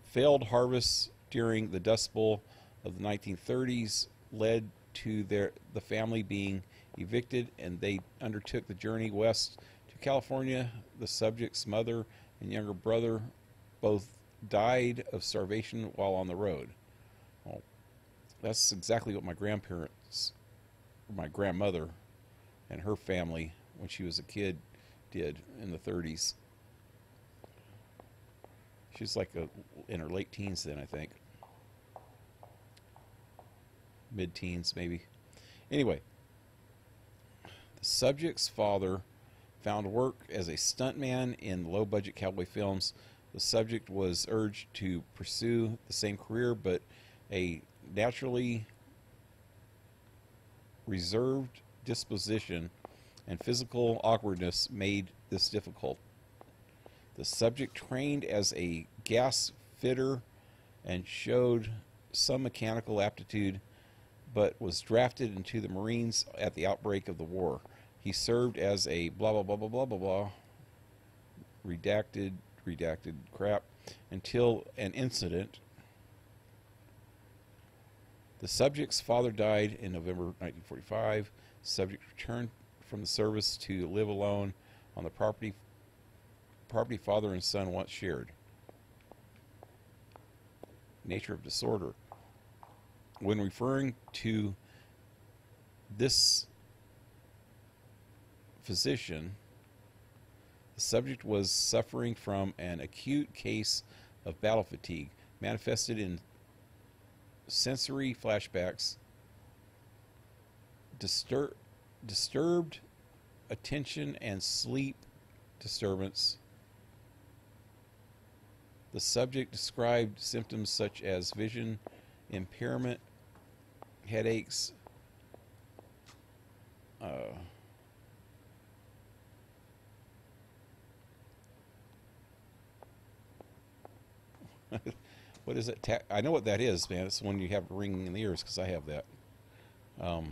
Failed harvests during the Dust Bowl of the 1930s led to the family being evicted, and they undertook the journey west to California. The subject's mother and younger brother both died of starvation while on the road. Well, that's exactly what my grandmother and her family, when she was a kid, did in the 30s. She was like in her late teens then, I think. Mid-teens, maybe. Anyway, the subject's father found work as a stuntman in low-budget cowboy films. The subject was urged to pursue the same career, but a naturally reserved disposition and physical awkwardness made this difficult. The subject trained as a gas fitter and showed some mechanical aptitude, but was drafted into the Marines at the outbreak of the war. He served as a blah blah blah blah blah blah blah redacted crap until an incident. The subject's father died in November 1945. The subject returned from the service to live alone on the property father and son once shared. Nature of disorder. When referring to this physician, the subject was suffering from an acute case of battle fatigue, manifested in sensory flashbacks, disturbed attention and sleep disturbance. The subject described symptoms such as vision impairment, headaches, what is it? I know what that is, man. It's when you have ringing in the ears, because I have that. God,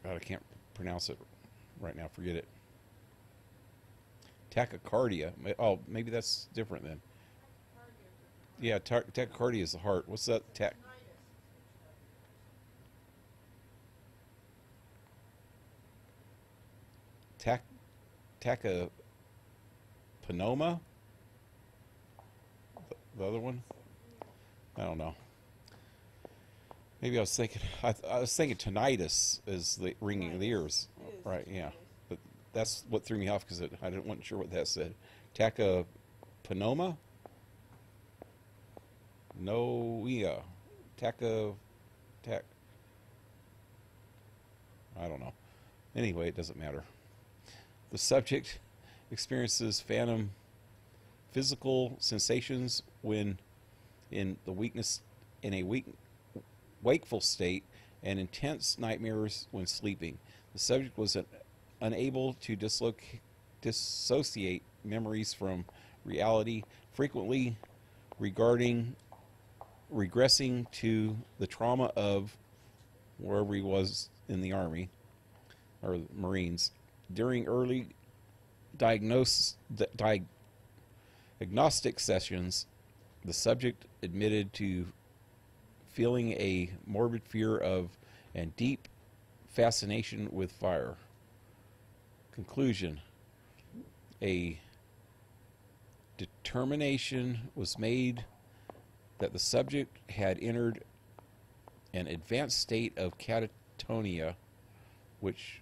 I can't pronounce it right now. Forget it. Tachycardia. Oh, maybe that's different then. Yeah, tachycardia is the heart. What's that? Tachypnoma? The other one? I don't know. Maybe I was thinking tinnitus is the ringing of the ears. Right, yeah. But that's what threw me off, because I wasn't sure what that said. Tachypnoma? No, yeah. I don't know. Anyway, it doesn't matter. The subject experiences phantom physical sensations when in a wakeful state, and intense nightmares when sleeping. The subject was unable to dissociate memories from reality, frequently regressing to the trauma of wherever he was in the Army or Marines. During early diagnostic sessions, the subject admitted to feeling a morbid fear of and deep fascination with fire. Conclusion: a determination was made that the subject had entered an advanced state of catatonia, which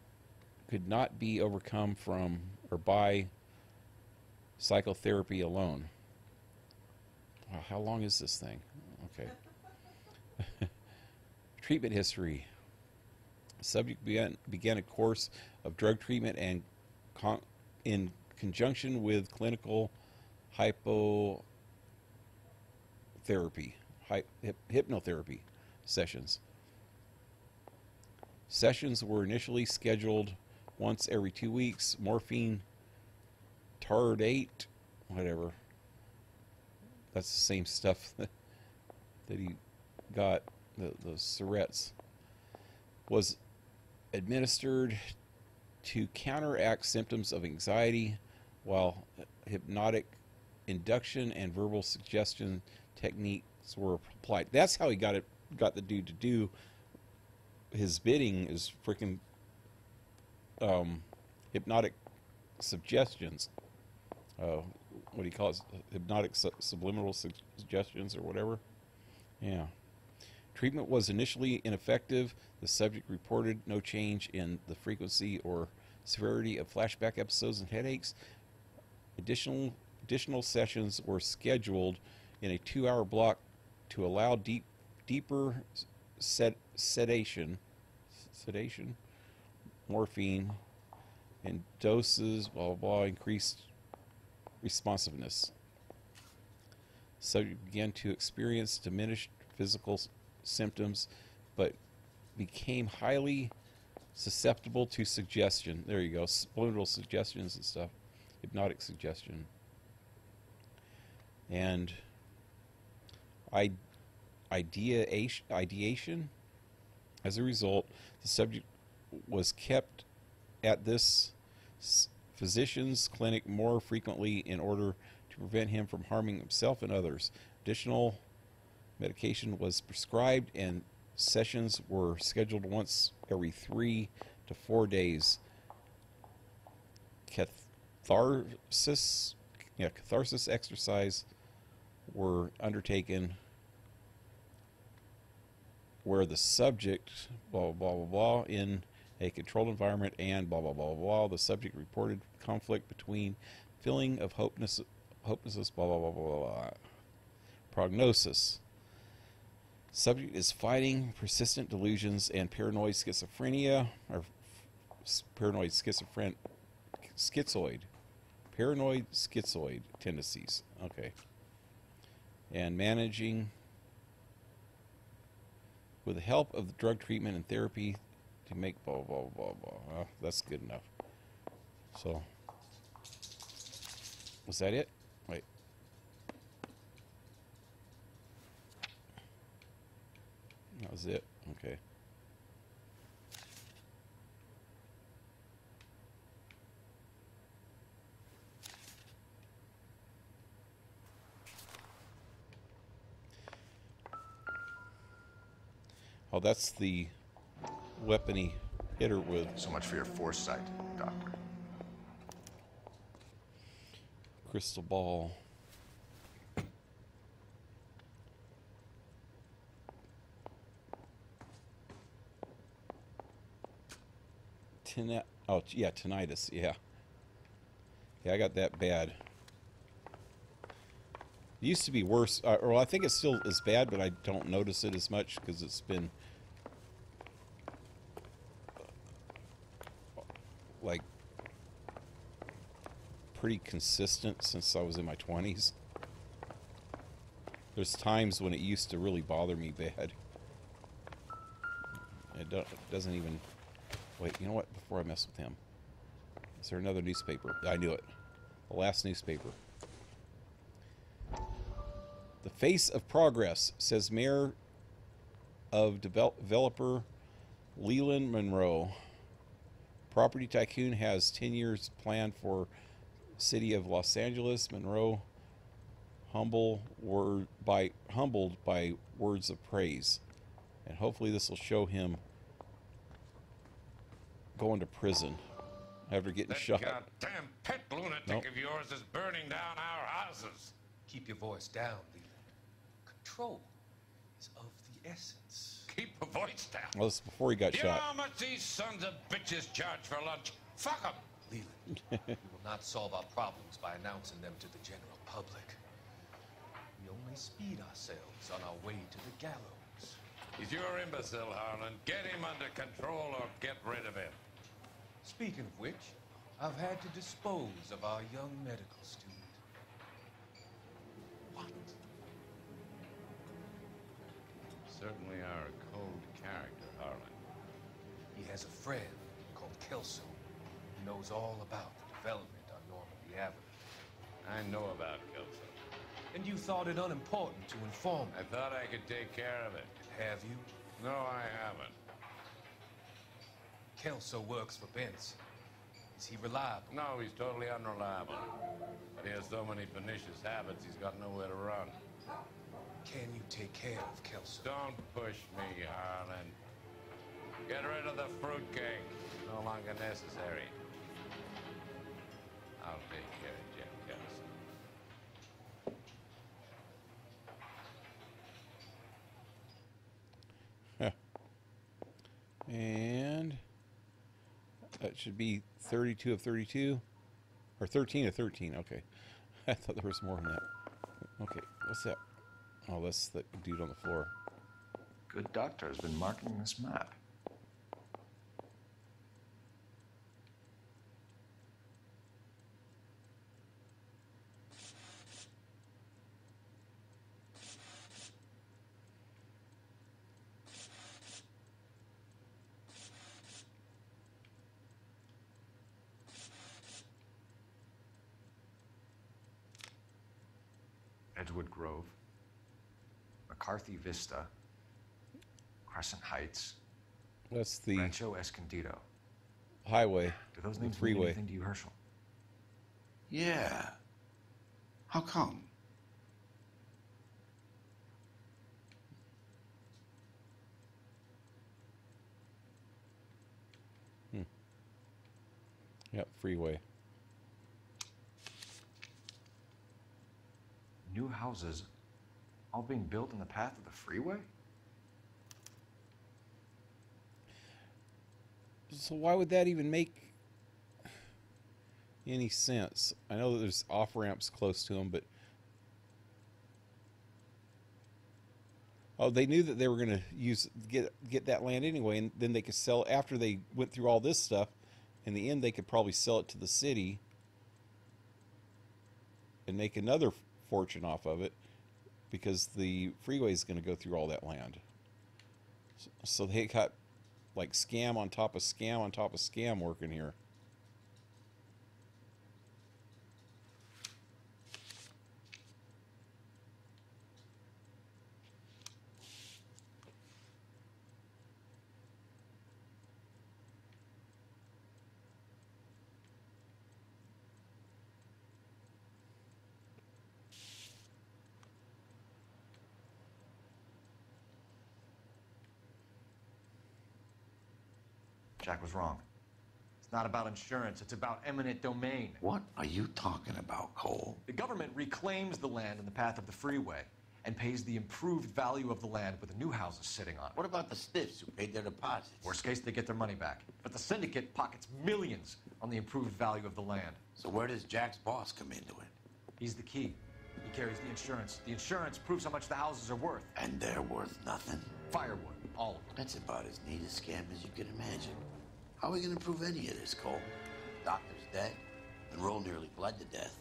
could not be overcome from or by psychotherapy alone. Wow, how long is this thing? Okay. Treatment history. The subject began a course of drug treatment and in conjunction with clinical hypnotherapy sessions. Sessions were initially scheduled once every 2 weeks. Morphine tardate, whatever. That's the same stuff that he got, the Surrettes, was administered to counteract symptoms of anxiety, while hypnotic induction and verbal suggestion techniques were applied. That's how he got the dude to do his bidding, is freaking hypnotic suggestions. What do you call it? Hypnotic subliminal suggestions or whatever. Yeah. Treatment was initially ineffective. The subject reported no change in the frequency or severity of flashback episodes and headaches. Additional sessions were scheduled in a 2-hour block to allow deeper sedation, morphine, and doses, blah, blah, blah, increased responsiveness. Subject began to experience diminished physical symptoms, but became highly susceptible to suggestion. There you go, subliminal suggestions and stuff, hypnotic suggestion. And ideation. As a result, the subject was kept at this physician's clinic more frequently in order to prevent him from harming himself and others. Additional medication was prescribed, and sessions were scheduled once every 3 to 4 days. Catharsis exercise were undertaken where the subject, blah, blah, blah, blah, in a controlled environment, and blah, blah, blah, blah. The subject reported conflict between feeling of hopelessness, blah, blah, blah, blah, blah. Prognosis. Subject is fighting persistent delusions and paranoid schizophrenia, or paranoid schizoid tendencies. Okay. And managing with the help of the drug treatment and therapy to make blah, blah, blah, blah. That's good enough. So, was that it? Wait. That was it. Okay. Oh, that's the weapon he hit her with. So much for your foresight, Doctor. Crystal ball. Oh, yeah, tinnitus, yeah. Yeah, I got that bad. It used to be worse. Well, I think it's still as bad, but I don't notice it as much because it's been like pretty consistent since I was in my 20s. There's times when it used to really bother me bad. It doesn't even... Wait, you know what? Before I mess with him. Is there another newspaper? I knew it. The last newspaper. The face of progress, says Mayor of developer Leland Monroe. Property tycoon has 10 years planned for city of Los Angeles. Monroe humbled by words of praise, and hopefully this will show him going to prison after getting shot. That goddamn pet lunatic of yours is burning down our houses. Keep your voice down, Leland. Control is of the essence. Keep your voice down. Well, this is before he got You shot. know how much these sons of bitches charge for lunch? Fuck them. Leland, we will not solve our problems by announcing them to the general public. We only speed ourselves on our way to the gallows. He's your imbecile, Harlan. Get him under control or get rid of him. Speaking of which, I've had to dispose of our young medical student. What? Certainly are a cold character, Harlan. He has a friend called Kelso. He knows all about the development on Normandy Avenue. I know about Kelso. And you thought it unimportant to inform me. I thought I could take care of it. Have you? No, I haven't. Kelso works for Benz. Is he reliable? No, he's totally unreliable. But he has so many pernicious habits, he's got nowhere to run. Can you take care of Kelso? Don't push me, Harlan. Get rid of the fruitcake. No longer necessary. I'll take care of Jim Kelso. And that should be 32 of 32. Or 13 of 13, okay. I thought there was more than that. Okay, what's that? Oh, that's the dude on the floor. Good doctor has been marking this map. Edgewood Grove, McCarthy Vista, Crescent Heights. That's the Rancho Escondido. Highway. Do those the names freeway. mean anything to you, Herschel? Yeah. How come? Yep, freeway. New houses all being built in the path of the freeway? So why would that even make any sense? I know that there's off-ramps close to them, but... Oh, they knew that they were going to get that land anyway, and then they could sell... After they went through all this stuff, in the end they could probably sell it to the city and make another fortune off of it, because the freeway is going to go through all that land. So they got like scam on top of scam on top of scam working here. Jack was wrong. It's not about insurance, it's about eminent domain. What are you talking about, Cole? The government reclaims the land in the path of the freeway and pays the improved value of the land with the new houses sitting on it. What about the stiffs who paid their deposits? Worst case, they get their money back. But the syndicate pockets millions on the improved value of the land. So where does Jack's boss come into it? He's the key. He carries the insurance. The insurance proves how much the houses are worth. And they're worth nothing? Firewood, all of them. That's about as neat a scam as you can imagine. How are we going to prove any of this, Cole? Doctor's dead, and Roll nearly bled to death.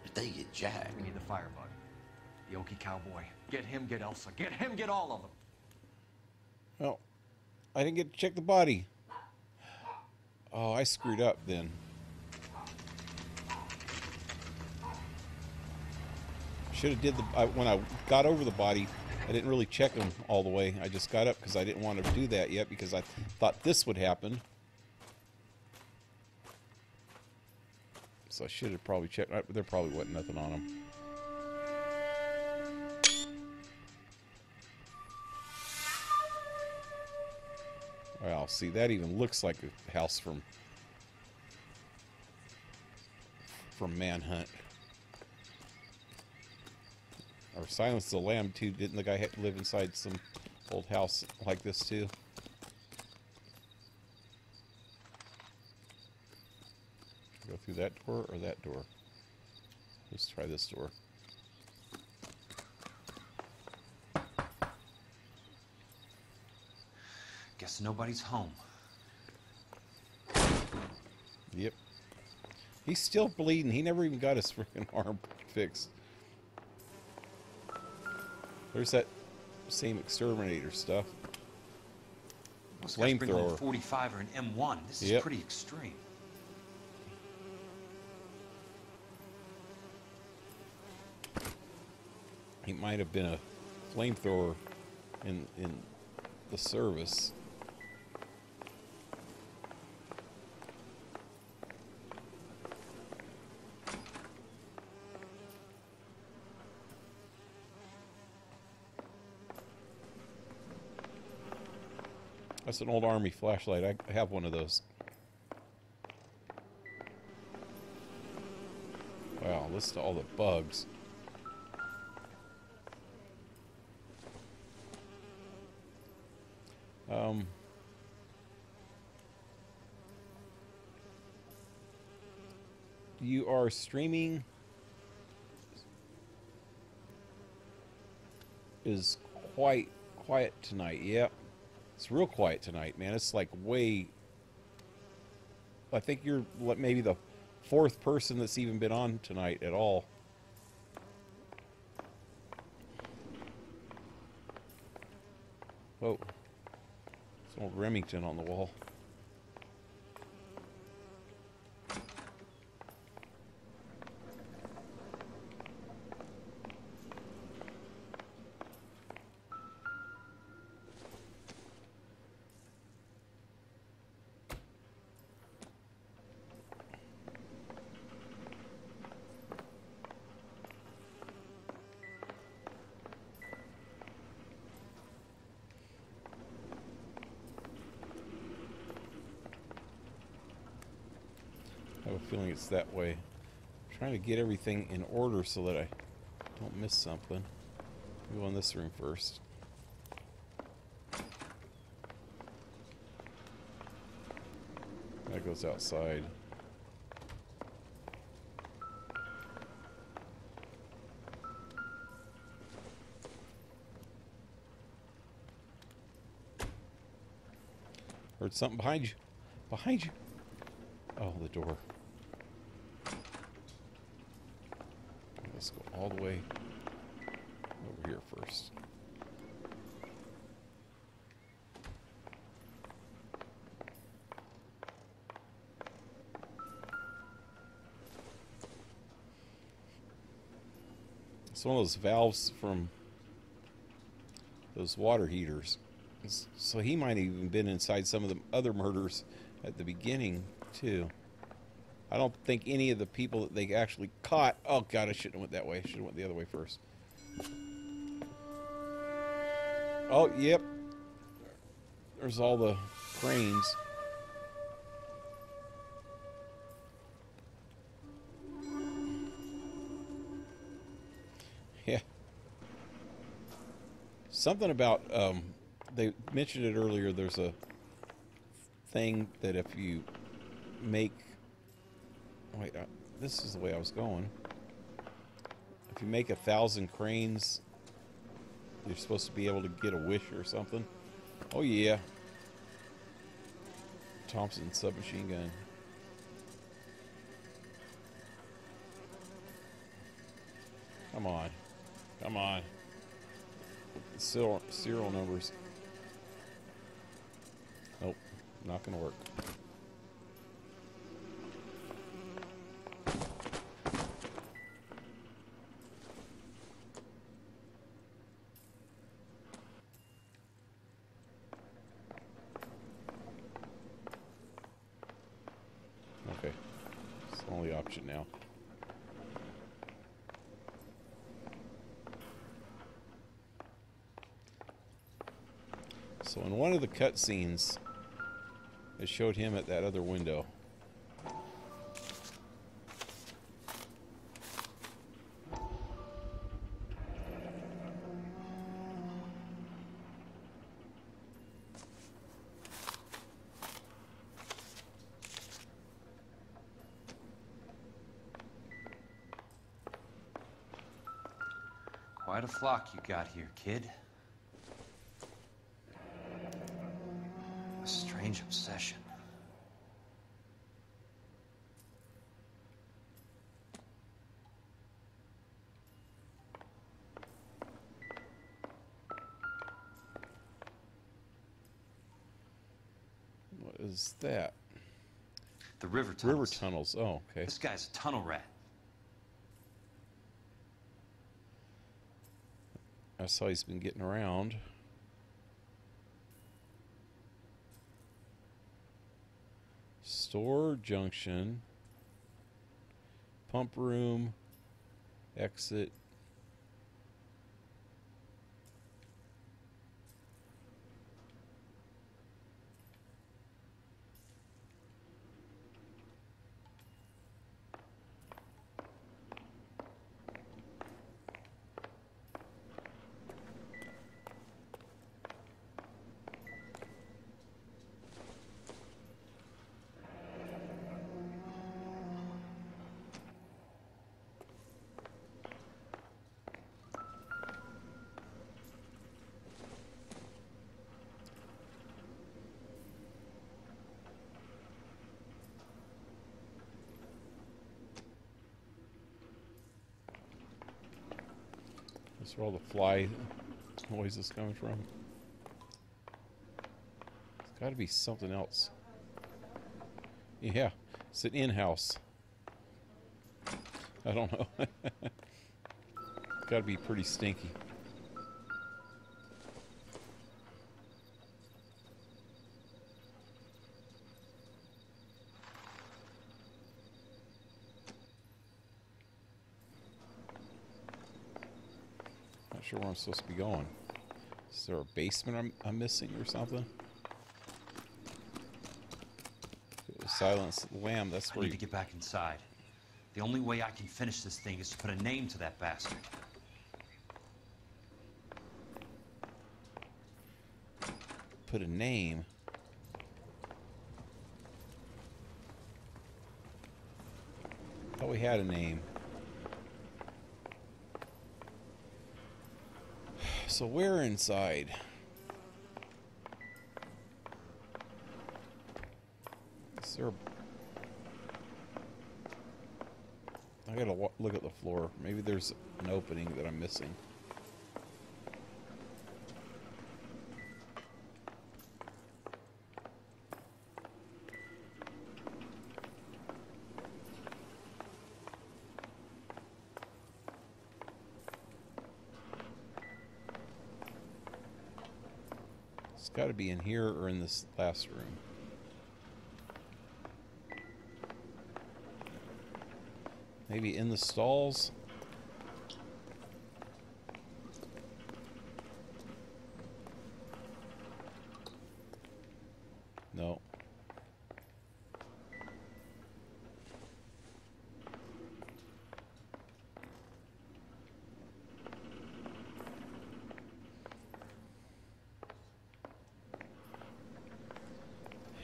If they get Jack... We need the firebug. The Okie cowboy. Get him, get Elsa. Get him, get all of them. Well, I didn't get to check the body. Oh, I screwed up then. Should have did the... when I got over the body, I didn't really check them all the way. I just got up because I didn't want to do that yet, because I thought this would happen. So I should have probably checked. There probably wasn't nothing on them. Well, see, that even looks like a house from Manhunt. Or Silence of the Lamb, too. Didn't the guy have to live inside some old house like this, too? Go through that door or that door? Let's try this door. Guess nobody's home. Yep. He's still bleeding. He never even got his freaking arm fixed. There's that same exterminator stuff. Flamethrower. 45 or an M1. This is pretty extreme. He might have been a flamethrower in the service. That's an old army flashlight. I have one of those. Wow, listen to all the bugs. You are streaming is quite quiet tonight. Yep. It's real quiet tonight, man. It's like way... I think you're maybe the 4th person that's even been on tonight at all. Whoa. Some old Remington on the wall. I have a feeling it's that way. I'm trying to get everything in order so that I don't miss something. Go in this room first. That goes outside. Heard something behind you. Behind you. Oh, the door. Let's go all the way over here first. It's one of those valves from those water heaters. So he might have even been inside some of the other murders at the beginning, too. I don't think any of the people that they actually caught... Oh, God, I shouldn't have went that way. I should have went the other way first. Oh, yep. There's all the cranes. Yeah. Something about... they mentioned it earlier. There's a thing that if you make... Wait, this is the way I was going. If you make 1,000 cranes, you're supposed to be able to get a wish or something. Oh yeah. Thompson submachine gun. Come on. Come on. Serial numbers. Nope. Not gonna work. Okay. It's the only option now. So in one of the cutscenes, it showed him at that other window. Quite a flock you got here, kid. A strange obsession. What is that? The river tunnels. River tunnels. Oh, okay. This guy's a tunnel rat. I saw he's been getting around. Store junction. Pump room. Exit. That's where all the fly noise is coming from. It's got to be something else. Yeah, it's an in-house. I don't know. Got to be pretty stinky. Not sure where I'm supposed to be going. Is there a basement I'm missing or something? Silence the Lamb, that's where I need to get back inside. The only way I can finish this thing is to put a name to that bastard. Put a name? I thought we had a name. So where inside? Is there... I gotta look at the floor. Maybe there's an opening that I'm missing. It's got to be in here or in this last room. Maybe in the stalls? No.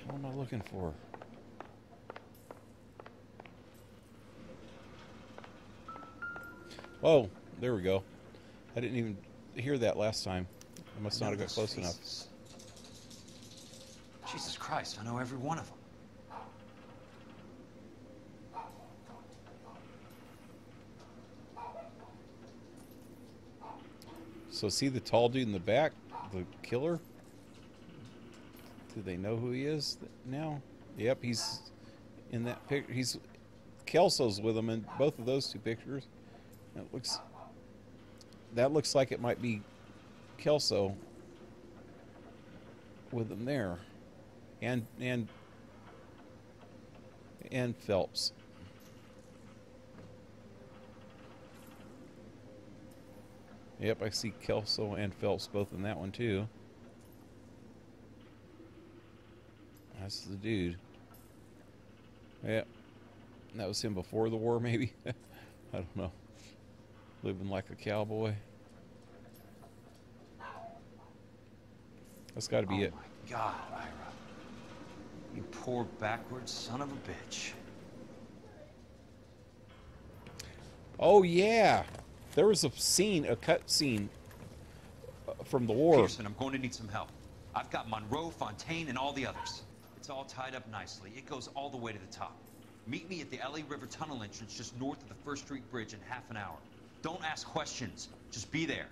What am I looking for? Oh, there we go. I didn't even hear that last time. I must not have got close enough. Jesus Christ, I know every one of them. So see the tall dude in the back? The killer? Do they know who he is now? Yep, he's in that picture. He's Kelso's with him in both of those two pictures. That looks like it might be Kelso with him there, and Phelps. Yep, I see Kelso and Phelps both in that one too. That's the dude. Yep, that was him before the war, maybe. I don't know. Living like a cowboy. That's got to be it. Oh my God, Ira. You poor backward son of a bitch. Oh yeah, there was a scene, a cut scene from the war. Pearson, I'm going to need some help. I've got Monroe, Fontaine, and all the others. It's all tied up nicely. It goes all the way to the top. Meet me at the LA River Tunnel entrance just north of the First Street Bridge in half an hour. Don't ask questions. Just be there.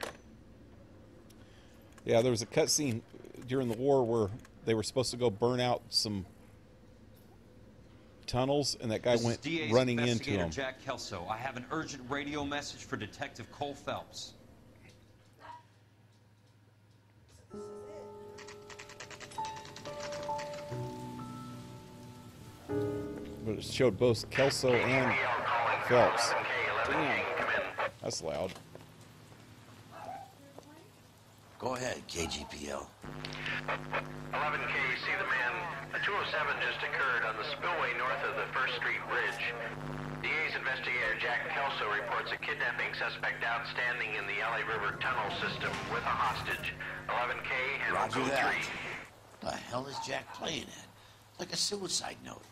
Yeah, there was a cut scene during the war where they were supposed to go burn out some tunnels, and that guy went running into him. Jack Kelso, I have an urgent radio message for Detective Cole Phelps. But it showed both Kelso and Phelps. Damn, that's loud. Go ahead, KGPL. 11K, see the man. A 207 just occurred on the spillway north of the First Street Bridge. DA's investigator Jack Kelso reports a kidnapping suspect outstanding in the LA River tunnel system with a hostage. 11K, handle Roger code that. 3. The hell is Jack playing at? Like a suicide note.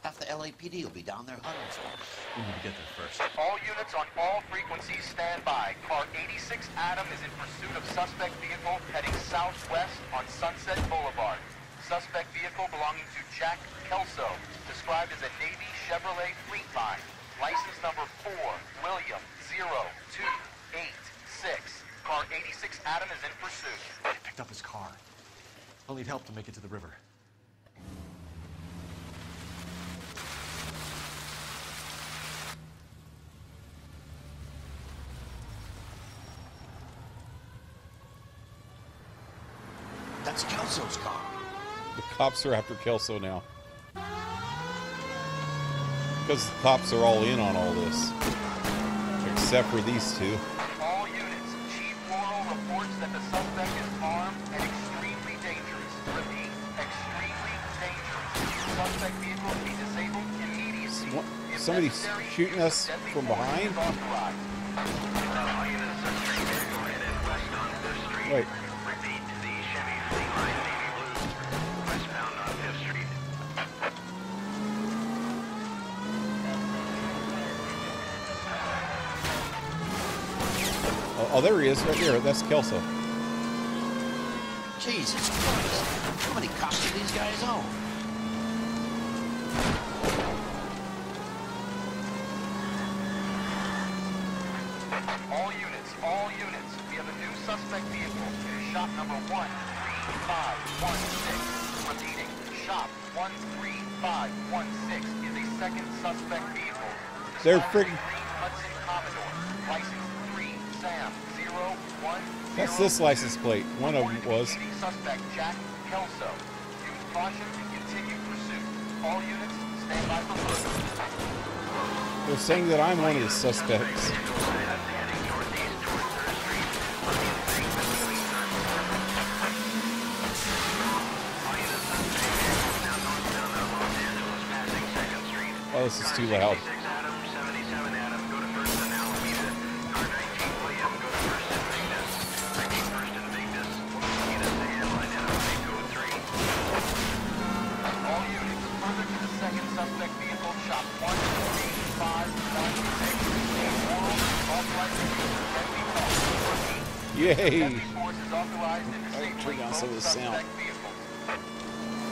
Half the LAPD will be down there hunting for him. We need to get there first. All units on all frequencies stand by. Car 86 Adam is in pursuit of suspect vehicle heading southwest on Sunset Boulevard. Suspect vehicle belonging to Jack Kelso, described as a Navy Chevrolet Fleetline. License number 4 William 0287 Car 86 Adam is in pursuit. They picked up his car. I'll need help to make it to the river. That's Kelso's car. The cops are after Kelso now. Because the cops are all in on all this. Except for these two. All units, Chief Laurel reports that the suspect is armed and extremely dangerous. Repeat, extremely dangerous. Suspect vehicle to be disabled immediately. Somebody's shooting us from behind? Wait. Oh, there he is, right there. That's Kelso. Jesus Christ. How many cops do these guys own? All units. We have a new suspect vehicle. It is shop number 13516. Repeating, shop 13516 is a second suspect vehicle. They're freaking... Hudson Commodore, license 3 Sam 010. That's this license plate. One of them was. Suspect Jack Kelso. Use caution and continue pursuit. All units, stand by for further. They're saying that I'm one of the suspects. Oh, this is too loud. Yay! I turned down some of the sound.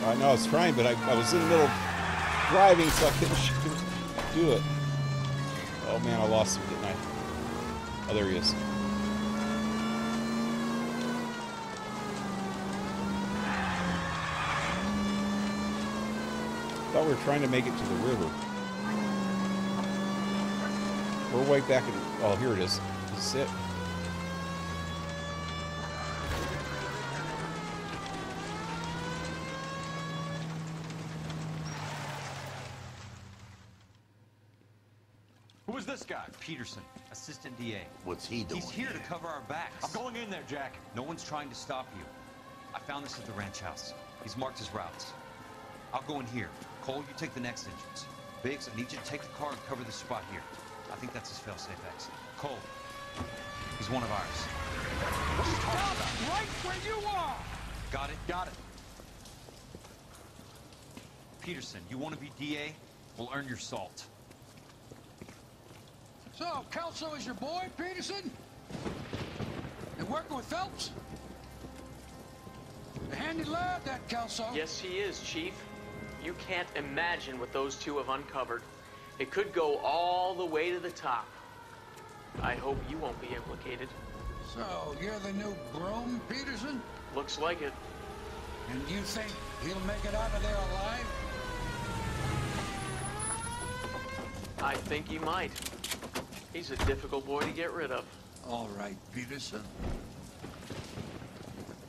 I know I was trying, but I was in the middle of driving, so I couldn't do it. Oh man, I lost him, didn't I? Oh, there he is. Thought we were trying to make it to the river. We're way back in... Oh, here it is. This is it. Who is this guy? Peterson, assistant DA. What's he doing? He's here to cover our backs. I'm going in there, Jack. No one's trying to stop you. I found this at the ranch house. He's marked his routes. I'll go in here. Cole, you take the next entrance. Biggs, I need you to take the car and cover this spot here. I think that's his fail-safe exit. Cole, he's one of ours. What are you talking about? Right where you are! Got it? Got it. Peterson, you want to be DA? We'll earn your salt. So, Kelso is your boy, Peterson? And working with Phelps? A handy lad, that Kelso. Yes, he is, Chief. You can't imagine what those two have uncovered. It could go all the way to the top. I hope you won't be implicated. So, you're the new broom, Peterson? Looks like it. And you think he'll make it out of there alive? I think he might. He's a difficult boy to get rid of. All right, Peterson.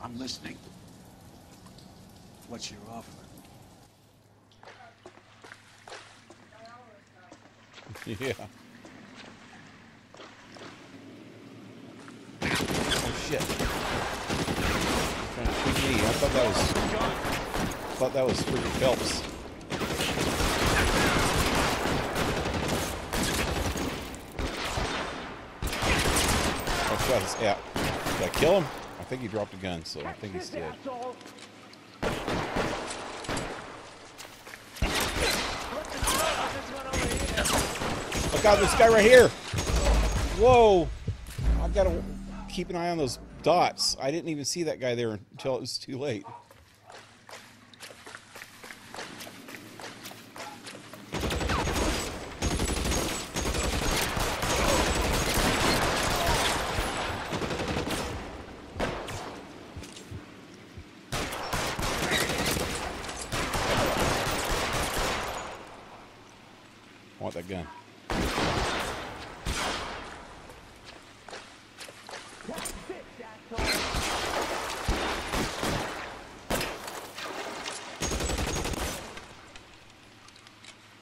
I'm listening. What's your offer? Yeah. Oh shit. Trying to shoot me. I thought that was freaking Phelps. Oh shot is out. Did I kill him? I think he dropped a gun, so I think he's dead. Look out, this guy right here! Whoa! I gotta keep an eye on those dots. I didn't even see that guy there until it was too late. I want that gun.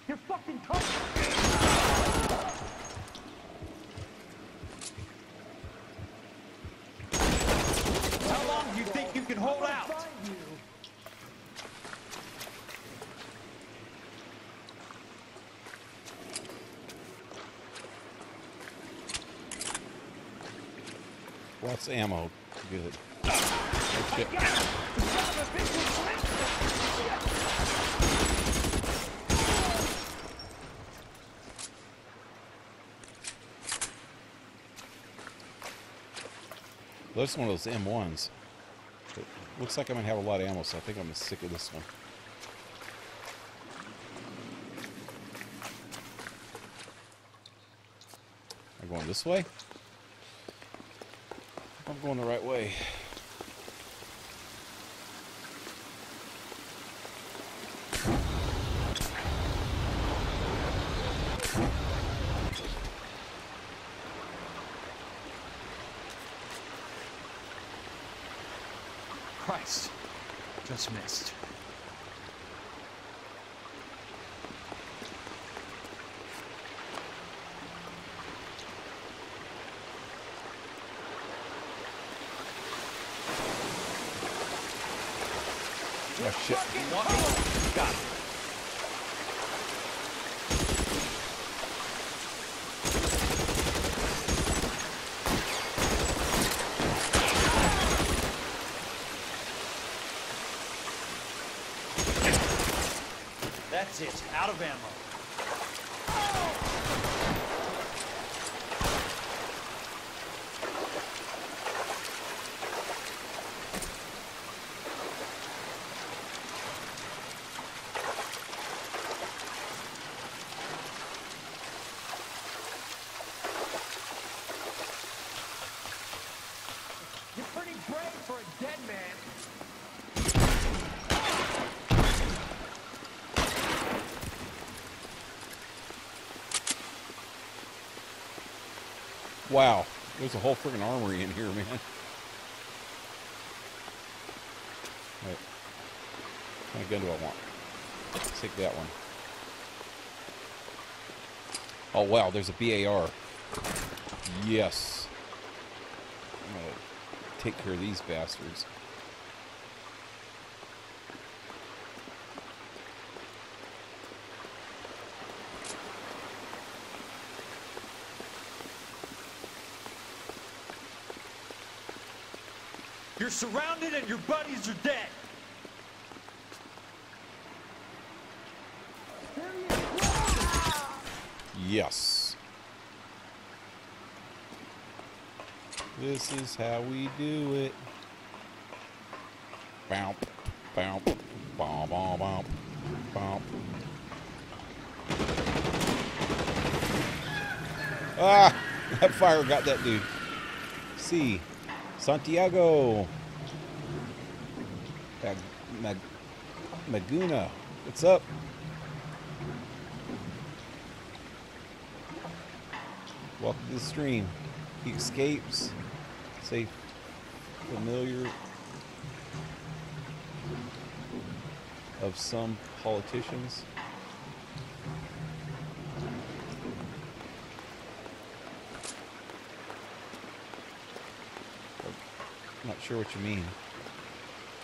You're fucking covered. How long do you think you can hold out? Lots of ammo. Good. Oh, shit. This is one of those M1s. It looks like I'm going to have a lot of ammo, so I think I'm going to stick with this one. Am I going this way? I'm going the right way. Christ. Just missed. Oh, shit. Got it. That's it. Out of ammo. You're pretty brave for a dead man. Wow, there's a whole freaking armory in here, man. Right. What kind of gun do I want? Let's take that one. Oh wow, there's a BAR. Yes. I'm gonna take care of these bastards. You're surrounded and your buddies are dead. Yes. This is how we do it. Bounp, bounp, bomb, bomb, bomb, bomb. Ah! That fire got that dude. See. Santiago. Maguna. What's up? Welcome to the stream. He escapes. Safe. Familiar of some politicians. I'm not sure what you mean,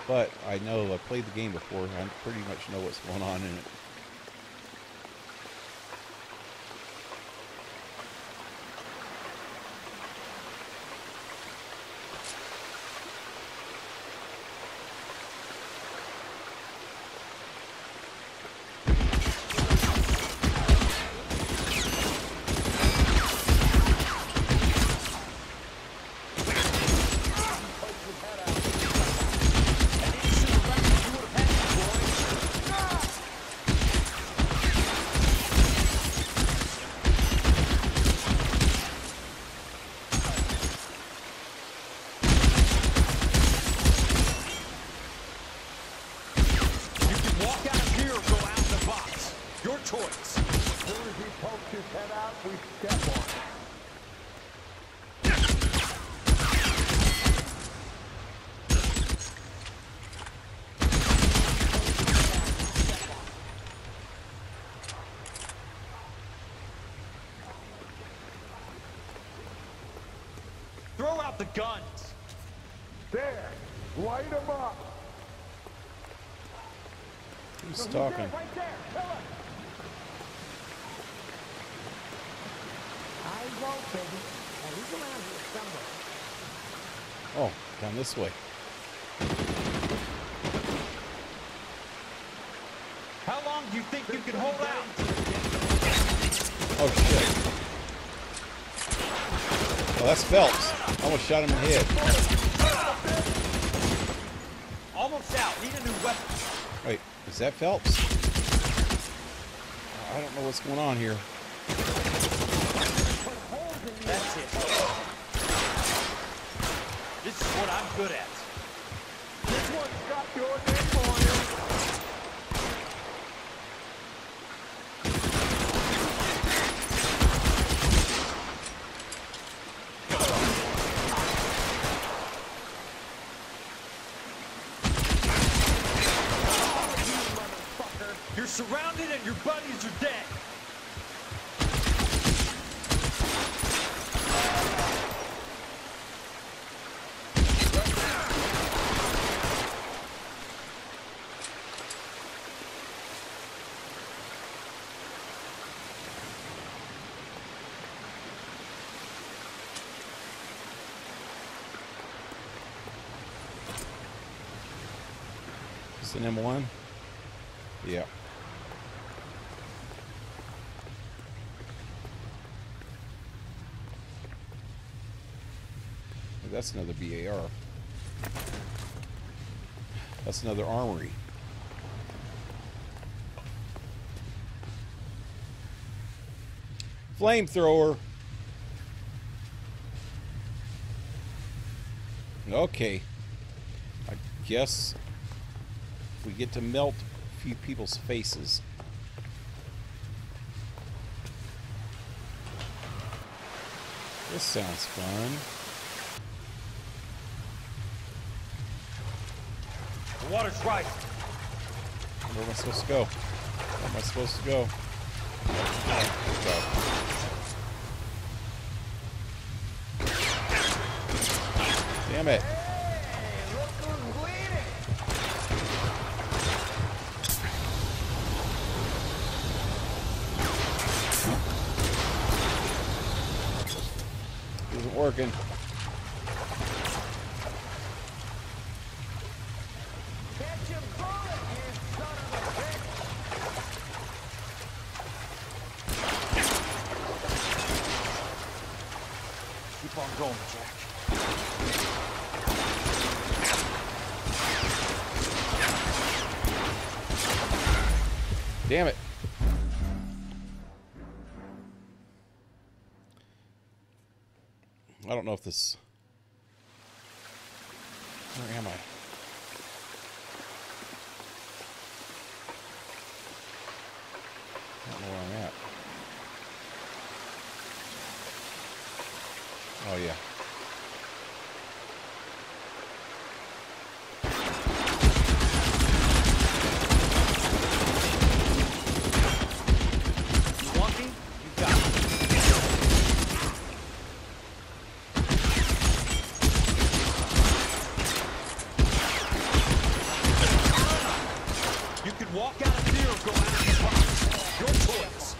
but I know I've played the game before. I pretty much know what's going on in it. soon as he pokes his head out, we step on it. Throw out the guns! There! Light him up! Who's talking? Right there! Kill him! Eyes open. Now he's around here somewhere. Oh, down this way. How long do you think you can hold out? Oh shit. Oh, that's Phelps. Almost shot him in the head. Almost out. Need a new weapon. Wait, is that Phelps? I don't know what's going on here. That's it. This is what I'm good at. This one's got your name on it. You're surrounded and your buddies are dead. Is it M1? Yeah. That's another BAR. That's another armory. Flamethrower. Okay. I guess we get to melt a few people's faces. This sounds fun. The water's right. Where am I supposed to go? Where am I supposed to go? Damn it. Isn't working. Keep on going, Jack. Damn it. I don't know if this... Where am I? I don't know where I'm at. Oh, yeah. You want me? You got me. You can walk out of here or go out of the box. Your choice.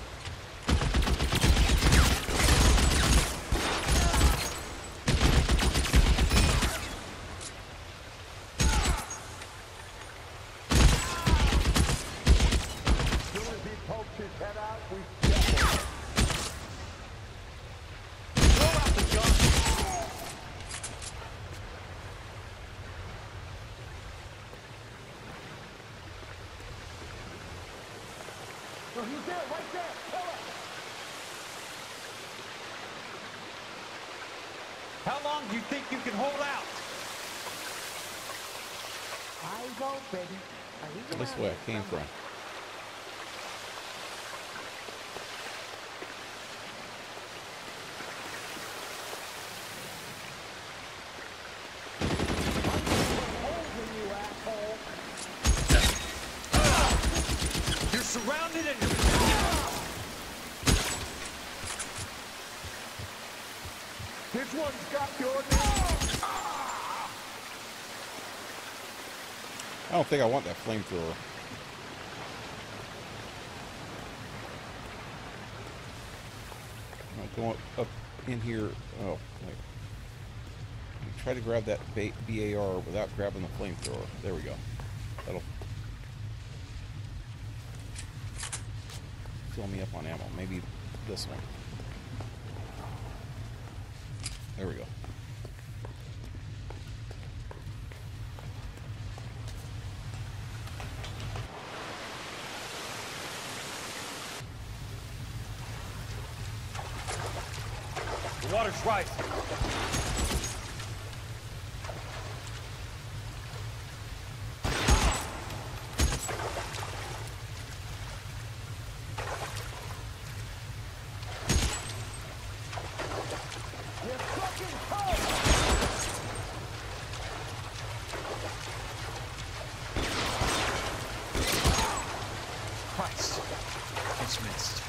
Oh, he's there, right there. Kill him. How long do you think you can hold out? Eyes open. Now, he's This around way here I came from. somewhere. This one's got your name. I don't think I want that flamethrower. I'm going up in here. Oh, wait. Try to grab that BAR without grabbing the flamethrower. There we go. That'll fill me up on ammo. Maybe this one. There we go. The water's rising. Christ. It's missed.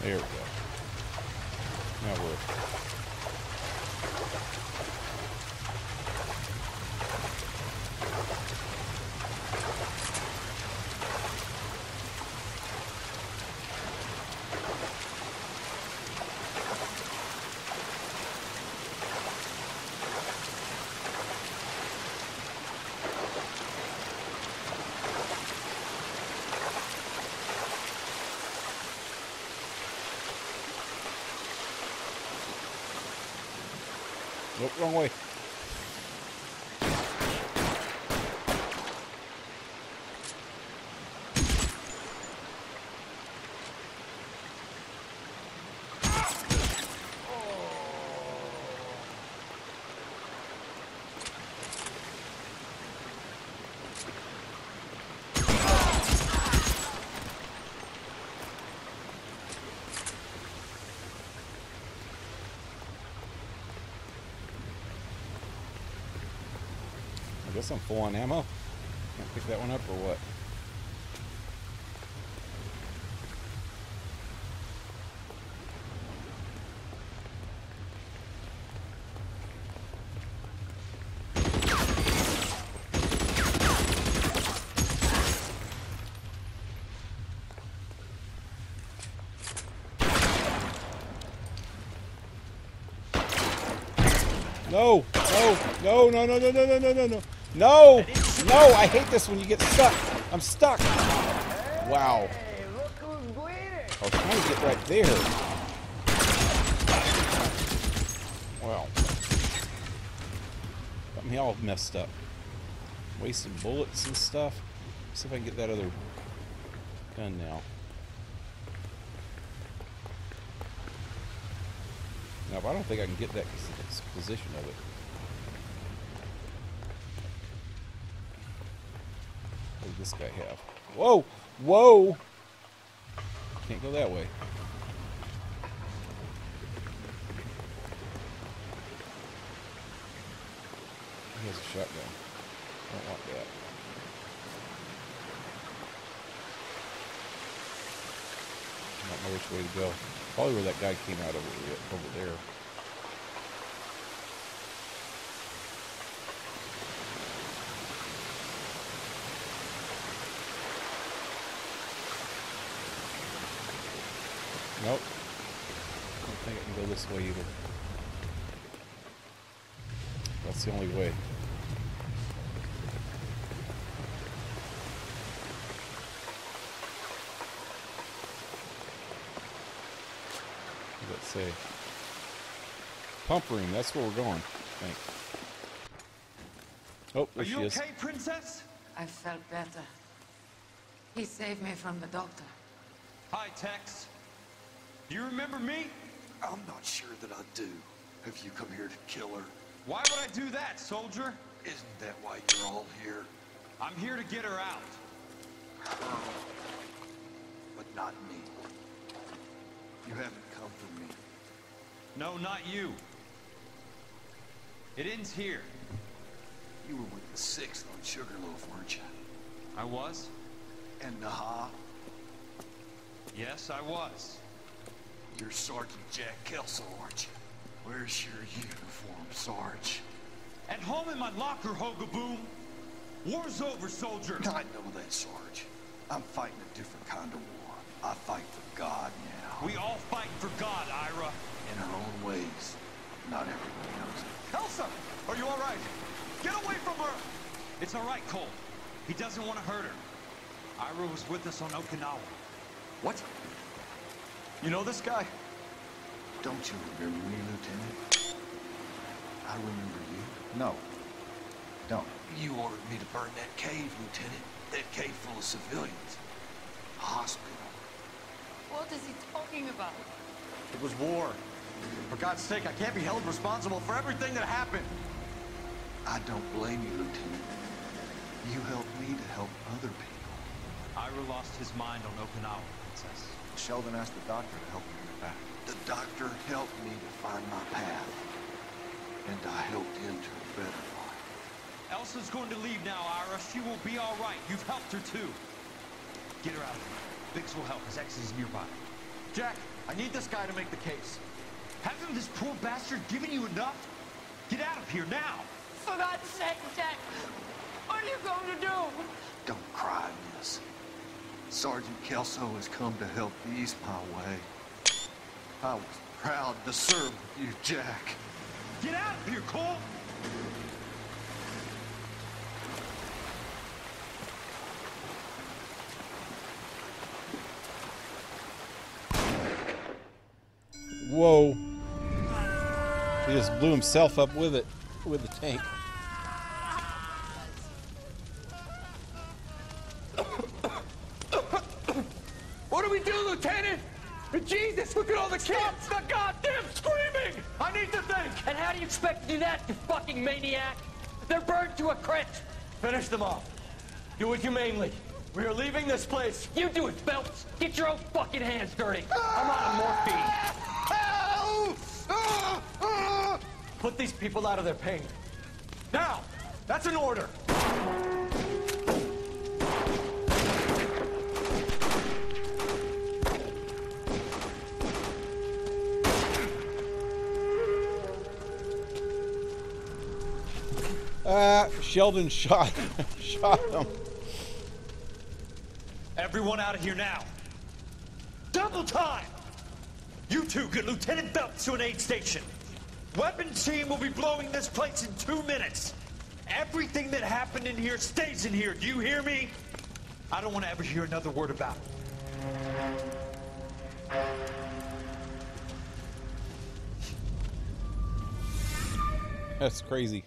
There we go. Now we're... Nope, wrong way. I guess I'm full on ammo. Can't pick that one up or what? No! No! No! No! No! No! No! No! No! No! No! No! I hate this when you get stuck. I'm stuck. Wow. I was trying to get right there. Wow. Got me all messed up. Wasting bullets and stuff. See if I can get that other gun now. No, but I don't think I can get that position of it. What does this guy have? Whoa! Whoa! Can't go that way. He has a shotgun. I don't want that. I don't know which way to go. Probably where that guy came out over there. Nope. I don't think I can go this way either. That's the only way. Let's say pump room. That's where we're going. I think. Oh, there she is. Are you okay, Princess? I felt better. He saved me from the doctor. Hi, Tex. Do you remember me? I'm not sure that I do. Have you come here to kill her? Why would I do that, soldier? Isn't that why you're all here? I'm here to get her out. But not me. You haven't come for me. No, not you. It ends here. You were with the 6th on Sugarloaf, weren't you? I was? And Naha? Yes, I was. You're Sergeant Jack Kelso, aren't you? Where's your uniform, Sarge? At home in my locker, Hogaboom. War's over, soldier. I know that, Sarge. I'm fighting a different kind of war. I fight for God now. We all fight for God, Ira. In our own ways. Not everyone knows it. Elsa! Are you all right? Get away from her! It's all right, Cole. He doesn't want to hurt her. Ira was with us on Okinawa. What? You know this guy? Don't you remember me, Lieutenant? I remember you. No. Don't. You ordered me to burn that cave, Lieutenant. That cave full of civilians. A hospital. What is he talking about? It was war. For God's sake, I can't be held responsible for everything that happened. I don't blame you, Lieutenant. You helped me to help other people. Ira lost his mind on Okinawa, Princess. Sheldon asked the doctor to help him get back. The doctor helped me to find my path. And I helped him to a better life. Elsa's going to leave now, Ira. She will be all right. You've helped her, too. Get her out of here. Biggs will help. His ex is nearby. Jack, I need this guy to make the case. Hasn't this poor bastard given you enough? Get out of here now! For God's sake, Jack! What are you going to do? Don't cry, miss. Sergeant Kelso has come to help ease my way. I was proud to serve with you, Jack. Get out of here, Cole! Whoa. He just blew himself up with it, with the tank. What do we do, Lieutenant? Jesus, look at all the kids! Stop the goddamn screaming! I need to think! And how do you expect to do that, you fucking maniac? They're burned to a crisp. Finish them off. Do it humanely. We are leaving this place. You do it, Phelps. Get your own fucking hands dirty. I'm out of morphine. Put these people out of their pain. Now! That's an order! Sheldon shot him. Everyone out of here now. Double time! You two get Lieutenant Phelps to an aid station. Weapons team will be blowing this place in 2 minutes. Everything that happened in here stays in here. Do you hear me? I don't want to ever hear another word about it. That's crazy.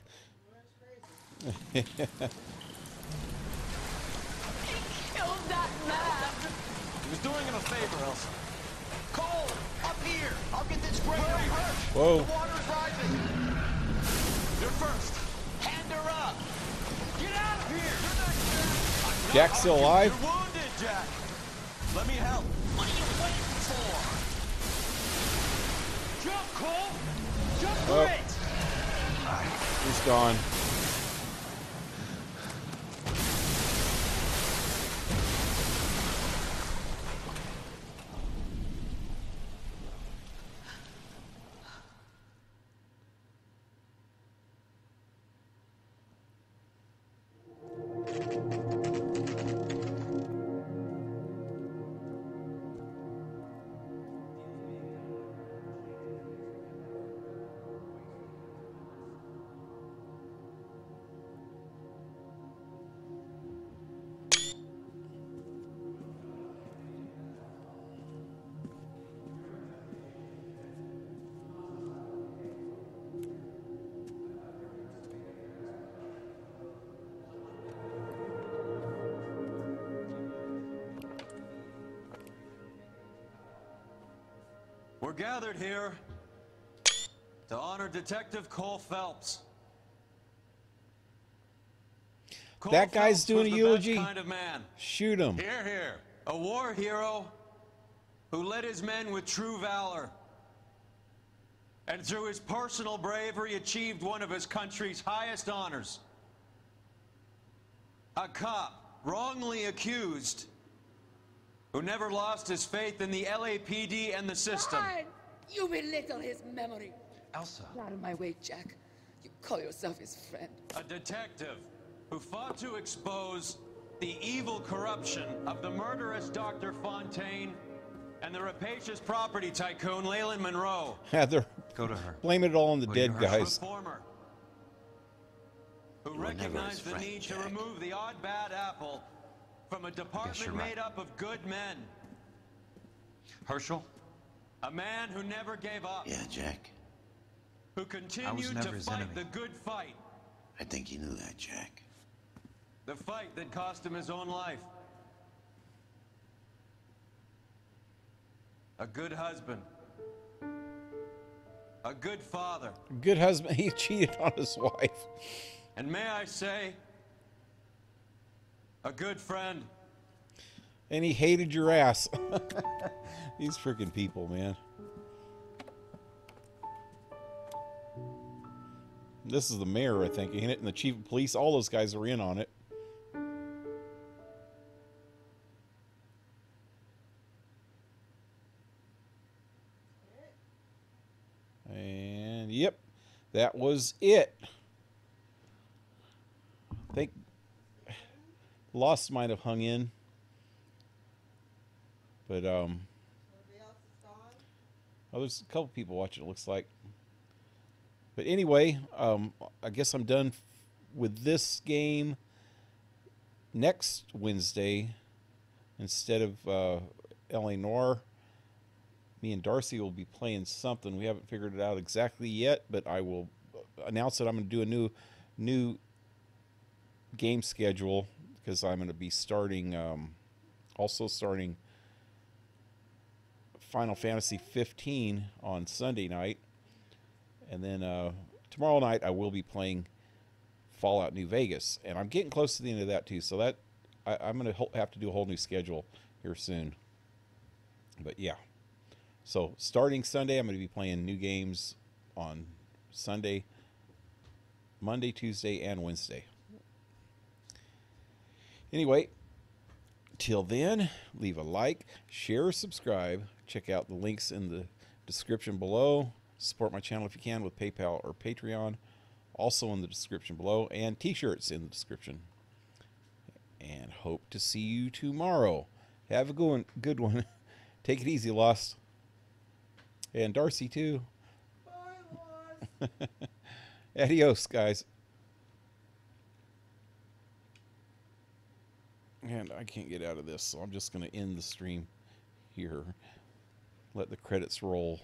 He killed that man! He was doing him a favor, Elsa. Cole! Up here! I'll get this great hurt! Whoa. The water's rising! You're first! Hand her up! Get out of here! Jack's still alive? You're wounded, Jack! Let me help! What are you waiting for? Jump, Cole! Jump Oh. for it! He's gone. We're gathered here to honor Detective Cole Phelps. Cole That guy's Phelps doing was a the eulogy? best kind of man. Shoot him. Hear, hear. A war hero who led his men with true valor. And through his personal bravery achieved one of his country's highest honors. A cop wrongly accused who never lost his faith in the LAPD and the system. Fine. You belittle his memory. Elsa. Get out of my way, Jack. You call yourself his friend. A detective who fought to expose the evil corruption of the murderous Dr. Fontaine and the rapacious property tycoon Leyland Monroe. Yeah, they're Go to her. blaming it all on the dead guys. Reformer who recognized the need to remove the odd bad apple from a department made up of good men. Herschel? A man who never gave up. Yeah, Jack. Who continued to fight the good fight. I think you knew that, Jack. The fight that cost him his own life. A good husband. A good father. Good husband. He cheated on his wife. And may I say, a good friend. And he hated your ass. These freaking people, man. This is the mayor, I think, ain't it? And the chief of police. All those guys are in on it. And, yep, that was it. I think Lost might have hung in. But, oh, there's a couple people watching, it looks like. But anyway, I guess I'm done with this game. Next Wednesday, instead of LA Noire, me and Darcy will be playing something. We haven't figured it out exactly yet, but I will announce that I'm going to do a new game schedule, because I'm going to be starting, also starting Final Fantasy 15 on Sunday night. And then tomorrow night I will be playing Fallout New Vegas. And I'm getting close to the end of that too. So that I'm going to have to do a whole new schedule here soon. But yeah. So starting Sunday, I'm going to be playing new games on Sunday, Monday, Tuesday, and Wednesday. Anyway, till then, leave a like, share, subscribe. Check out the links in the description below. Support my channel if you can with PayPal or Patreon. Also in the description below. And t-shirts in the description. And hope to see you tomorrow. Have a good one. Take it easy, Lost. And Darcy, too. Bye, Lost. Adios, guys. And I can't get out of this, so I'm just going to end the stream here. Let the credits roll.